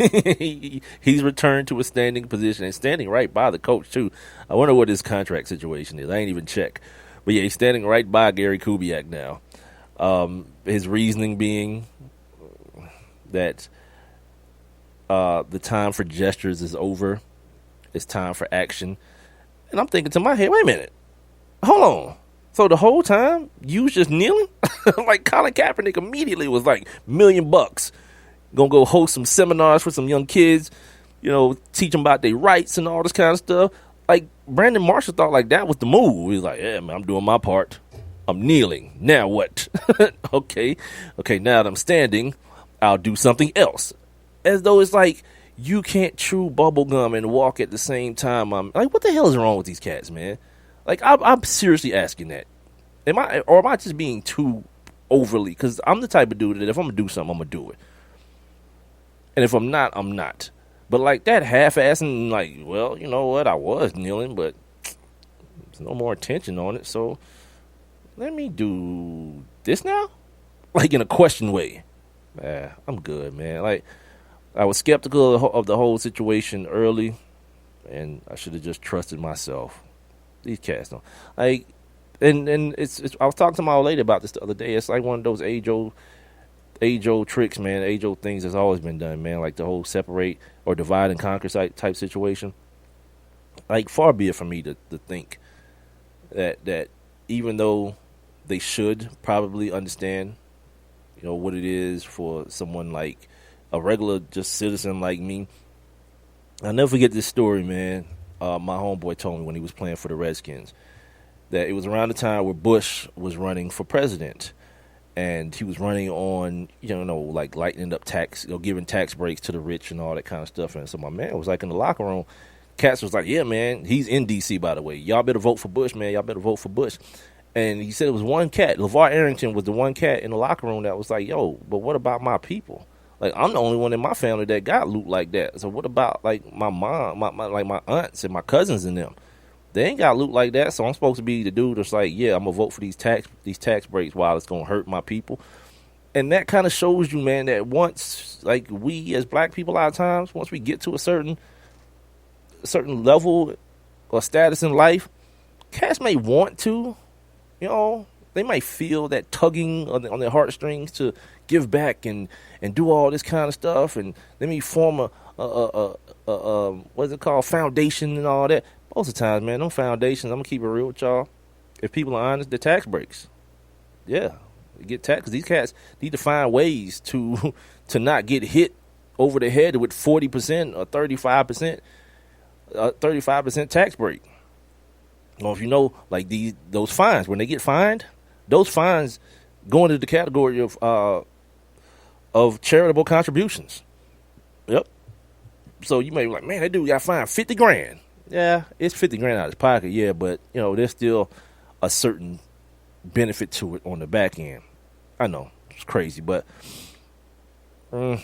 D: returned to a standing position and standing right by the coach too. I wonder what his contract situation is. I ain't even check. But yeah, he's standing right by Gary Kubiak now. His reasoning being that the time for gestures is over. It's time for action. And I'm thinking to my head, wait a minute. Hold on. So the whole time you was just kneeling? Like Colin Kaepernick immediately was like, $1 million. Gonna go host some seminars for some young kids, teach them about their rights and all this kind of stuff. Like, Brandon Marshall thought like that was the move. He was like, yeah, man, I'm doing my part. I'm kneeling. Now what? Okay, now that I'm standing, I'll do something else. As though it's like you can't chew bubble gum and walk at the same time. I'm like, what the hell is wrong with these cats, man? Like, I'm seriously asking that. Am I just being too overly? Because I'm the type of dude that if I'm going to do something, I'm going to do it. And if I'm not, I'm not. But like that half-assing, like, well, you know what? I was kneeling, but there's no more attention on it. So let me do this now? Like in a question way. I'm good, man. Like, I was skeptical of the whole situation early, and I should have just trusted myself. These cats don't. Like, and it's I was talking to my old lady about this the other day. It's like one of those age-old tricks, man, age-old things that's always been done, man, like the whole separate or divide and conquer type situation. Like, far be it from me to think that even though they should probably understand, what it is for someone like a regular just citizen like me. I'll never forget this story, man. My homeboy told me when he was playing for the Redskins that it was around the time where Bush was running for president. And he was running on, like lightening up tax, giving tax breaks to the rich and all that kind of stuff. And so my man was like in the locker room. Cats was like, yeah, man, he's in D.C., by the way. Y'all better vote for Bush, man. Y'all better vote for Bush. And he said it was one cat. LeVar Arrington was the one cat in the locker room that was like, yo, but what about my people? Like, I'm the only one in my family that got loot like that. So what about, like, my mom, my aunts and my cousins and them? They ain't got loot like that, so I'm supposed to be the dude that's like, yeah, I'm gonna vote for these tax breaks while it's gonna hurt my people. And that kind of shows you, man, that once, like, we as black people, a lot of times, once we get to a certain level or status in life, cats may want to, they might feel that tugging on their heartstrings to give back and do all this kind of stuff, and let me form a what's it called, foundation and all that. Most of the time, man, them foundations, I'm going to keep it real with y'all. If people are honest, they're tax breaks. Yeah, they get tax. These cats need to find ways to not get hit over the head with 40% or 35% tax break. Well, if you know, like those fines, when they get fined, those fines go into the category of charitable contributions. Yep. So you may be like, man, that dude got fined $50,000. Yeah, it's $50,000 out of his pocket, yeah, but, there's still a certain benefit to it on the back end. I know, it's crazy, but, no.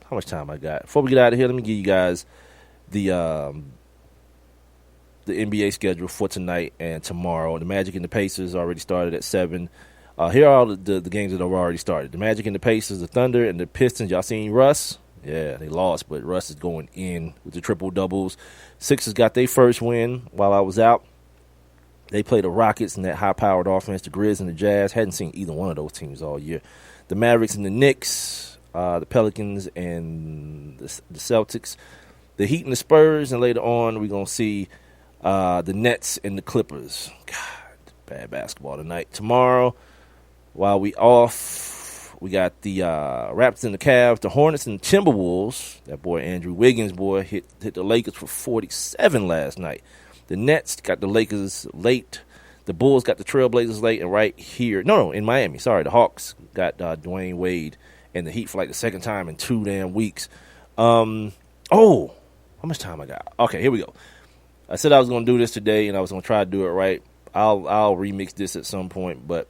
D: how much time I got? Before we get out of here, let me give you guys the NBA schedule for tonight and tomorrow. The Magic and the Pacers already started at 7. Here are all the games that have already started. The Magic and the Pacers, the Thunder, and the Pistons. Y'all seen Russ? Yeah, they lost, but Russ is going in with the triple-doubles. Sixers got their first win while I was out. They played the Rockets in that high-powered offense, the Grizz and the Jazz. Hadn't seen either one of those teams all year. The Mavericks and the Knicks, the Pelicans and the Celtics, the Heat and the Spurs, and later on we're going to see the Nets and the Clippers. God, bad basketball tonight. Tomorrow, while we off, we got the Raptors and the Cavs, the Hornets and the Timberwolves. That boy Andrew Wiggins, boy, hit the Lakers for 47 last night. The Nets got the Lakers late. The Bulls got the Trailblazers late. And right here, no, in Miami, sorry, the Hawks got Dwayne Wade and the Heat for like the second time in 2 damn weeks. How much time I got? Okay, here we go. I said I was going to do this today, and I was going to try to do it right. I'll remix this at some point, but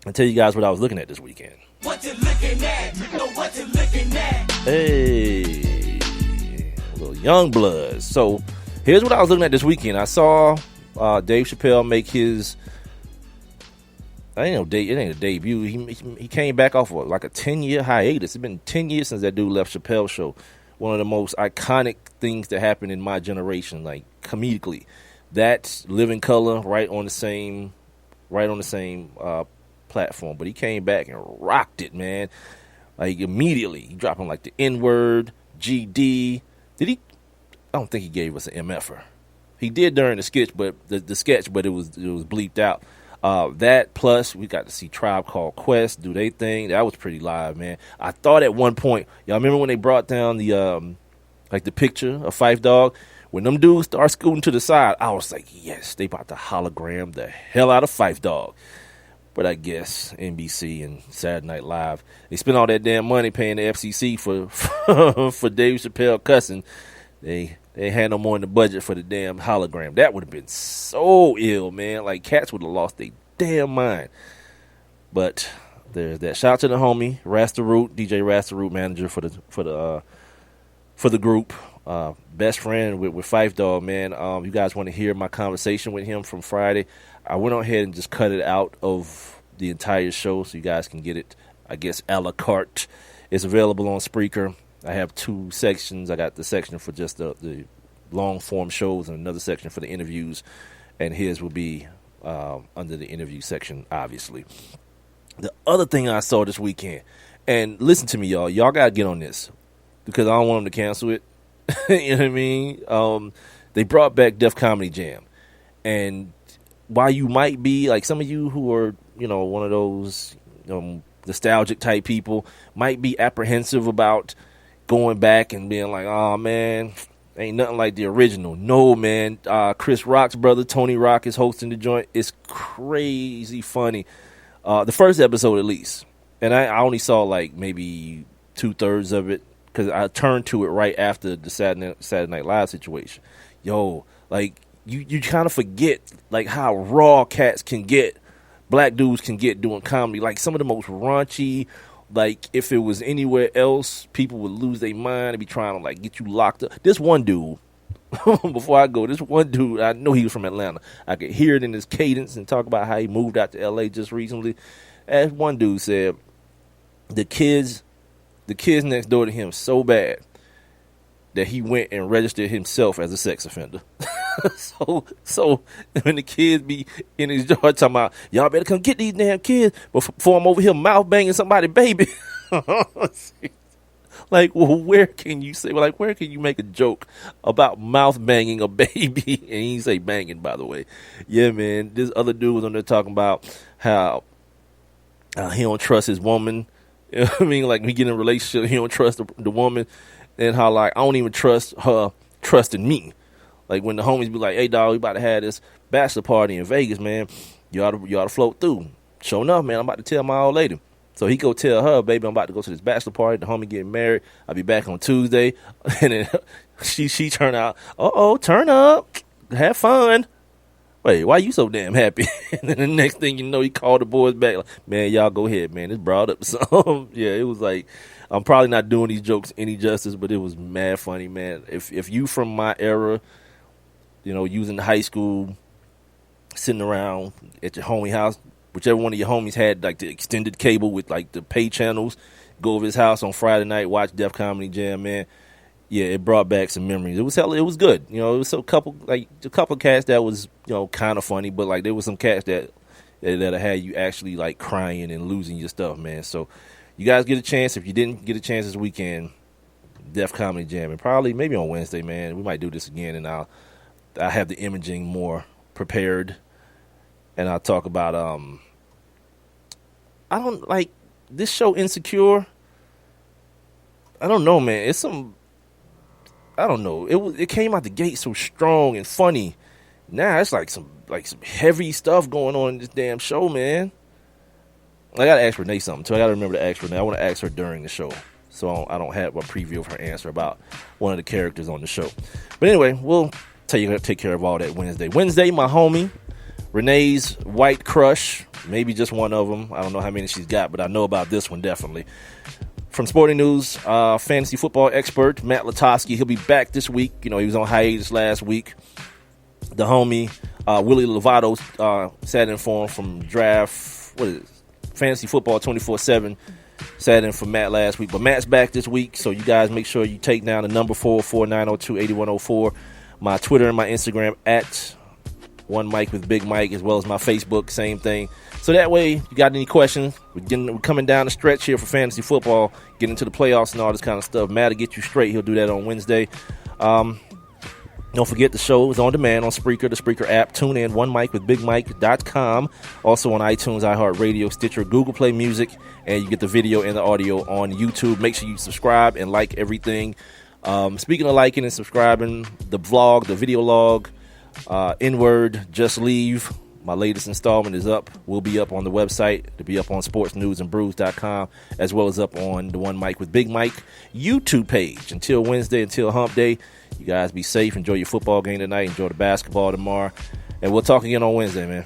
D: I'll tell you guys what I was looking at this weekend.
B: What you looking at? Know what you looking at?
D: Hey, a little young blood. So here's what I was looking at this weekend. I saw Dave Chappelle make his, it ain't a debut. He came back off of like a 10-year hiatus. It's been 10 years since that dude left Chappelle's show. One of the most iconic things that happened in my generation, like comedically. That Living Color right on the same platform. But he came back and rocked it, man. Like immediately, he dropping like the N-word, GD. Did he? I don't think he gave us an MFer. He did during the sketch, but it was bleeped out. That plus we got to see Tribe Called Quest do their thing. That was pretty live, man. I thought at one point, y'all remember when they brought down the the picture of Phife Dawg? When them dudes start scooting to the side, I was like, yes, they about to hologram the hell out of Phife Dawg. But I guess NBC and Saturday Night Live, they spent all that damn money paying the FCC for Dave Chappelle cussing. They had no more in the budget for the damn hologram. That would have been so ill, man. Like, cats would have lost their damn mind. But there's that. Shout out to the homie, Rasta Root, DJ Rasta Root, manager for the group. Best friend with Phife Dawg, man. You guys want to hear my conversation with him from Friday? I went on ahead and just cut it out of the entire show so you guys can get it, I guess, a la carte. It's available on Spreaker. I have 2 sections. I got the section for just the long-form shows and another section for the interviews, and his will be under the interview section, obviously. The other thing I saw this weekend, and listen to me, y'all. Y'all got to get on this because I don't want them to cancel it. You know what I mean? They brought back Def Comedy Jam, and while you might be, like some of you who are, one of those nostalgic type people might be apprehensive about going back and being like, oh, man, ain't nothing like the original. No, man. Chris Rock's brother, Tony Rock, is hosting the joint. It's crazy funny. The first episode, at least. And I only saw, like, maybe 2/3 of it because I turned to it right after the Saturday Night Live situation. Yo, like, you kind of forget, like, how raw cats can get, black dudes can get doing comedy. Like, some of the most raunchy, like, if it was anywhere else, people would lose their mind and be trying to, like, get you locked up. This one dude, before I go, I know he was from Atlanta. I could hear it in his cadence and talk about how he moved out to L.A. just recently. As one dude said, the kids next door to him so bad that he went and registered himself as a sex offender. So when the kids be in his yard talking about, y'all better come get these damn kids before I'm over here mouth banging somebody, baby. Like, well, where can you make a joke about mouth banging a baby? And he didn't say banging, by the way. Yeah, man. This other dude was on there talking about how he don't trust his woman. You know what I mean? Like, we get in a relationship, he don't trust the woman. And how, like, I don't even trust her trusting me. Like, when the homies be like, hey, dog, we about to have this bachelor party in Vegas, man. You ought to float through. Sure enough, man, I'm about to tell my old lady. So he go tell her, baby, I'm about to go to this bachelor party. The homie getting married. I'll be back on Tuesday. And then she turn out, turn up. Have fun. wait, why you so damn happy? And then the next thing you know, he called the boys back. Like, man, y'all go ahead, man. It's brought up some. Yeah, it was like, I'm probably not doing these jokes any justice, but it was mad funny, man. If you from my era, you know, using high school, sitting around at your homie house, whichever one of your homies had like the extended cable with like the pay channels, go over his house on Friday night, watch Def Comedy Jam, man. Yeah, it brought back some memories. It was good. You know, it was a couple cats that was, you know, kind of funny, but like there was some cats that had you actually like crying and losing your stuff, man. So you guys get a chance. If you didn't get a chance this weekend, Def Comedy Jam, and probably maybe on Wednesday, man. We might do this again, and I'll have the imaging more prepared, and I'll talk about I don't like this show Insecure. I don't know, man. It's some. I don't know. It came out the gate so strong and funny. Now it's like some heavy stuff going on in this damn show, man. I gotta ask Renee something too. I gotta remember to ask Renee. I want to ask her during the show, so I don't have a preview of her answer about one of the characters on the show. But anyway, we'll take care of all that Wednesday. Wednesday, my homie Renee's white crush, maybe just one of them. I don't know how many she's got, but I know about this one definitely. From Sporting News, fantasy football expert Matt Latosky. He'll be back this week. You know, he was on hiatus last week. The homie Willie Lovato sat in for him from Fantasy Football 24/7. Sat in for Matt last week. But Matt's back this week, so you guys make sure you take down the number 44902-8104. My Twitter and my Instagram at One Mike with Big Mike, as well as my Facebook, same thing. So that way, you got any questions, we're coming down the stretch here for fantasy football, getting into the playoffs and all this kind of stuff. Matt will get you straight. He'll do that on Wednesday. Don't forget the show is on demand on Spreaker, the Spreaker app. Tune in, onemikewithbigmike.com. Also on iTunes, iHeartRadio, Stitcher, Google Play Music, and you get the video and the audio on YouTube. Make sure you subscribe and like everything. Speaking of liking and subscribing, the vlog, the video log, N-Word, Just Leave. My latest installment is up. Will be up on the website. It'll be up on sportsnewsandbrews.com, as well as up on the One Mike with Big Mike YouTube page. Until Wednesday, until Hump Day, you guys be safe. Enjoy your football game tonight. Enjoy the basketball tomorrow. And we'll talk again on Wednesday, man.